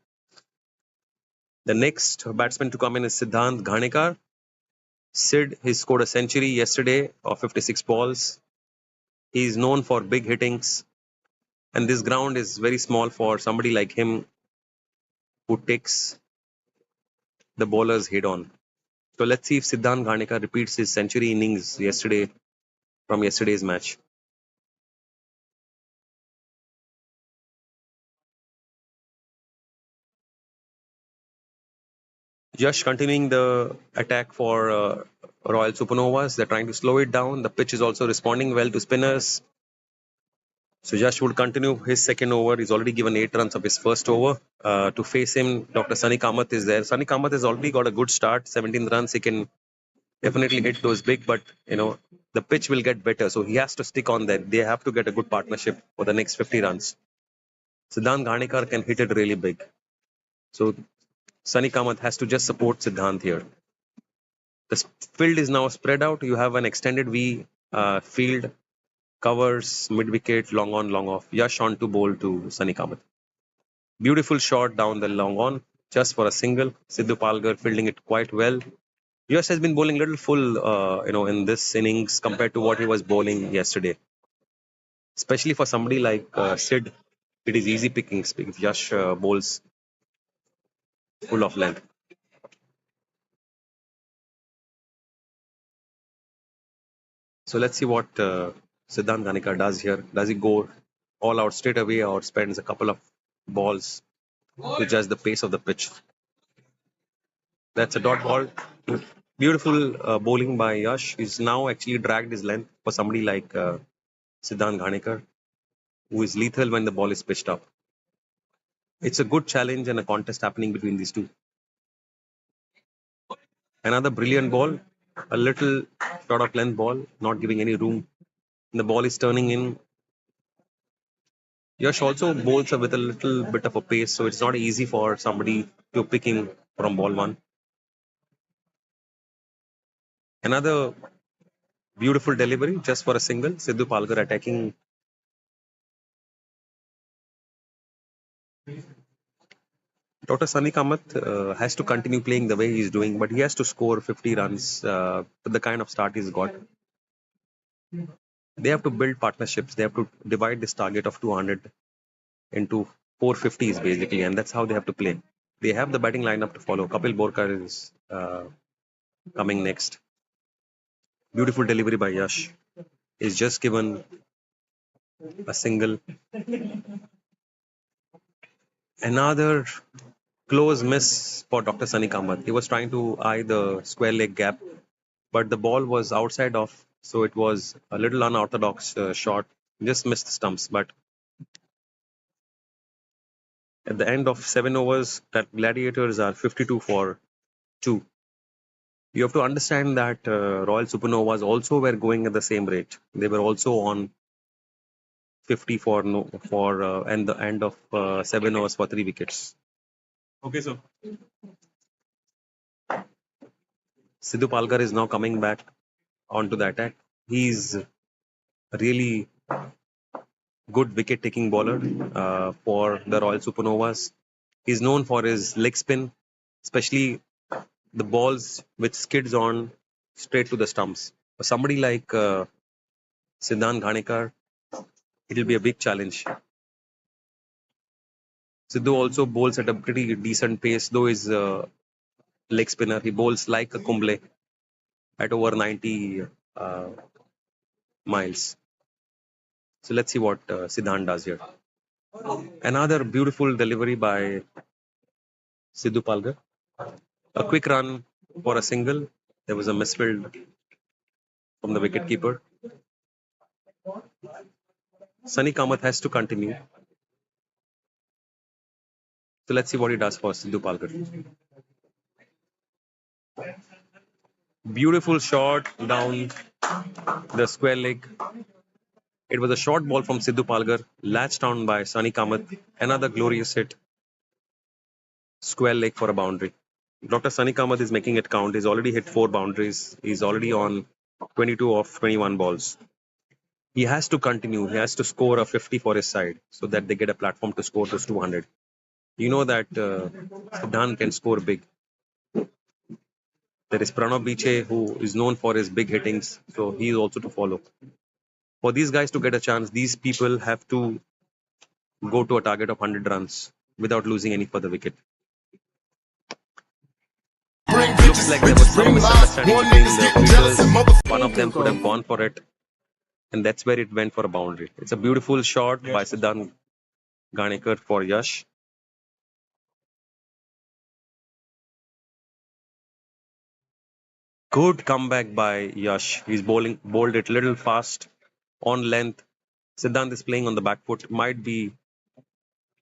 The next batsman to come in is Siddhant Ghanekar. Sid, he scored a century yesterday of 56 balls. He is known for big hittings. And this ground is very small for somebody like him who takes the bowlers head on. So let's see if Siddhant Ghanekar repeats his century innings yesterday from yesterday's match. Just continuing the attack for Royal Supernovas. They're trying to slow it down. The pitch is also responding well to spinners. So Yash would continue his second over. He's already given 8 runs of his first over. To face him, Dr. Sunny Kamath is there. Sunny Kamath has already got a good start. 17 runs. He can definitely hit those big, but the pitch will get better. So he has to stick on that. They have to get a good partnership for the next 50 runs. Siddhant Ghanekar can hit it really big. So Sunny Kamath has to just support Siddhant here. The field is now spread out. You have an extended V field, covers, mid-wicket, long on, long off. Yash on to bowl to Sunny Kamath. Beautiful shot down the long on. just for a single. Sidhu Palgar fielding it quite well. Yash has been bowling little full, in this innings compared to what he was bowling yesterday. Especially for somebody like Sid, it is easy pickings if Yash bowls full of length. So let's see what Siddhant Ganikar does here. Does he go all out straight away or spends a couple of balls to judge the pace of the pitch? That's a dot ball. Beautiful bowling by Yash. He's now actually dragged his length for somebody like Siddhant Ganikar, who is lethal when the ball is pitched up. It's a good challenge and a contest happening between these two. Another brilliant ball, a little short of length ball, not giving any room. The ball is turning in. Yash also bowls with a little bit of a pace, so it's not easy for somebody to picking from ball one. Another beautiful delivery just for a single. Sidhu Palgar attacking. Dr. Sunny Kamath has to continue playing the way he's doing, but he has to score 50 runs with the kind of start he's got. They have to build partnerships. They have to divide this target of 200 into 450s basically, and that's how they have to play. They have the batting lineup to follow. Kapil Borkar is coming next. Beautiful delivery by Yash. He's just given a single. Another close miss for Dr. Sunny Kamath. He was trying to eye the square leg gap, but the ball was outside off, so it was a little unorthodox shot. Just missed the stumps, but at the end of 7 overs, that Gladiators are 52 for 2. You have to understand that Royal Supernovas also were going at the same rate. They were also on 50 for and the end of 7 overs for 3 wickets. Okay, sir. Sidhu Palgar is now coming back onto the attack. He's a really good wicket-taking bowler for the Royal Supernovas. He's known for his leg spin, especially the balls which skids on straight to the stumps. For somebody like Siddhant Ganikar, it'll be a big challenge. Sidhu also bowls at a pretty decent pace, though he's a leg spinner. He bowls like a Kumble at over 90 miles. So let's see what Siddhant does here. Another beautiful delivery by Sidhu Palgar. A quick run for a single. There was a misfield from the wicketkeeper. Sunny Kamath has to continue. So let's see what he does for Sidhu Palgar. Beautiful shot down the square leg. It was a short ball from Sidhu Palgar, latched down by Sunny Kamath. Another glorious hit. Square leg for a boundary. Dr. Sunny Kamath is making it count. He's already hit 4 boundaries. He's already on 22 of 21 balls. He has to continue. He has to score a 50 for his side so that they get a platform to score those 200. You know that Siddhant can score big. There is Pranav Biche, who is known for his big hittings, so he is also to follow. For these guys to get a chance, these people have to go to a target of 100 runs without losing any further wicket. Looks like there was some misunderstanding between the fielders. One of them could have gone for it, and that's where it went for a boundary. It's a beautiful shot by Siddhant Ganikar for Yash. Good comeback by Yash. He's bowled it little fast on length. Siddhant is playing on the back foot. Might be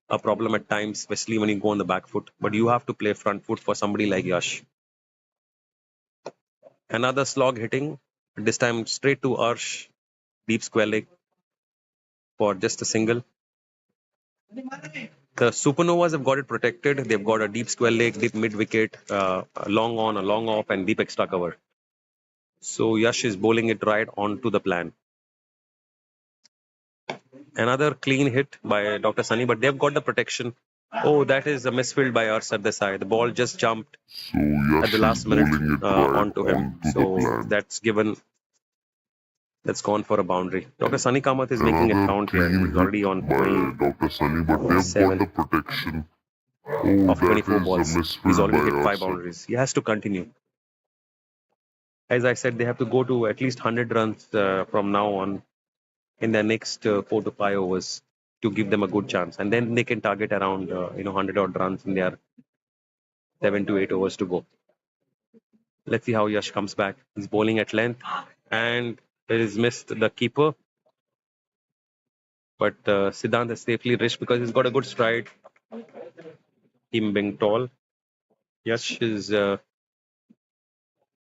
a problem at times, especially when you go on the back foot. But you have to play front foot for somebody like Yash. Another slog hitting. This time straight to Arsh. Deep square leg for just a single. The Supernovas have got it protected. They've got a deep square leg, deep mid wicket, a long on, a long off, and deep extra cover. So Yash is bowling it right onto the plan. Another clean hit by Dr. Sunny, but they've got the protection. Oh, that is a misfield by our Sardesai. The ball just jumped So at Yash the is last minute bowling it right onto him. onto the So plant. that's gone for a boundary. Dr. Sunny Kamath is making it Another count here. clean He's already on hit by Dr. Sunny, but they've got 27 the protection. Oh, of that 24 is a balls. He's misfield already by hit 5 Arson. boundaries. He has to continue. As I said, they have to go to at least 100 runs from now on in their next 4 to 5 overs to give them a good chance. And then they can target around 100 odd runs in their 7 to 8 overs to go. Let's see how Yash comes back. He's bowling at length and it is missed the keeper. But Siddhant has safely reached because he's got a good stride. Him being tall. Yash is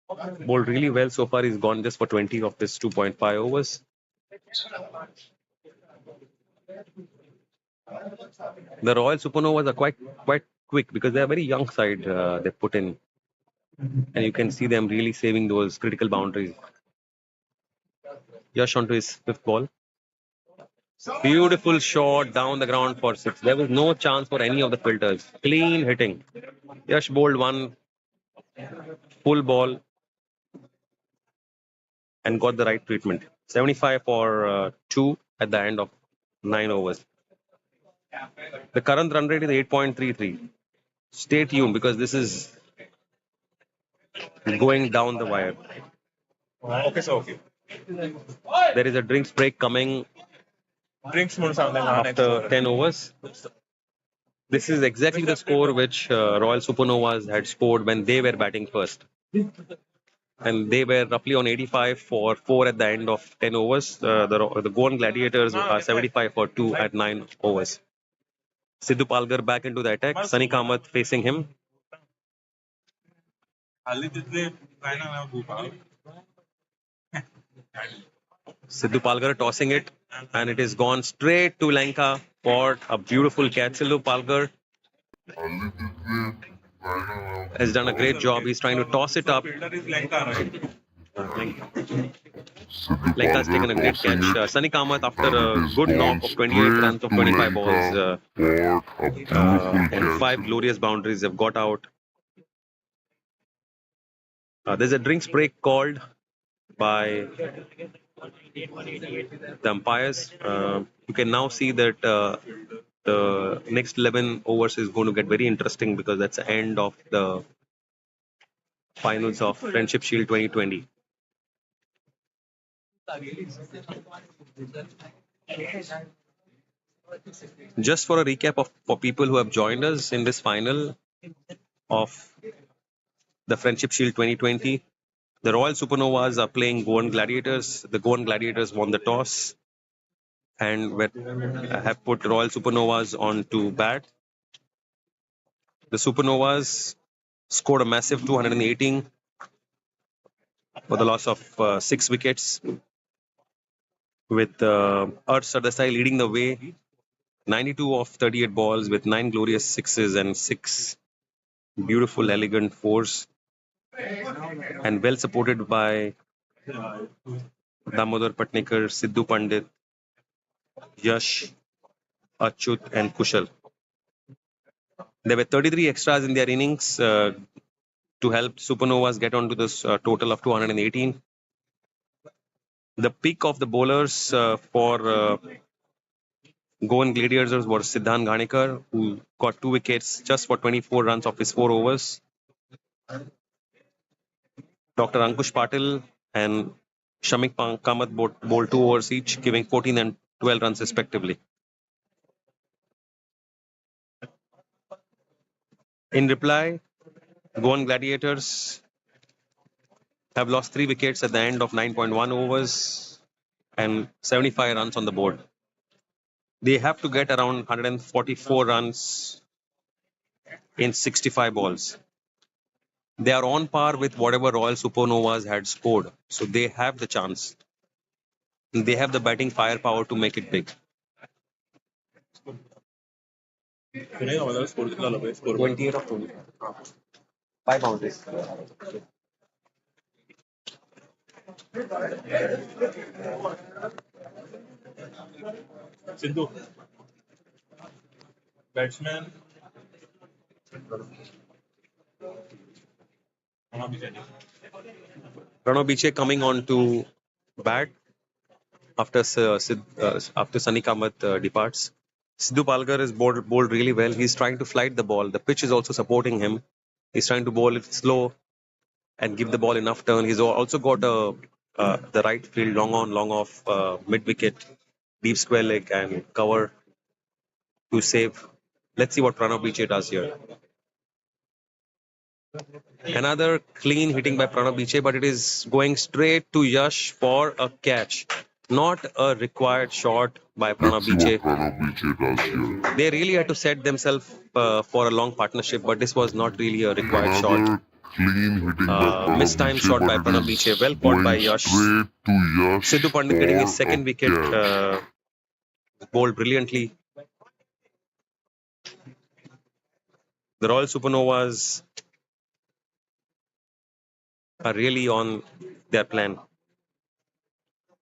bowled really well so far. He's gone just for 20 of this 2.5 overs. The Royal Supernovas are quite quick because they're a very young side they put in. And you can see them really saving those critical boundaries. Yash onto his 5th ball. Beautiful shot down the ground for 6. There was no chance for any of the filters. Clean hitting. Yash bowled one full ball and got the right treatment. 75 for 2 at the end of 9 overs. The current run rate is 8.33. Stay tuned because this is going down the wire. Okay, so okay. There is a drinks break coming Drinks म्हणून सांगता after 10 overs. This is exactly the score which Royal Supernovas had scored when they were batting first. And they were roughly on 85 for 4 at the end of 10 overs. The Goan Gladiators are 75 for 2 at 9 overs. Sidhu Palgar back into the attack. Sunny Kamath facing him. Sidhu Palgar tossing it, and it is gone straight to Lanka for a beautiful catch. Sidhu Palgar has done a great job. He's trying to toss it up. Lanka's taken a great catch. Sunny Kamath, after a good knock of 28 runs of 25 balls and 5 glorious boundaries, have got out. There's a drinks break called by the umpires. You can now see that the next 11 overs is going to get very interesting because that's the end of the finals of Friendship Shield 2020. Just for a recap for people who have joined us in this final of the Friendship Shield 2020, the Royal Supernovas are playing Goan Gladiators. The Goan Gladiators won the toss and have put Royal Supernovas on to bat. The Supernovas scored a massive 218 for the loss of 6 wickets, with Arsh Sardesai leading the way. 92 of 38 balls with 9 glorious sixes and 6 beautiful, elegant fours, and well supported by Damodar Patnikar, Sidhu Pandit, Yash, Achyut, and Kushal. There were 33 extras in their innings to help Supernovas get onto this total of 218. The peak of the bowlers for Goan Gladiators was Siddhant Ghanikar, who got 2 wickets just for 24 runs of his 4 overs. Dr. Ankush Patil and Shamik Kamath bowled 2 overs each, giving 14 and 12 runs respectively. In reply, Goan Gladiators have lost 3 wickets at the end of 9.1 overs and 75 runs on the board. They have to get around 144 runs in 65 balls. They are on par with whatever Royal Supernovas had scored, so they have the chance. They have the batting firepower to make it big. 28 of 20. 5 boundaries. Sidhu. Batsman Pranav Biche coming on to bat after after Sunny Kamath departs. Sidhu Palgar is bowled really well. He's trying to flight the ball. The pitch is also supporting him. He's trying to bowl it slow and give the ball enough turn. He's also got the right field long on, long off, mid wicket, deep square leg, and cover to save. Let's see what Pranav Biche does here. Another clean hitting by Pranav Biche, but it is going straight to Yash for a catch. Not a required shot by Pranav Biche. They really had to set themselves for a long partnership, but this was not really a required shot. Mistimed shot by Pranav Biche, well caught by Yash. Sidhu Pandit getting his second wicket, bowled brilliantly. The Royal Supernovas are really on their plan.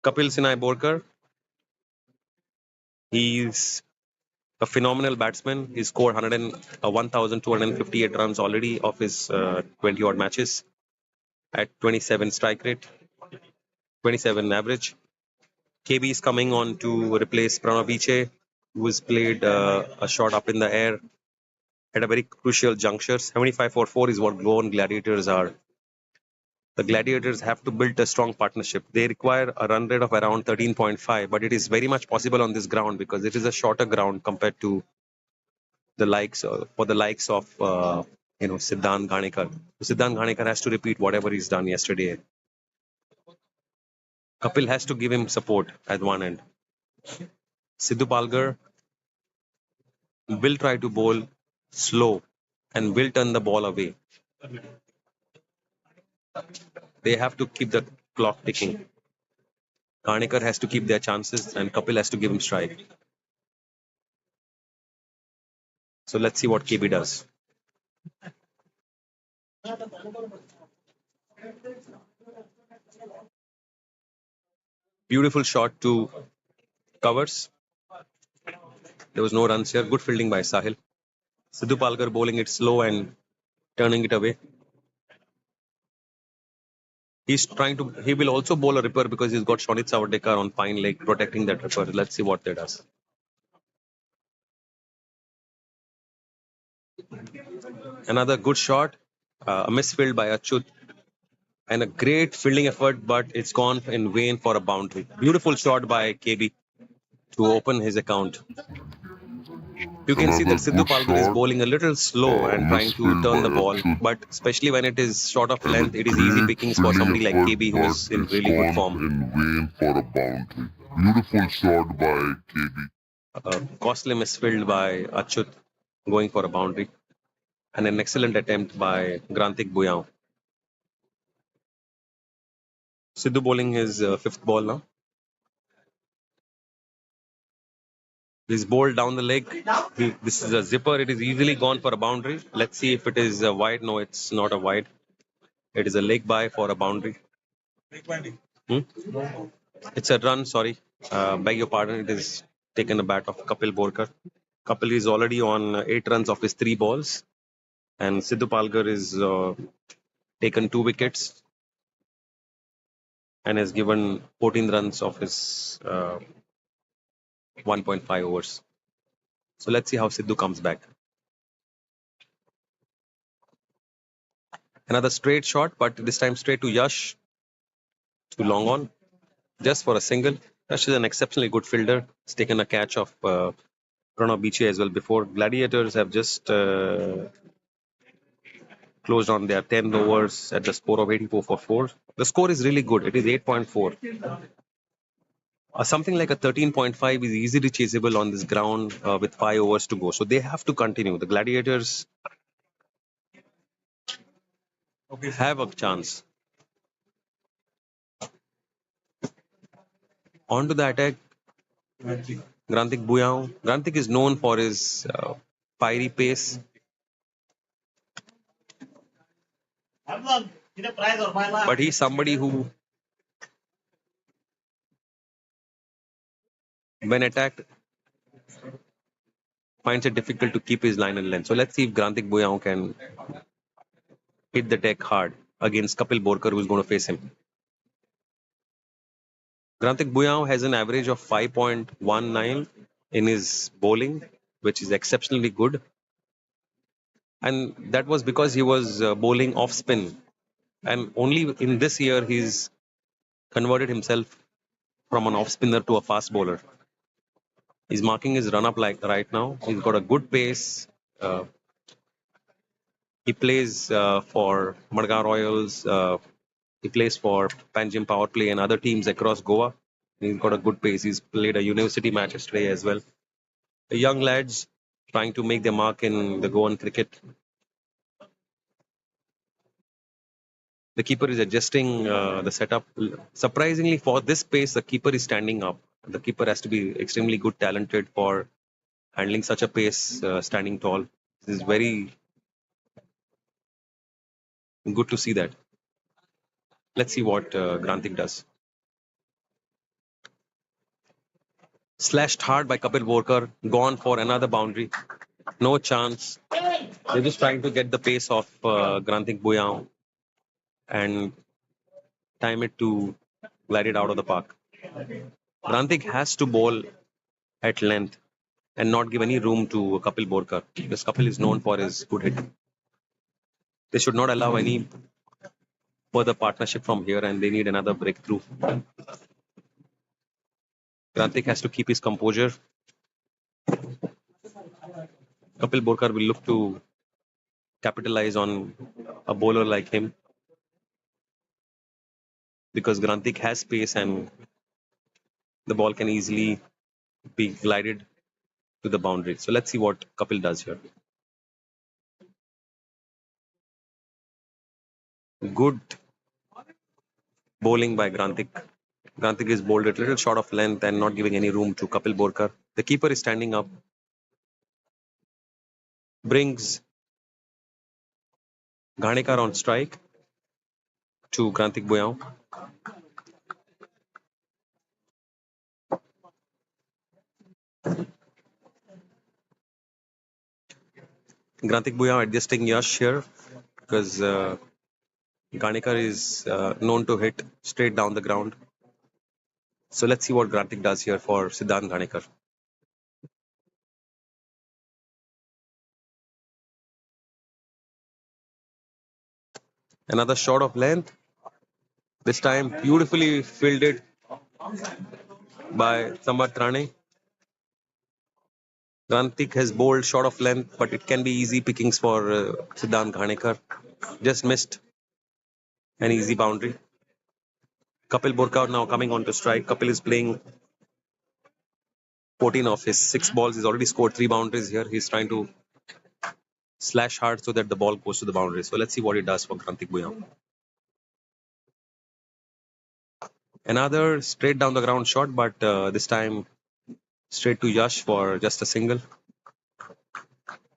Kapil Sinai Borkar, he's a phenomenal batsman. He scored 1,258 runs already of his 20 odd matches at 27 strike rate, 27 average. KB is coming on to replace Pranav Biche, who has played a shot up in the air at a very crucial juncture. 75 for 4 is what Glone Gladiators are. The Gladiators have to build a strong partnership. They require a run rate of around 13.5, but it is very much possible on this ground because it is a shorter ground compared to the likes of Siddhant Ghanekar. Siddhant Ghanekar has to repeat whatever he's done yesterday. Kapil has to give him support at one end. Sidhu Palgar will try to bowl slow and will turn the ball away. They have to keep the clock ticking. Ghanekar has to keep their chances and Kapil has to give him strike. So let's see what KB does. Beautiful shot to covers. There was no runs here. Good fielding by Sahil. Sidhu Palgar bowling it slow and turning it away. He will also bowl a ripper because he's got Shonit Savadekar on fine leg protecting that ripper. Let's see what that does. Another good shot. A misfield by Achyut. And a great fielding effort, but it's gone in vain for a boundary. Beautiful shot by KB to open his account. You can see that Sidhu Palgar is bowling a little slow and trying to turn the ball, but especially when it is short of length, it is easy pickings for somebody like KB who is in really good form. Beautiful shot by KB. Costly misfield by Achyut going for a boundary. And an excellent attempt by Grantik Buyao. Sidhu bowling his fifth ball now. He's bowled down the leg. This is a zipper. It is easily gone for a boundary. Let's see if it is wide. No, it's not a wide. It is a leg by for a boundary. It's a run, sorry. Beg your pardon. It is taken a bat of Kapil Borkar. Kapil is already on 8 runs of his 3 balls. And Sidhu Palgar is taken 2 wickets and has given 14 runs of his 1.5 overs. So let's see how Sidhu comes back. Another straight shot, but this time straight to Yash. To long on. Just for a single. Yash is an exceptionally good fielder. He's taken a catch of Pranav Biche as well before. Gladiators have just closed on their 10 overs at the score of 84 for 4. The score is really good. It is 8.4. Something like a 13.5 is easily chaseable on this ground with 5 overs to go. So they have to continue. The Gladiators have a chance. On to the attack. Grantik Buyao. Grantik is known for his fiery pace. But he's somebody who, when attacked, finds it difficult to keep his line and length. So let's see if Grantik Buyao can hit the deck hard against Kapil Borkar, who's going to face him. Grantik Buyao has an average of 5.19 in his bowling, which is exceptionally good. And that was because he was bowling off spin. And only in this year he's converted himself from an off spinner to a fast bowler. He's marking his run up like right now. He's got a good pace. He plays for Madgaon Royals. He plays for Panjim Power Play and other teams across Goa. He's got a good pace. He's played a university match yesterday as well. The young lads trying to make their mark in the Goan cricket. The keeper is adjusting the setup. Surprisingly, for this pace, the keeper is standing up. The keeper has to be extremely good, talented for handling such a pace, standing tall. This is very good to see that. Let's see what Grantik does. Slashed hard by Kapil Borkar, gone for another boundary. No chance. They're just trying to get the pace of Grantik Buyao and time it to glide it out of the park. Grantik has to bowl at length and not give any room to Kapil Borkar because Kapil is known for his good hitting. They should not allow any further partnership from here and they need another breakthrough. Grantik has to keep his composure. Kapil Borkar will look to capitalize on a bowler like him because Grantik has pace and the ball can easily be glided to the boundary. So let's see what Kapil does here. Good bowling by Grantik. Grantik is bowled at a little short of length and not giving any room to Kapil Borkar. The keeper is standing up. Brings Ghanekar on strike to Grantik Buyao. Grantik Buyao adjusting Yash here because Ghanekar is known to hit straight down the ground. So let's see what Grantik does here for Siddhant Ghanekar. Another shot of length. This time beautifully fielded by Sambat Rane. Grantik has bowled short of length, but it can be easy pickings for Siddhant Ghanekar. Just missed an easy boundary. Kapil Borkar now coming on to strike. Kapil is playing 14 of his 6 balls. He's already scored 3 boundaries here. He's trying to slash hard so that the ball goes to the boundary. So let's see what he does for Grantik Buyao. Another straight down the ground shot, but this time straight to Yash for just a single.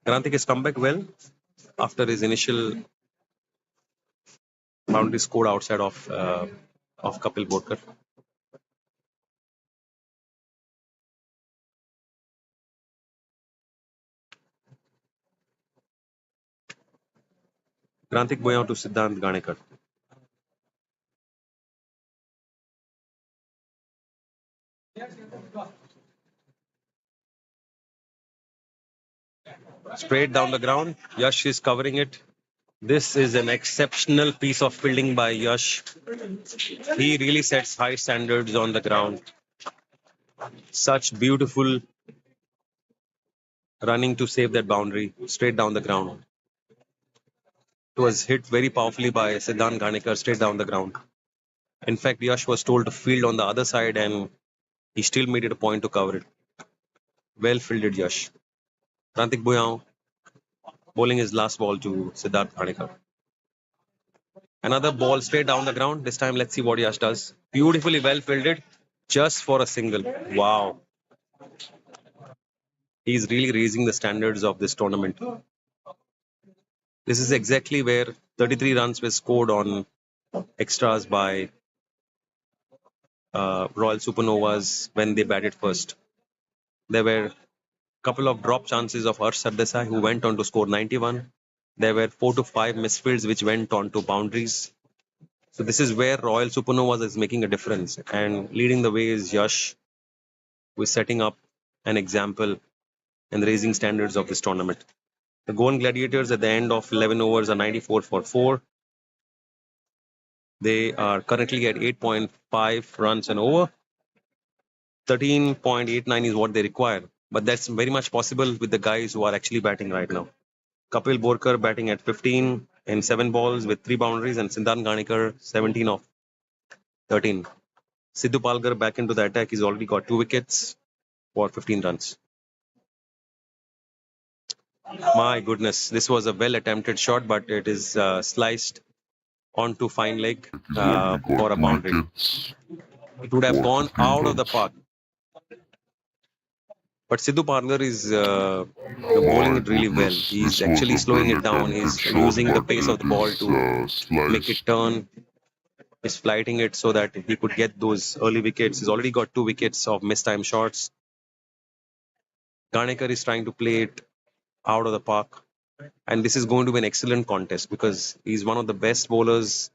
Grantik has come back well after his initial boundary scored outside of Kapil Borkar. Grantik Buyao to Siddhant Ghanekar. Straight down the ground. Yash is covering it. This is an exceptional piece of fielding by Yash. He really sets high standards on the ground. Such beautiful running to save that boundary straight down the ground. It was hit very powerfully by Siddhant Ghanekar straight down the ground. In fact, Yash was told to field on the other side and he still made it a point to cover it. Well fielded Yash. Grantik Buyao bowling his last ball to Siddhant Ghanekar. Another ball straight down the ground. This time, let's see what Yash does. Beautifully well fielded, just for a single. Wow. He's really raising the standards of this tournament. This is exactly where 33 runs were scored on extras by Royal Supernovas when they batted first. There were Couple of drop chances of Harsh Sardesai, who went on to score 91. There were 4 to 5 misfields which went on to boundaries. So this is where Royal Supernovas is making a difference, and leading the way is Yash, who is setting up an example and raising standards of this tournament. The Goan Gladiators at the end of 11 overs are 94 for 4. They are currently at 8.5 runs an over. 13.89 is what they require, but that's very much possible with the guys who are actually batting right now. Kapil Borkar batting at 15 in 7 balls with 3 boundaries, and Siddharth Ganikar 17 of 13. Sidhu Palgar back into the attack. He's already got 2 wickets for 15 runs. My goodness, this was a well attempted shot, but it is sliced onto fine leg for a boundary. It would have gone out of the park. But Sidhu Palgar is bowling it really well. He's actually slowing it down. He's using the pace of the ball to make it turn. He's flighting it so that he could get those early wickets. He's already got 2 wickets of missed time shots. Ganekar is trying to play it out of the park. And this is going to be an excellent contest because he's one of the best bowlers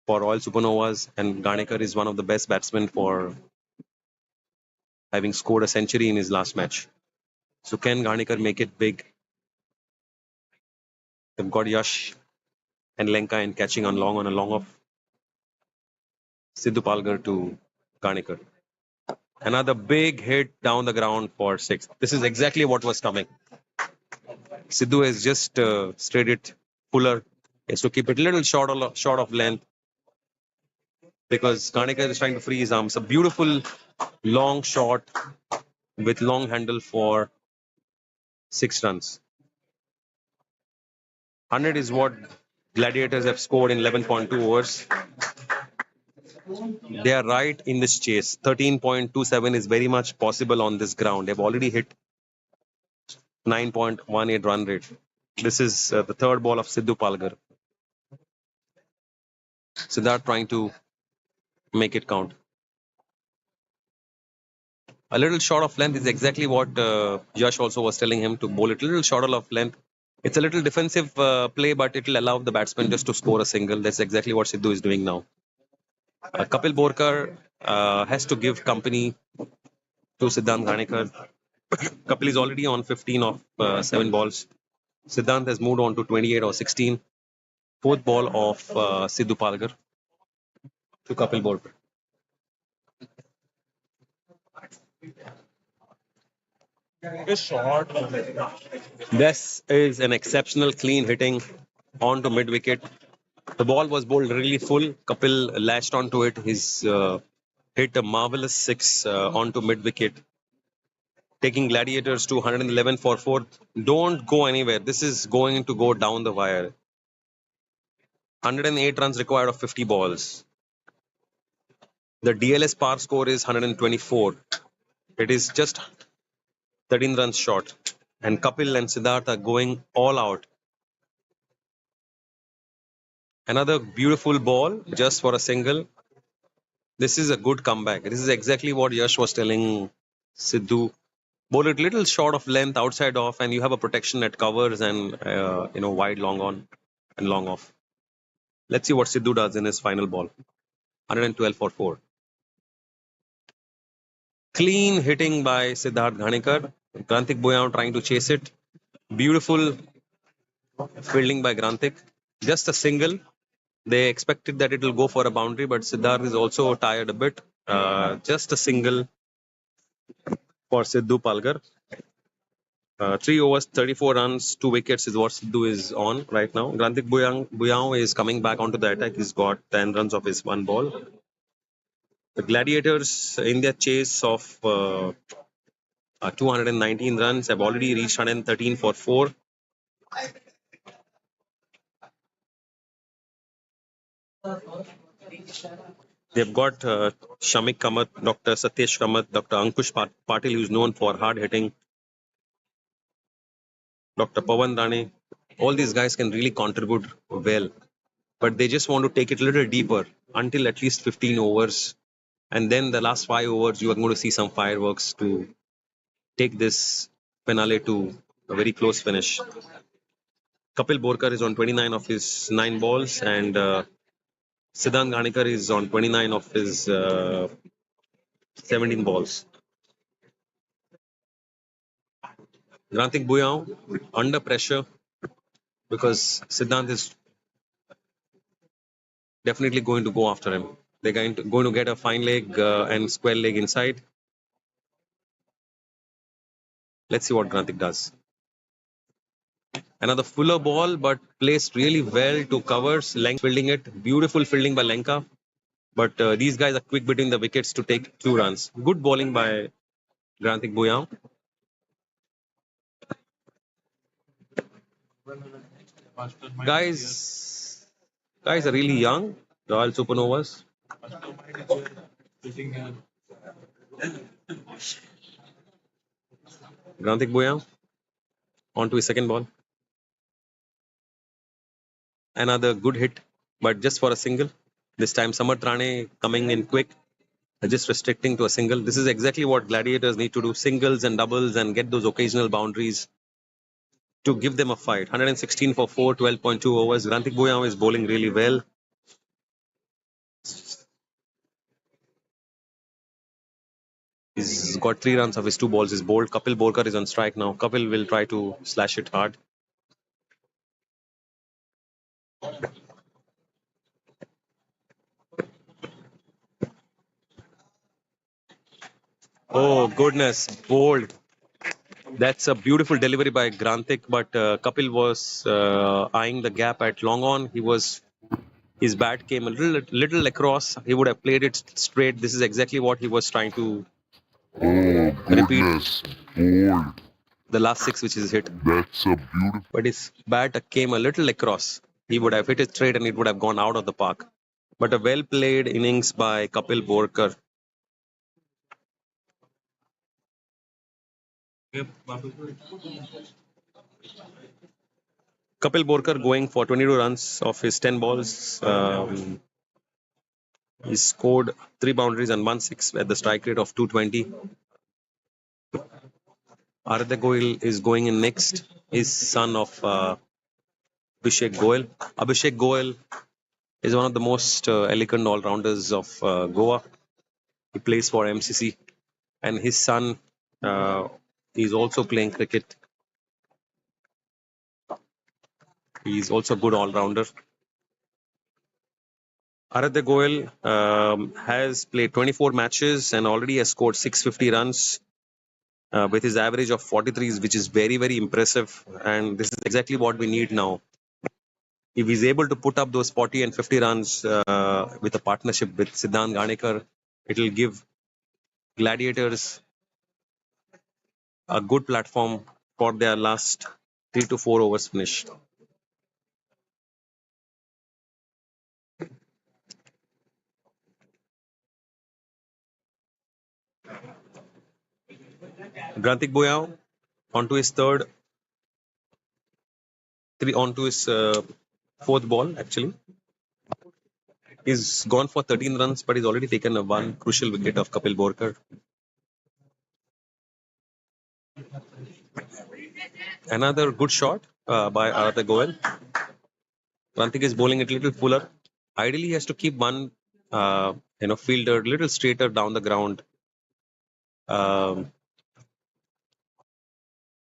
for Royal Supernovas, and Ganekar is one of the best batsmen for having scored a century in his last match. So can Ganekar make it big? They've got Yash and Lenka in catching on a long off. Sidhu Palgar to Ganekar. Another big hit down the ground for 6. This is exactly what was coming. Sidhu has just straight it fuller. He has to keep it a little short of length because Ganekar is trying to free his arms. A beautiful long shot with long handle for 6 runs. 100 is what Gladiators have scored in 11.2 overs. They are right in this chase. 13.27 is very much possible on this ground. They've already hit 9.18 run rate. This is the 3rd ball of Sidhu Palgar. Siddharth trying to make it count. A little short of length is exactly what Yash also was telling him, to bowl it a little shorter of length. It's a little defensive play, but it will allow the batsman just to score a single. That's exactly what Sidhu is doing now. Kapil Borkar has to give company to Siddharth Ganekar. Kapil is already on 15 of 7 balls. Siddharth has moved on to 28 or 16. 4th ball of Sidhu Palgar to Kapil Borkar. This is an exceptional clean hitting onto mid wicket. The ball was bowled really full. Kapil latched onto it. He's hit a marvelous 6 onto mid wicket, taking Gladiators to 111 for 4. Don't go anywhere. This is going to go down the wire. 108 runs required of 50 balls. The DLS par score is 124. It is just 13 runs short. And Kapil and Siddharth are going all out. Another beautiful ball just for a single. This is a good comeback. This is exactly what Yash was telling Sidhu. Bowl it little short of length, outside off, and you have a protection that covers and wide long on and long off. Let's see what Sidhu does in his final ball. 112 for 4. Clean hitting by Siddharth Ganekar. Grantik Bhuyan trying to chase it. Beautiful fielding by Grantik. Just a single. They expected that it will go for a boundary, but Siddharth is also tired a bit. Just a single for Sidhu Palgar. 3 overs, 34 runs, 2 wickets is what Sidhu is on right now. Grantik Bhuyan is coming back onto the attack. He's got 10 runs of his 1 ball. The Gladiators, in their chase of 219 runs, have already reached 113 for 4. They've got Shamik Kamath, Dr. Satyesh Kamath, Dr. Ankush Patil, who's known for hard hitting, Dr. Pawan Rane. All these guys can really contribute well, but they just want to take it a little deeper until at least 15 overs. And then the last 5 overs, you are going to see some fireworks to take this finale to a very close finish. Kapil Borkar is on 29 of his 9 balls, and Siddhant Ganikar is on 29 of his 17 balls. Grantik Buyao under pressure because Siddhant is definitely going to go after him. They're going to get a fine leg and square leg inside. Let's see what Grantik does. Another fuller ball, but placed really well to covers. Length fielding it. Beautiful fielding by Lenka. But these guys are quick between the wickets to take 2 runs. Good bowling by Grantik Buyao. Guys are really young. Royal Supernovas. Grantik Buyao on to his second ball. Another good hit, but just for a single. This time Samarth Rane coming in quick, just restricting to a single. This is exactly what Gladiators need to do, singles and doubles and get those occasional boundaries to give them a fight. 116 for 4, 12.2 overs. Grantik Buyao is bowling really well. He's got 3 runs of his 2 balls. He's bowled. Kapil Borkar is on strike now. Kapil will try to slash it hard. Oh, goodness. Bowled. That's a beautiful delivery by Grantik, but Kapil was eyeing the gap at long on. His bat came a little across. He would have played it straight. This is exactly what he was trying to repeat. Bold. The last 6 which is hit. That's a beautiful. But his bat came a little across. He would have hit it straight and it would have gone out of the park. But a well played innings by Kapil Borkar. Kapil Borkar going for 22 runs of his 10 balls. He scored 3 boundaries and 1 6 at the strike rate of 220. Aradhya Goyal is going in next. He's son of Abhishek Goyal. Abhishek Goyal is one of the most elegant all-rounders of Goa. He plays for MCC. And his son is also playing cricket. He's also a good all-rounder. Aradhya Goyal has played 24 matches and already has scored 650 runs with his average of 43, which is very, very impressive. And this is exactly what we need now. If he's able to put up those 40 and 50 runs with a partnership with Siddhant Ganikar, it will give Gladiators a good platform for their last 3 to 4 overs finish. Grantik Buyao onto his onto his fourth ball actually. He's gone for 13 runs, but he's already taken a 1 crucial wicket of Kapil Borkar. Another good shot by Aradhya Goyal. Grantik is bowling it a little fuller. Ideally, he has to keep one fielder a little straighter down the ground.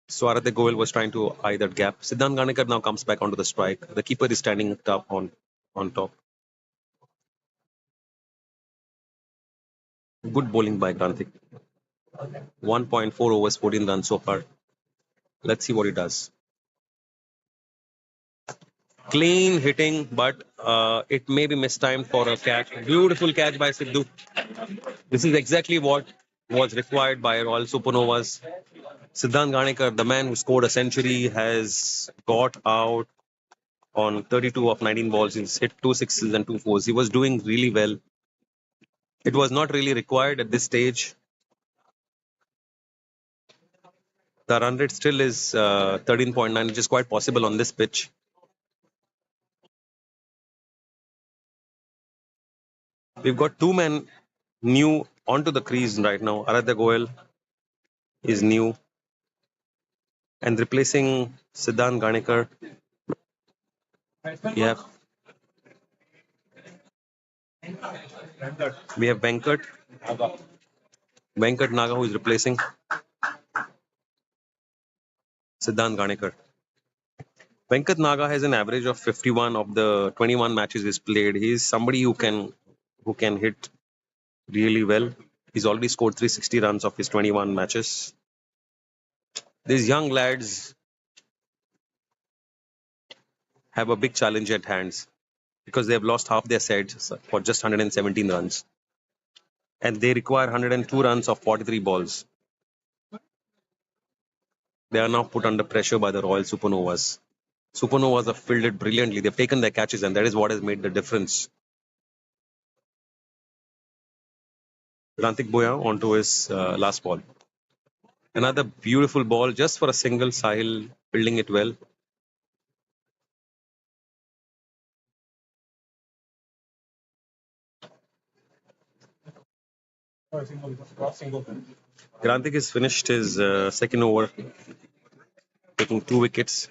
So Aradhya Goyal was trying to eye that gap. Siddhant Ganikar now comes back onto the strike. The keeper is standing top on top. Good bowling by Grantik. 1.4 overs, 14 runs so far. Let's see what he does. Clean hitting, but it may be mistimed for a catch. Beautiful catch by Sidhu. This is exactly what was required by Royal Supernovas. Siddhant Ganikar, the man who scored a century, has got out on 32 of 19 balls. He's hit 2 sixes and 2 fours. He was doing really well. It was not really required at this stage. The run rate still is 13.9, which is quite possible on this pitch. We've got 2 men new onto the crease right now. Aradhya Goyal is new. And replacing Siddhant Ganekar, we have Venkat Naga, who is replacing Siddhant Ganekar. Venkat Naga has an average of 51 of the 21 matches he's played. He's somebody who can hit really well. He's already scored 360 runs of his 21 matches. These young lads have a big challenge at hands because they have lost half their sets for just 117 runs. And they require 102 runs of 43 balls. They are now put under pressure by the Royal Supernovas. Supernovas have fielded brilliantly. They've taken their catches, and that is what has made the difference. Rantik Boya onto his last ball. Another beautiful ball just for a single. Sahil fielding it well. Grantik has finished his second over, taking 2 wickets.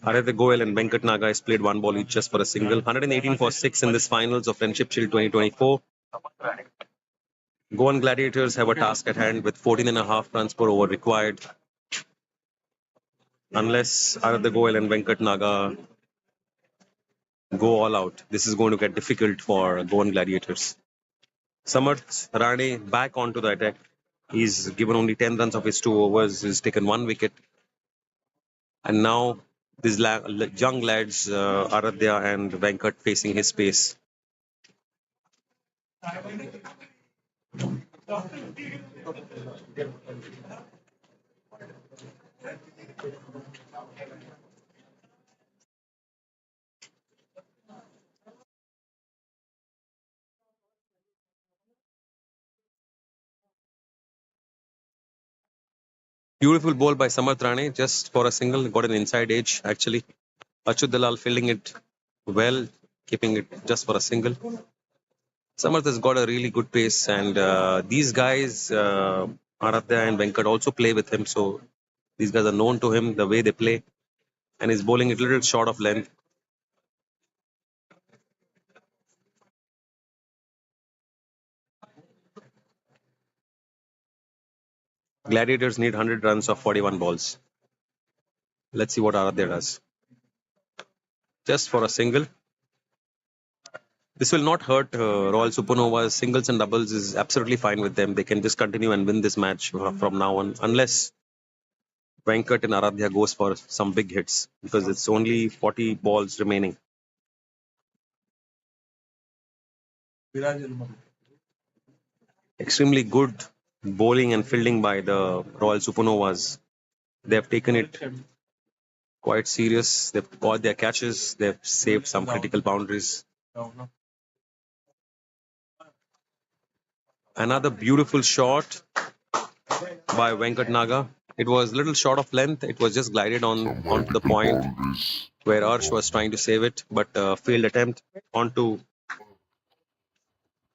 Aditya Goel and Venkat Naga has played 1 ball each just for a single. 118 for 6 in this finals of Friendship Shield 2024. Goan Gladiators have a task at hand with 14.5 runs per over required. Unless Aditya Goel and Venkat Naga go all out, this is going to get difficult for Goan Gladiators. Samarth Rane back onto the attack. He's given only 10 runs of his 2 overs. He's taken 1 wicket. And now these young lads, Aradhya and Venkat, facing his pace. Beautiful ball by Samarth Rane, just for a single. Got an inside edge, actually. Achut Dalal fielding it well, keeping it just for a single. Samarth has got a really good pace, and these guys, Aradhya and Venkat, also play with him. So these guys are known to him, the way they play. And he's bowling it a little short of length. Gladiators need 100 runs of 41 balls. Let's see what Aradhya does. Just for a single. This will not hurt Royal Supernovas. Singles and doubles is absolutely fine with them. They can just continue and win this match from now on, unless Venkat and Aradhya goes for some big hits, because it's only 40 balls remaining. Extremely good bowling and fielding by the Royal Supernovas. They have taken it quite serious. They've got their catches. They've saved some critical boundaries. Another beautiful shot by Venkat Naga. It was a little short of length. It was just glided onto the point where Arsh was trying to save it, but failed attempt onto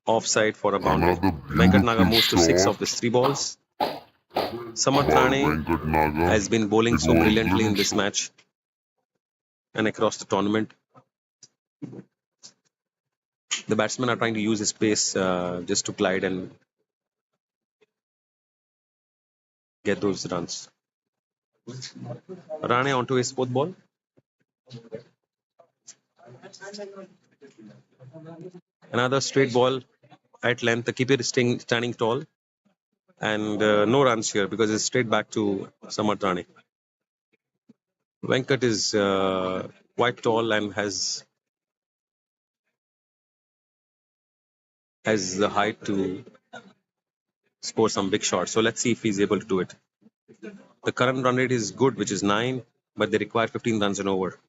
offside for a boundary. Venkat Naga moves to 6 of his 3 balls. Samarth Rane has been bowling so brilliantly in this match and across the tournament. The batsmen are trying to use his pace just to glide and get those runs. Rane onto his 4th ball. Another straight ball at length. The keeper is standing tall. And no runs here because it's straight back to Samarth Rane. Venkat is quite tall and has the height to score some big shots. So let's see if he's able to do it. The current run rate is good, which is 9, but they require 15 runs and over.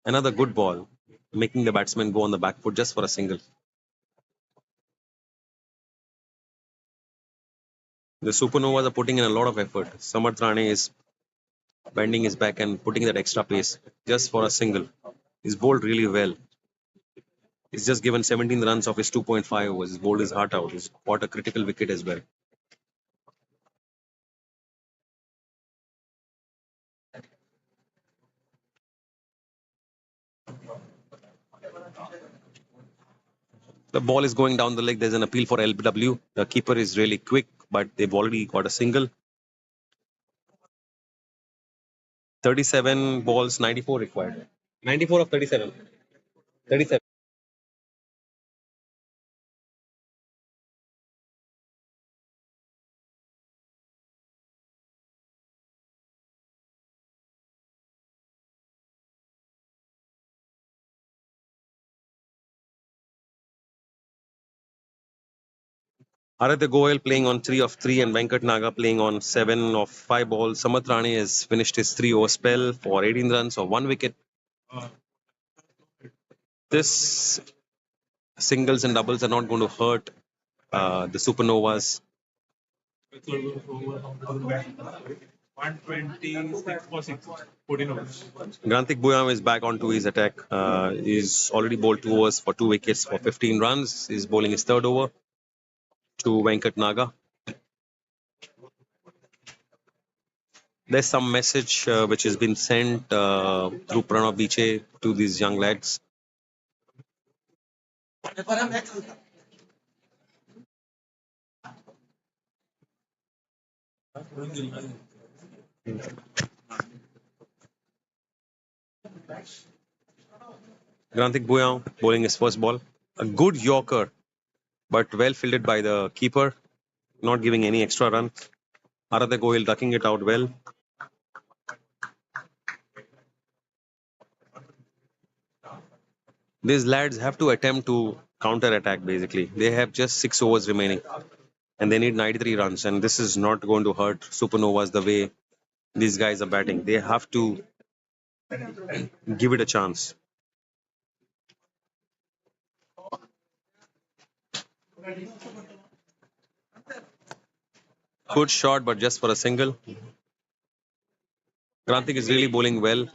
Another good ball, making the batsman go on the back foot just for a single. The Supernovas are putting in a lot of effort. Samarth Rane is bending his back and putting that extra pace just for a single. He's bowled really well. He's just given 17 runs of his 2.5 overs. He's bowled his heart out. He's got a critical wicket as well. The ball is going down the leg. There's an appeal for LBW. The keeper is really quick, but they've already got a single. 37 balls, 94 required. 94 of 37. 37. Aradhya Goyal playing on 3 of 3 and Venkat Naga playing on 7 of 5 balls. Samat Rane has finished his 3-over spell for 18 runs or 1 wicket. This singles and doubles are not going to hurt the Supernovas. 126 for 6, 14 overs. Granthik Buyam is back onto his attack. He's already bowled 2 overs for 2 wickets for 15 runs. He's bowling his 3rd over to Venkat Naga. There's some message which has been sent through Pranav Biche to these young lads. Granthik Buyam bowling his first ball. A good Yorker, but well fielded by the keeper, not giving any extra runs. Aradhya Goyal ducking it out well. These lads have to attempt to counter attack basically. They have just 6 overs remaining and they need 93 runs, and this is not going to hurt Supernovas the way these guys are batting. They have to give it a chance. Good shot, but just for a single. Granthik is really bowling well.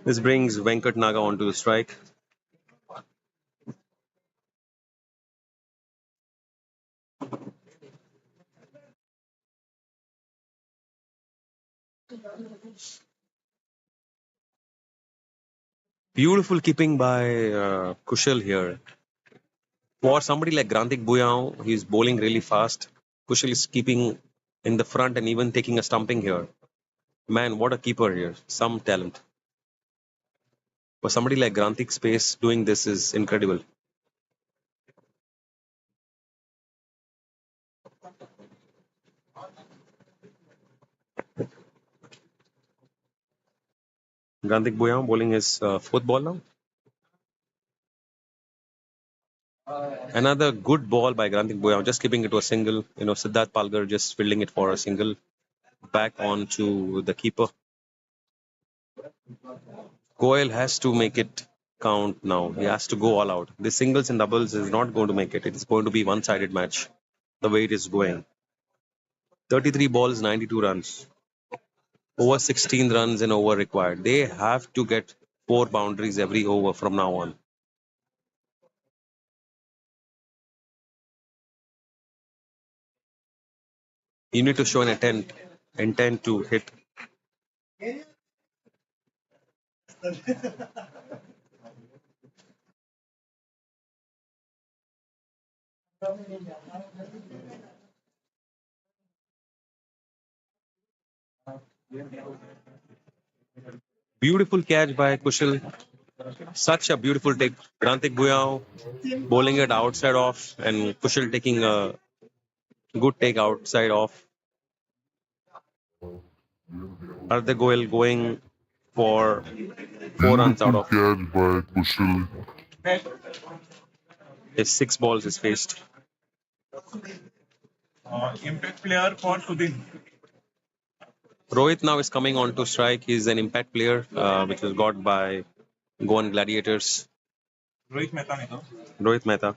This brings Venkat Naga onto the strike. Beautiful keeping by Kushal here. For somebody like Granthik Buyam, he's bowling really fast. Kushal is keeping in the front and even taking a stumping here. Man, what a keeper here. Some talent. For somebody like Granthik Space, doing this is incredible. Granthik Buyam bowling his 4th ball now. Another good ball by Granthik Buyam, just keeping it to a single. Siddharth Palgar just fielding it for a single. Back on to the keeper. Goyal has to make it count now. He has to go all out. The singles and doubles is not going to make it. It is going to be one-sided match the way it is going. 33 balls, 92 runs. Over 16 runs an over required. They have to get 4 boundaries every over from now on. You need to show an intent to hit. Beautiful catch by Kushal. Such a beautiful take. Granthik Buyam bowling it outside off and Kushal taking a good take outside off. Aradhya Goyal going for 4 runs out of Catch by Kushal. his 6 balls is faced. Impact player for Sudhin. Rohit now is coming on to strike. He's an impact player which was got by Goan Gladiators. Rohit Mehta. Rohit Mehta.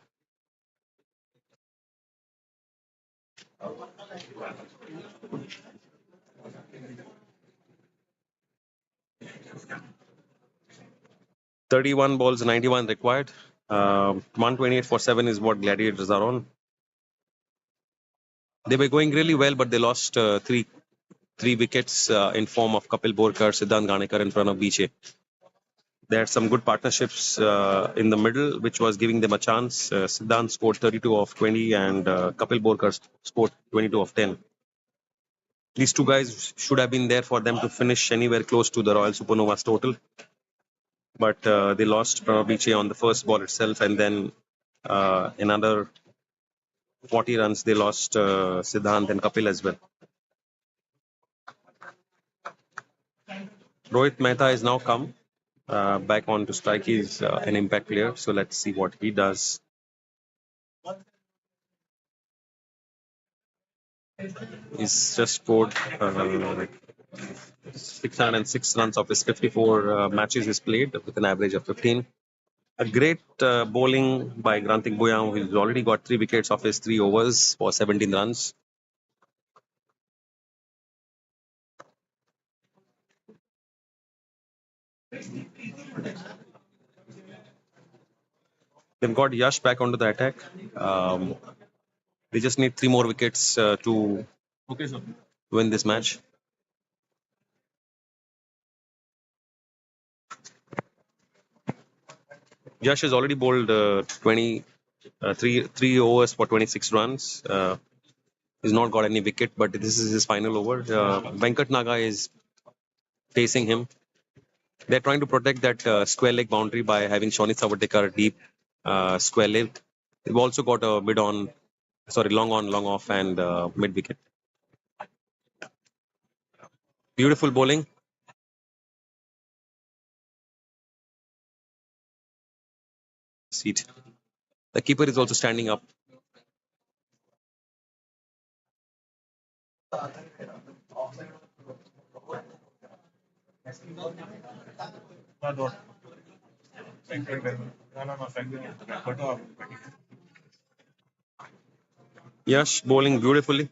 .31 balls, 91 required. 128 for 7 is what Gladiators are on. They were going really well, but they lost three wickets in form of Kapil Borkar, Siddhant Ganekar, and Pranav Biche. They had some good partnerships in the middle, which was giving them a chance. Siddhant scored 32 of 20, and Kapil Borkar scored 22 of 10. These two guys should have been there for them to finish anywhere close to the Royal Supernovas total. But they lost Pranav Biche on the first ball itself, and then another 40 runs they lost Siddhant and Kapil as well. Rohit Mehta has now come back on to strike. He's an impact player, so let's see what he does. He's just scored 606 runs of his 54 matches he's played with an average of 15. A great bowling by Grantik Buyang, who's already got 3 wickets off his 3 overs for 17 runs. They've got Yash back onto the attack. They just need 3 more wickets to win this match. Yash has already bowled 3 overs for 26 runs. He's not got any wicket, but this is his final over. Venkat Naga is facing him. They're trying to protect that square leg boundary by having Shonit Savatekar deep square leg. They've also got a long on, long off, and mid wicket. Beautiful bowling. Seat. The keeper is also standing up. Yash bowling beautifully.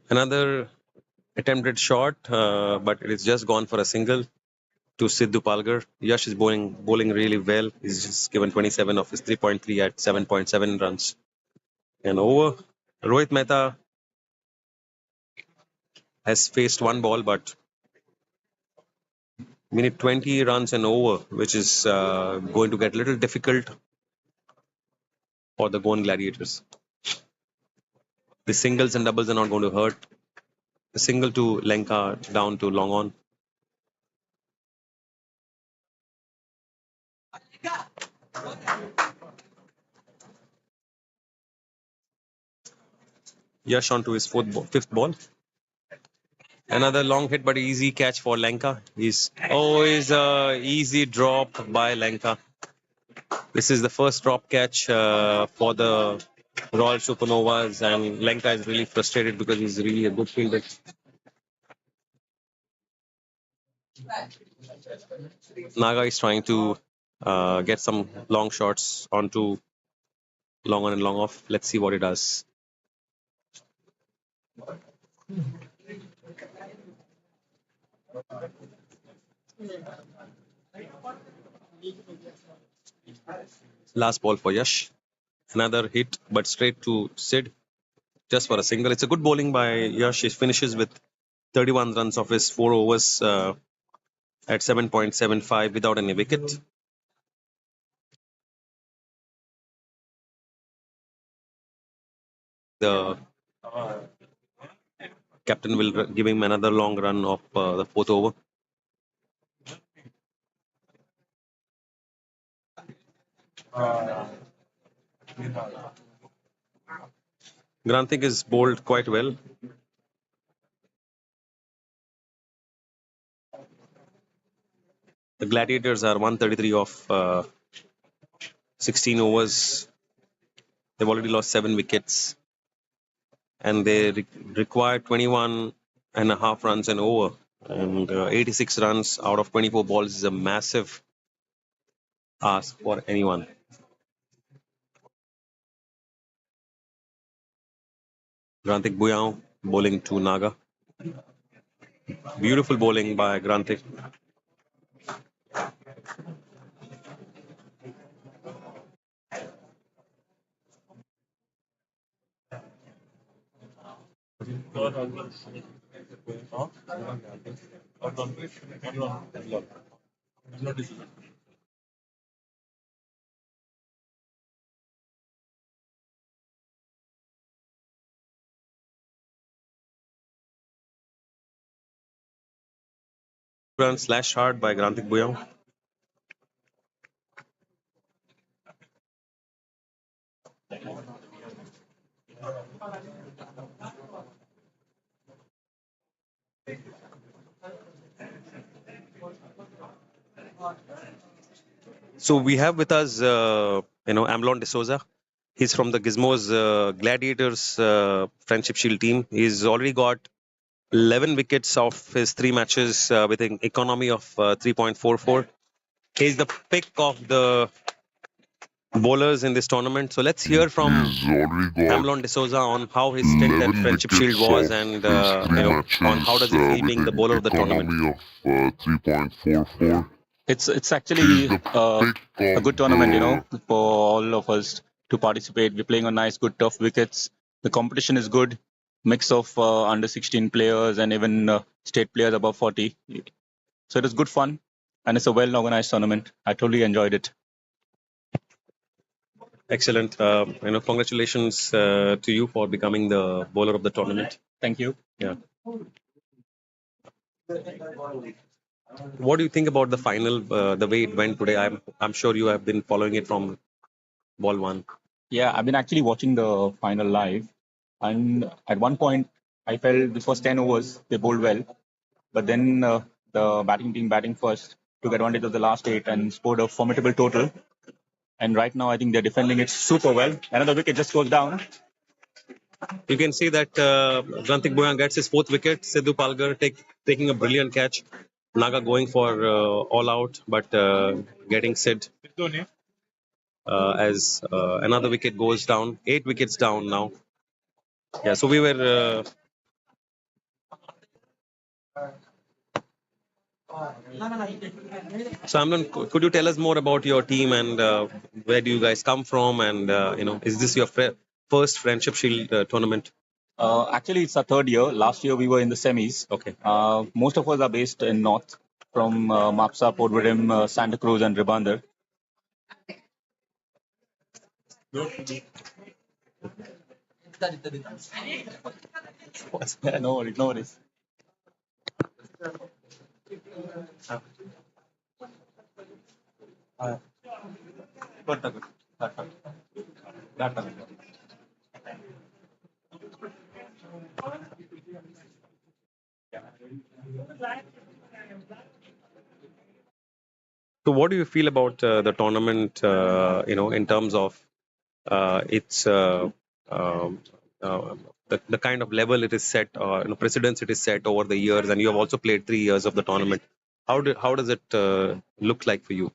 Another attempted shot, but it is just gone for a single to Sidhu Palgar. Yash is bowling really well. He's just given 27 of his 3.3 at 7.7 runs. And over, Rohit Mehta has faced 1 ball, but we need 20 runs and over, which is going to get a little difficult for the Goan Gladiators. The singles and doubles are not going to hurt. The single to Lanka down to long on. Yash on to his 5th ball. Another long hit, but easy catch for Lanka. He's always easy drop by Lanka. This is the first drop catch for the Royal Supernovas, and Lanka is really frustrated because he's really a good fielder. Naga is trying to get some long shots onto long on and long off. Let's see what he does. Last ball for Yash. Another hit, but straight to Sid, just for a single. It's a good bowling by Yash. He finishes with 31 runs of his 4 overs at 7.75 without any wicket. The captain will give him another long run of the 4th over. Grantik is bowled quite well. The Gladiators are 133 of 16 overs. They've already lost 7 wickets. And they require 21 and a half runs and over And 86 runs out of 24 balls is a massive ask for anyone. Grantik Buyao bowling to Naga. Beautiful bowling by Grantik. Run slash hard by Grantik Buyao. So we have with us, Amlon D'Souza. He's from the Gizmos Gladiators Friendship Shield team. He's already got 11 wickets of his 3 matches with an economy of 3.44. He's the pick of the bowlers in this tournament. So let's hear from He's already got Amlon D'Souza on how his stint at 11 Friendship Shield wickets was of and his 3 on how does matches he feel with being the an bowler of the tournament. economy of 3.44. It's He's actually the pick a good of tournament, the for all of us to participate. We're playing on nice, good, tough wickets. The competition is good, mix of under 16 players and even state players above 40. So it is good fun, and it's a well organized tournament. I totally enjoyed it. Excellent. Congratulations to you for becoming the bowler of the tournament. Thank you. Yeah. What do you think about the final, the way it went today? I'm sure you have been following it from ball one. Yeah, I've been actually watching the final live, and at one point I felt this was 10 overs. They bowled well, but then the batting team batting first took advantage of the last 8 and scored a formidable total. And right now, I think they're defending it super well. Another wicket just goes down. You can see that Grantik Buyao gets his 4th wicket. Sidhu Palgar taking a brilliant catch. Naga going for all out, but getting Sid as another wicket goes down. 8 wickets down now. Yeah, so we were. So Amlan, could you tell us more about your team and where do you guys come from? And is this your first Friendship Shield tournament? Actually, it's our 3rd year. Last year, we were in the semis. Okay. Most of us are based in North, from Mapsa, Port William, Santa Cruz, and Ribandar. No worries, no worries. So what do you feel about the tournament, in terms of its the kind of level it is set, precedence it is set over the years, and you have also played 3 years of the tournament. How does it look like for you?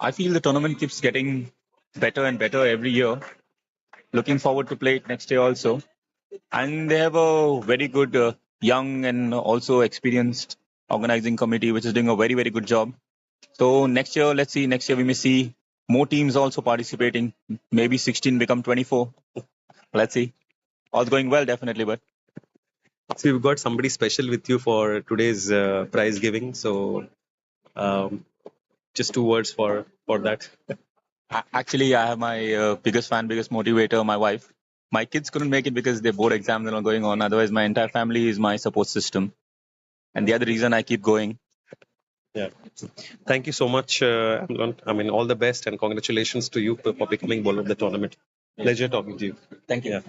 I feel the tournament keeps getting better and better every year. Looking forward to play it next year also. And they have a very good young and also experienced organizing committee, which is doing a very, very good job. So next year, let's see. Next year, we may see more teams also participating. Maybe 16 become 24. Let's see. All's going well, definitely. But So you've got somebody special with you for today's prize giving. So just 2 words for that. actually, I have my biggest fan, biggest motivator, my wife. My kids couldn't make it because their board exams are not going on. Otherwise, my entire family is my support system. And the other reason I keep going. Yeah. Thank you so much, Amlan. I mean, all the best and congratulations to you for becoming bowler of the tournament. Yeah. Pleasure talking to you. Thank you.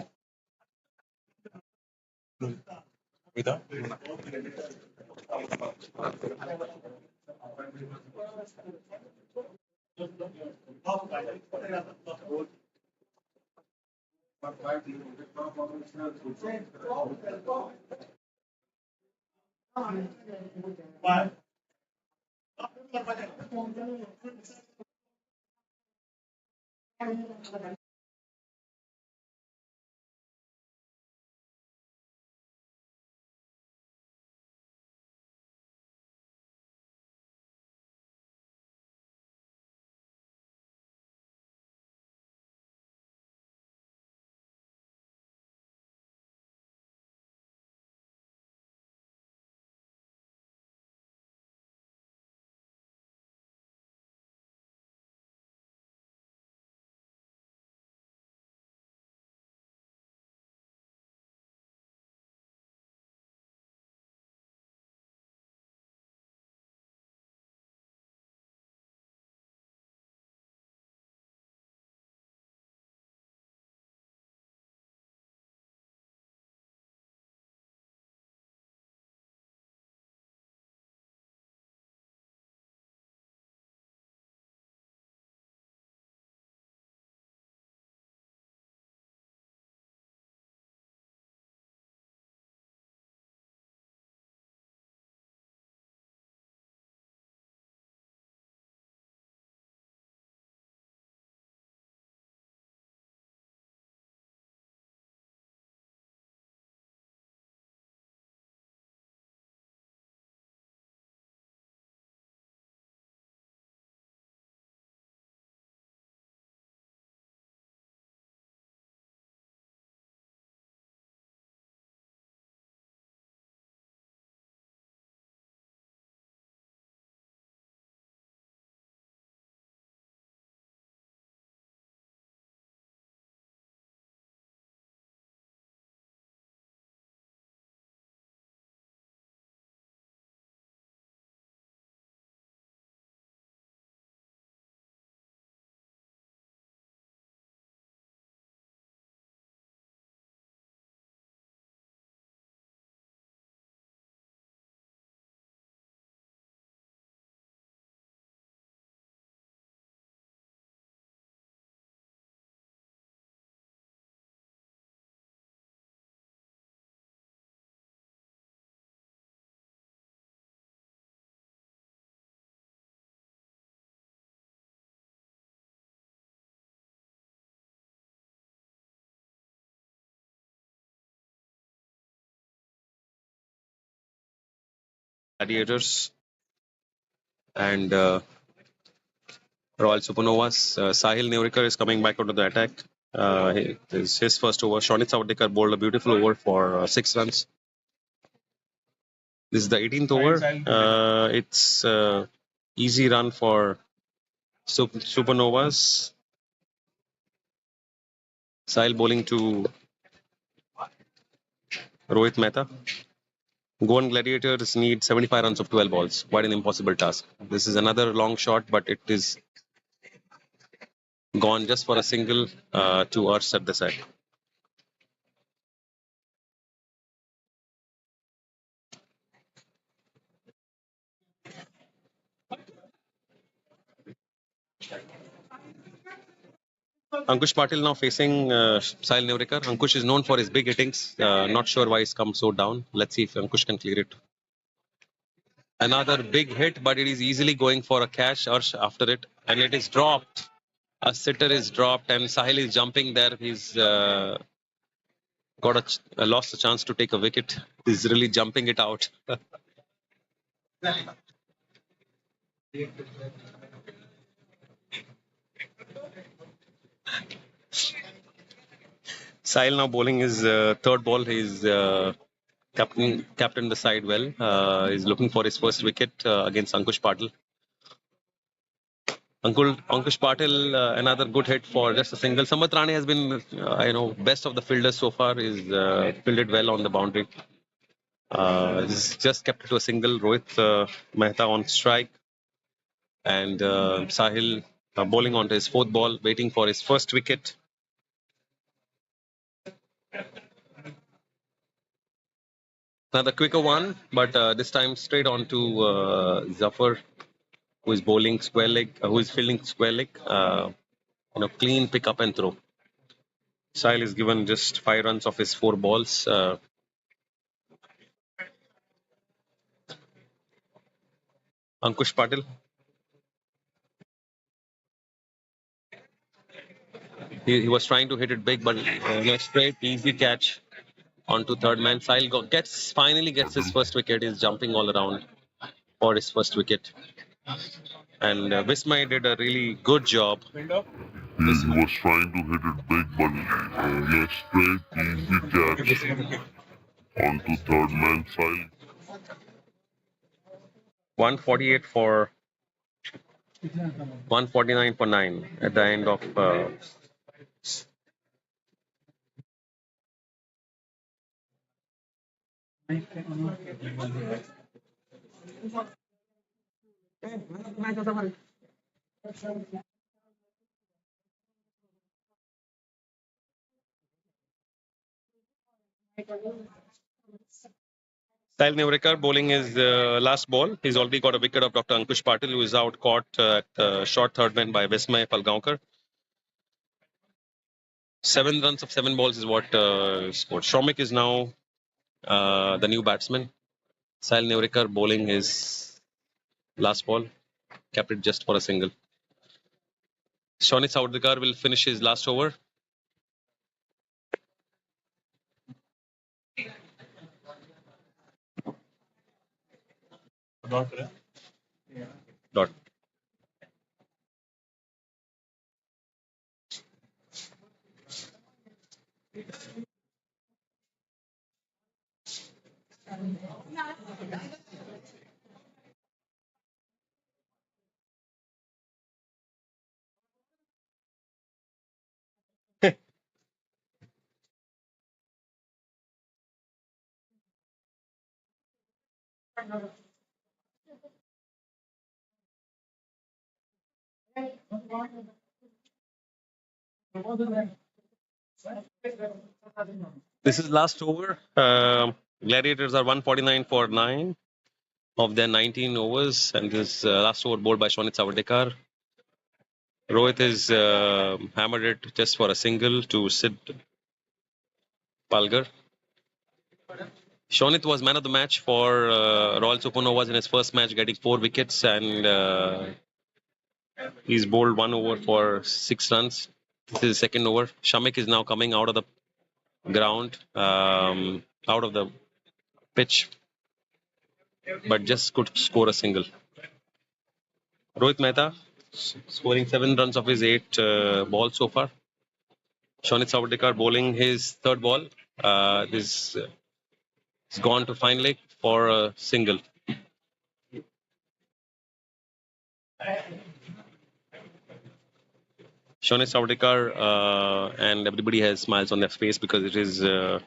Gladiators and Royal Supernovas. Sahil Neurikar is coming back onto the attack. His first over. Shonit Savadekar bowled a beautiful over for 6 runs. This is the 18th over. It's easy run for Supernovas. Sahil bowling to Rohit Mehta. Goan Gladiators need 75 runs of 12 balls. Quite an impossible task. This is another long shot, but it is gone just for a single to Urs at the side. Ankush Patil now facing Sahil Neurikar. Ankush is known for his big hittings. Not sure why he's come so down. Let's see if Ankush can clear it. Another big hit, but it is easily going for a catch after it, and it is dropped. A sitter is dropped, and Sahil is jumping there. He's lost a chance to take a wicket. He's really jumping it out. Sahil now bowling his third ball. He's captain the side well. He's looking for his first wicket against Ankush Patil. Ankush Patil, another good hit for just a single. Sambat Rane has been, best of the fielders so far. He's fielded well on the boundary. He's just kept it to a single. Rohit Mehta on strike. And Sahil bowling onto his fourth ball, waiting for his first wicket. Another quicker one, but this time straight on to Zafar, who is bowling square leg, who is fielding square leg. Clean pick up and throw. Sahil is given just 5 runs of his 4 balls. Ankush Patil. He was trying to hit it big, but straight easy catch onto third man. Sahil finally gets his first wicket. He's jumping all around for his first wicket. And Vismay did a really good job. He was trying to hit it big, but straight easy catch onto third man side. 148 for 149 for 9 at the end of Sahil Nevarekar bowling his last ball. He's already got a wicket of Dr. Ankush Patil, who is out caught at the short third man by Vismay Palgaonkar. 7 runs of 7 balls is what scored. Shomik is now the new batsman. Sahil Nevarekar bowling his last ball, kept it just for a single. Shonit Saudikar will finish his last over. Dot. This is last over. Gladiators are 149 for 9 of their 19 overs, and this last over bowled by Shonit Sawadekar. Rohit is hammered it just for a single to Sid Palgar. Shonit was man of the match for Royal Supernovas in his first match, getting 4 wickets, and he's bowled 1 over for 6 runs. This is his second over. Shamik is now coming out of the ground, out of the pitch, but just could score a single. Rohit Mehta scoring 7 runs of his 8 balls so far. Shonit Sawadekar bowling his third ball. This is gone to fine leg for a single. Shonit Sawadekar and everybody has smiles on their face because it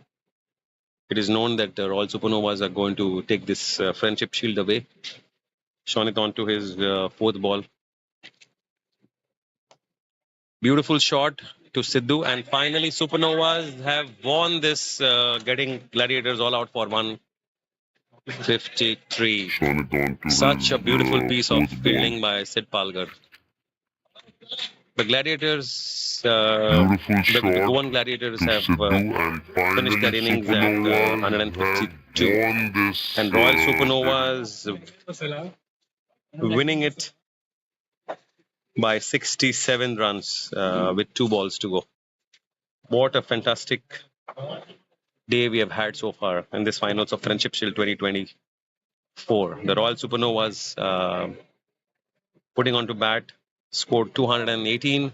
is known that the Royal Supernovas are going to take this friendship shield away. Shonit on to his fourth ball. Beautiful shot to Sidhu, and finally Supernovas have won this, getting Gladiators all out for 153. Such a beautiful piece of fielding by Sid Palgar. The Gladiators, the Goan Gladiators have finished their innings at 152, and Royal Supernovas winning it by 67 runs with 2 balls to go. What a fantastic day we have had so far in this finals of Friendship Shield 2024. The Royal Supernovas putting on to bat scored 218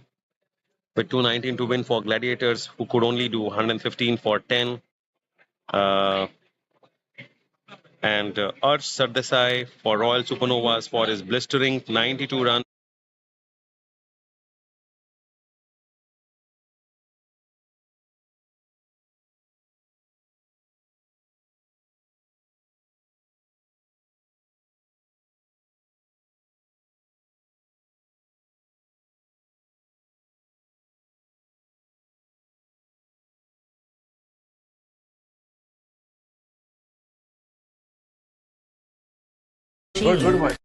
with 219 to win for Gladiators, who could only do 115 for 10. And Arsh Sardesai for Royal Supernovas for his blistering 92 runs. Good.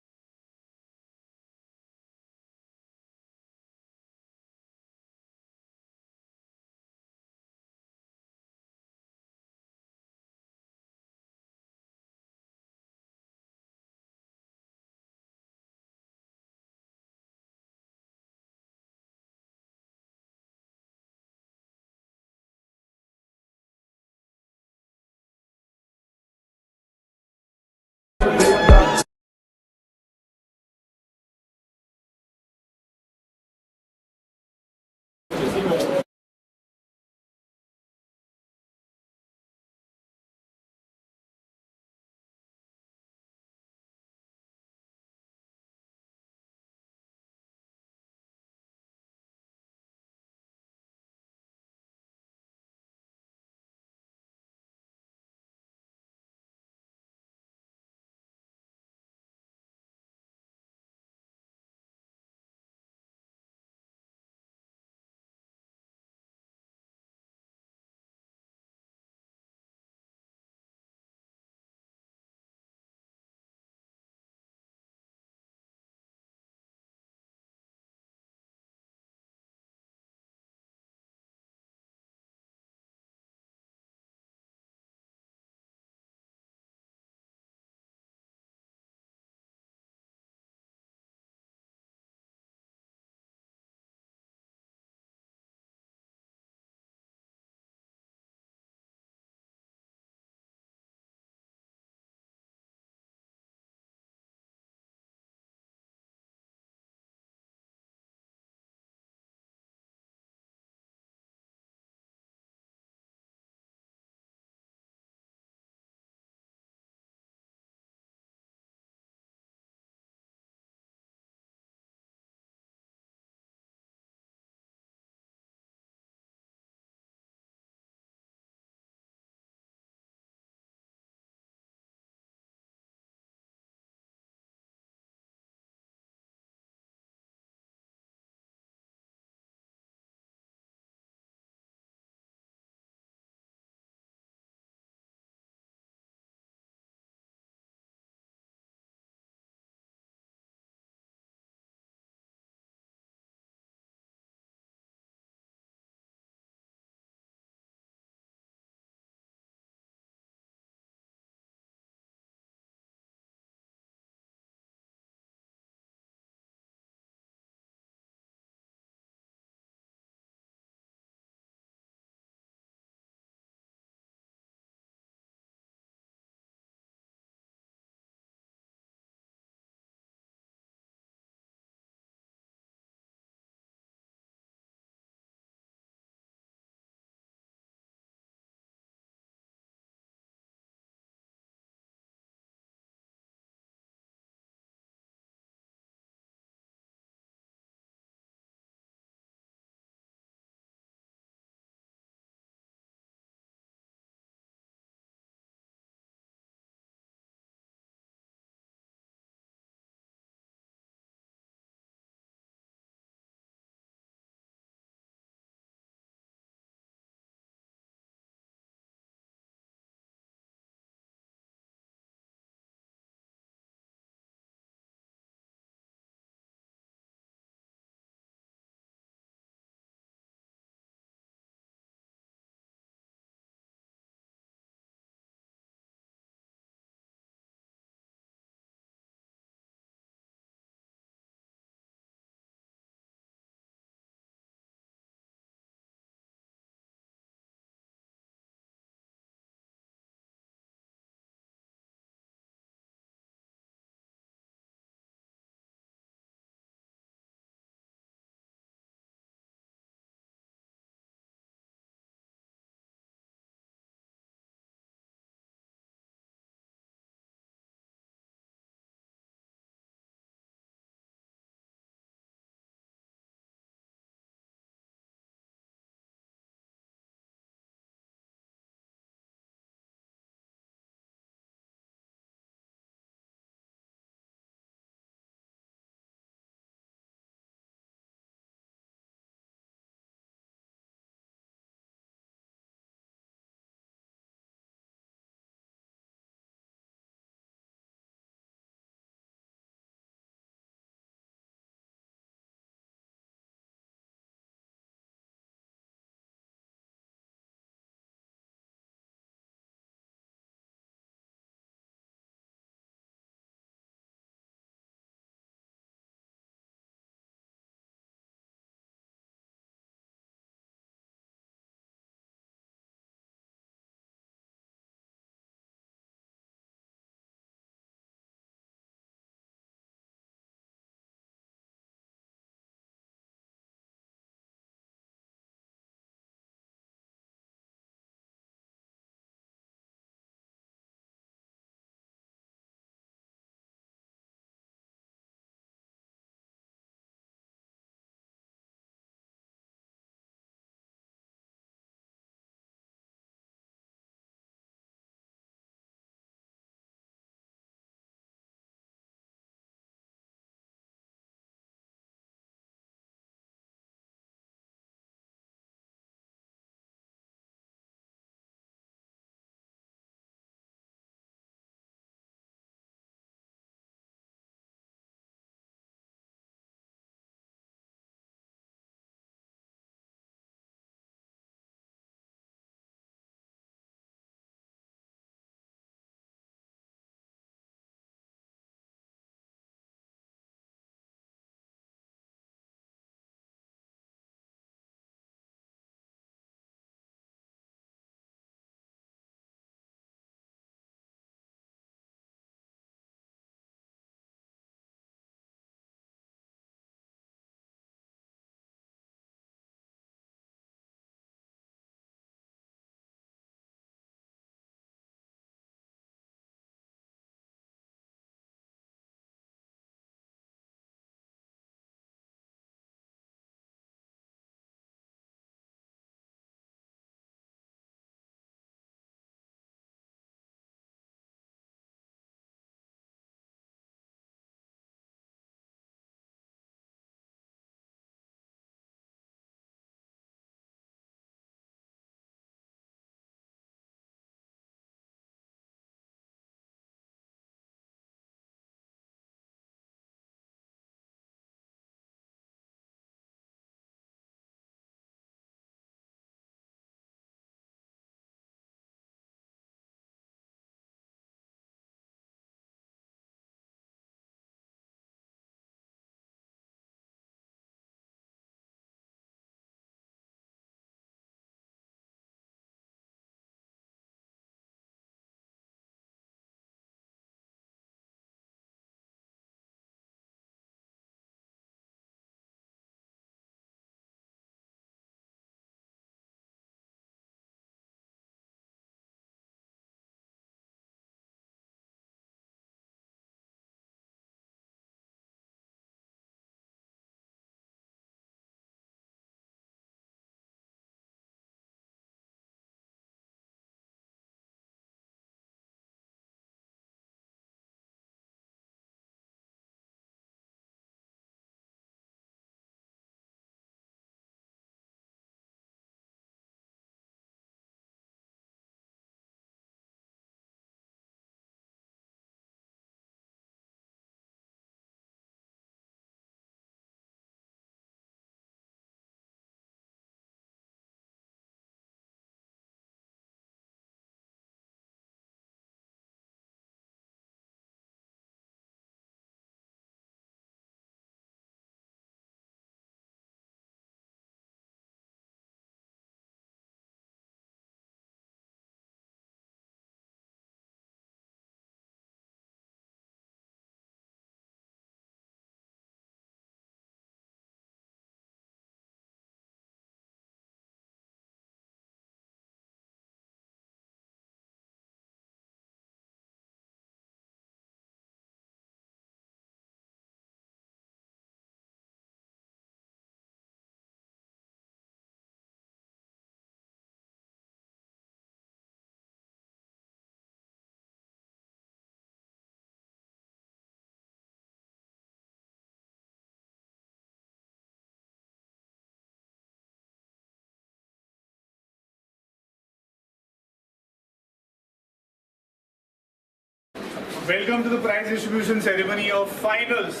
Welcome to the prize distribution ceremony of finals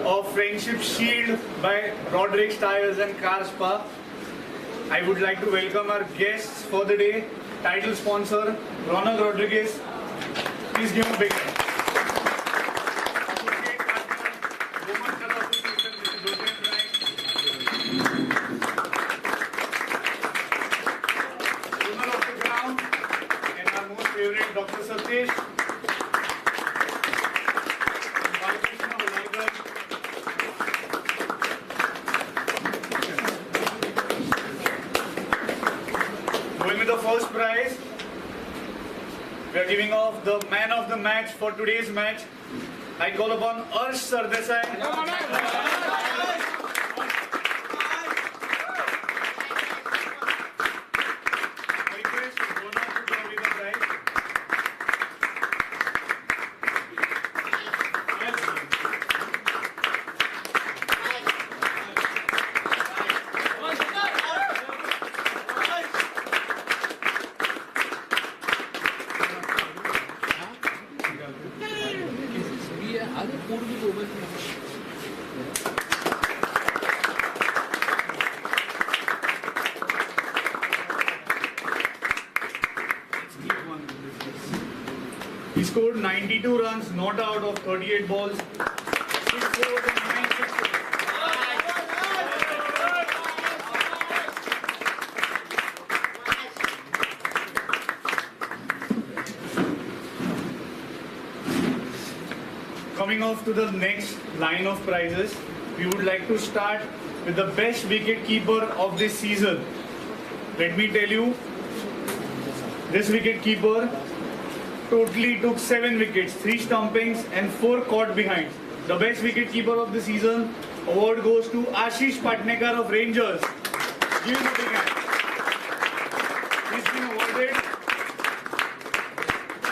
of Friendship Shield by Rodricks, Tyres and Car Spa. I would like to welcome our guests for the day, title sponsor Rodricks. Please give him a big hand. Owner of the ground and our most favorite Dr. Satish. Going with the first prize, we are giving off the man of the match for today's match. I call upon Arsh Sardesai. He scored 92 runs, not out of 38 balls. 6 fours and 9 sixes. Coming off to the next line of prizes, we would like to start with the best wicket keeper of this season. Let me tell you, this wicket keeper totally took 7 wickets, 3 stumpings and 4 caught behind. The best wicket keeper of the season award goes to Ashish Patnekar of Rangers. Give him a big hand.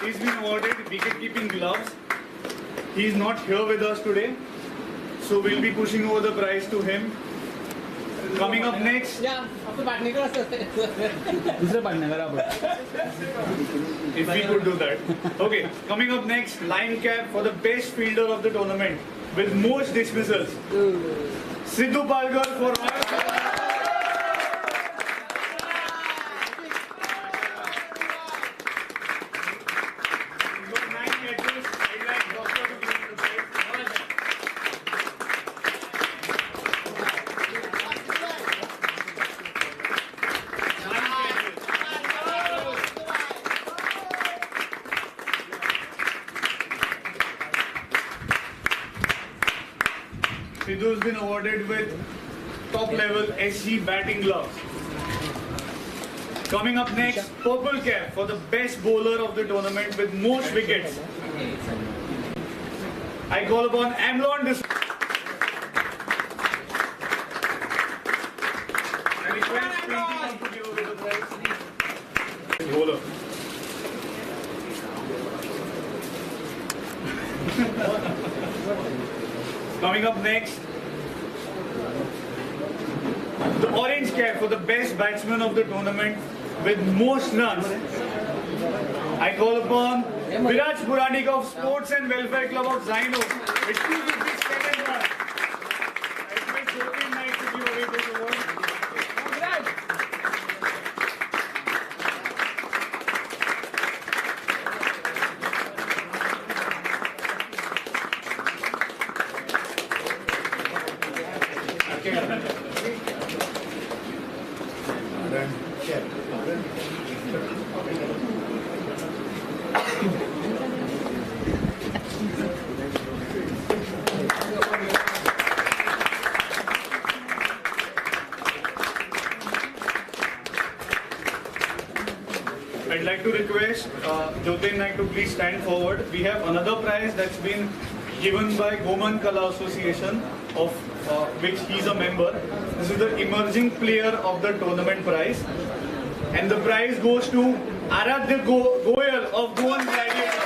He's been awarded wicket keeping gloves. He is not here with us today, so we'll be pushing over the prize to him. Coming up next, if we could do that. Okay, coming up next, line cap for the best fielder of the tournament with most dismissals. Sidhu Palgar for Royal. Sidhu's been awarded with top level SG batting gloves. Coming up next, purple cap for the best bowler of the tournament with most wickets. I call upon Amlon this. I request Preeti to give away the prize. Bowler. Coming up next, the orange cap for the best batsman of the tournament with most runs. I call upon Viraj Puranik of Sports and Welfare Club of Zaino with 257 runs. I request Yokohama Knight to give away this award. I'd like to request Jyotin Naik to please stand forward. We have another prize that's been given by Goman Kala Association, of which he's a member. This is the Emerging Player of the Tournament prize. And the prize goes to Aradhya Goyal of Goan Gladiators.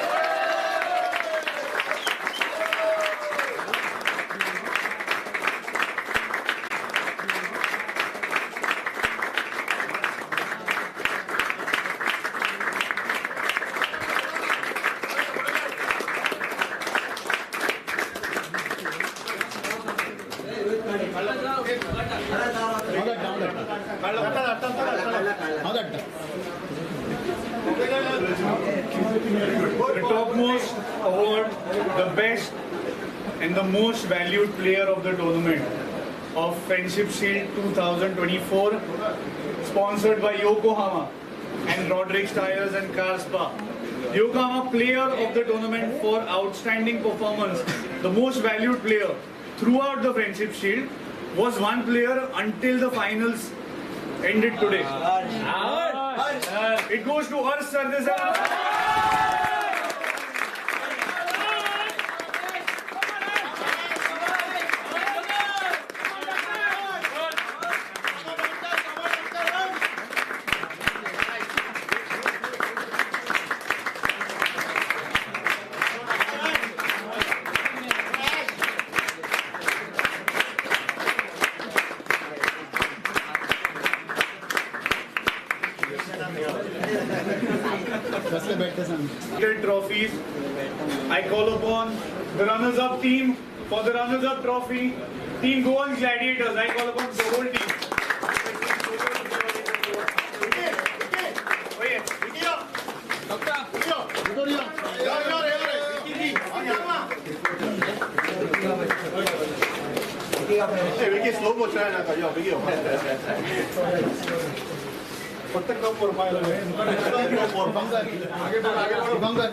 The topmost award, the best and the most valued player of the tournament of Friendship Shield 2024, sponsored by Yokohama and Rodricks Tyres and Car Spa. Yokohama player of the tournament for outstanding performance, the most valued player throughout the Friendship Shield, was one player until the finals ended today. It goes to Harsh Sardesai. Trophies. I call upon the runners-up team for the runners-up trophy. Team Goan Gladiators. I call upon the whole team. slow motion na kayo, bigyan. Pagtagdaw por mile. Por banggan. Banggan.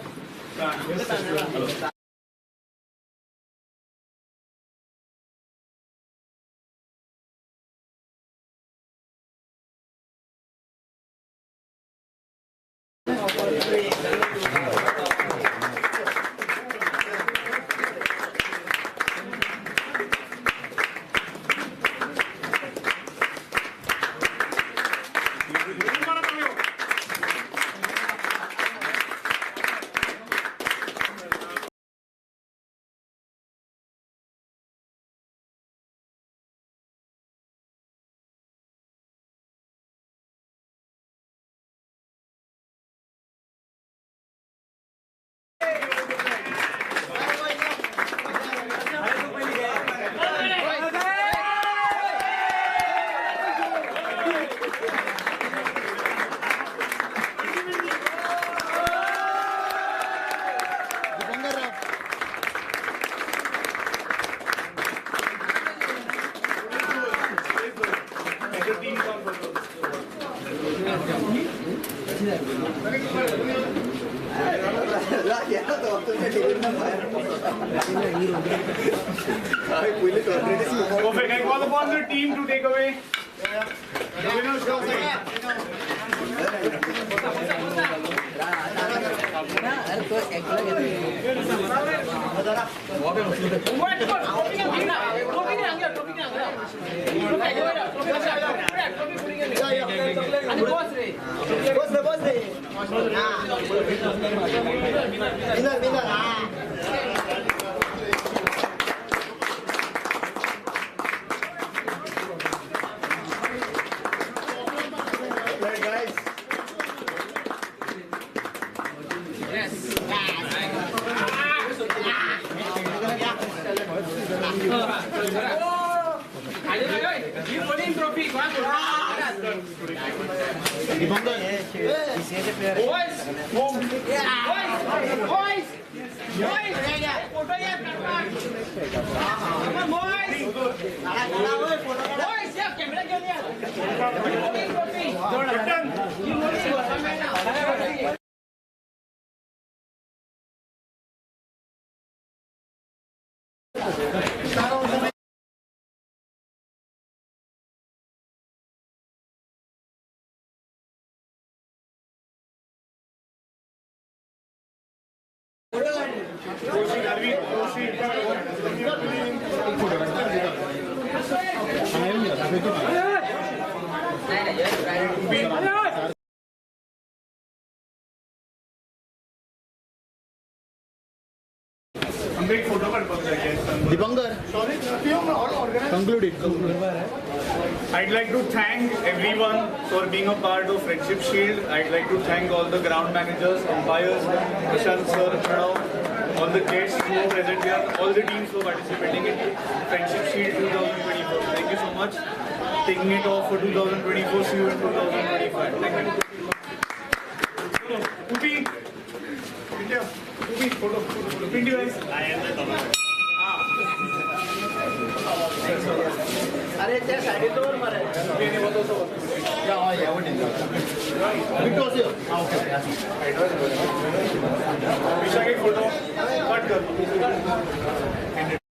Perfect. I call upon the team to take away the winner's trophy. I'd like to thank everyone for being a part of Friendship Shield. I'd like to thank all the ground managers, umpires, Prashant sir, Pranav, all the guests who are present here, all the teams who are participating in Friendship Shield 2024. Thank you so much. Taking it off for 2024. See you in 2025. Thank you. boys. अरे त्या साईडे दोन मरे विशाख एक photo cut कर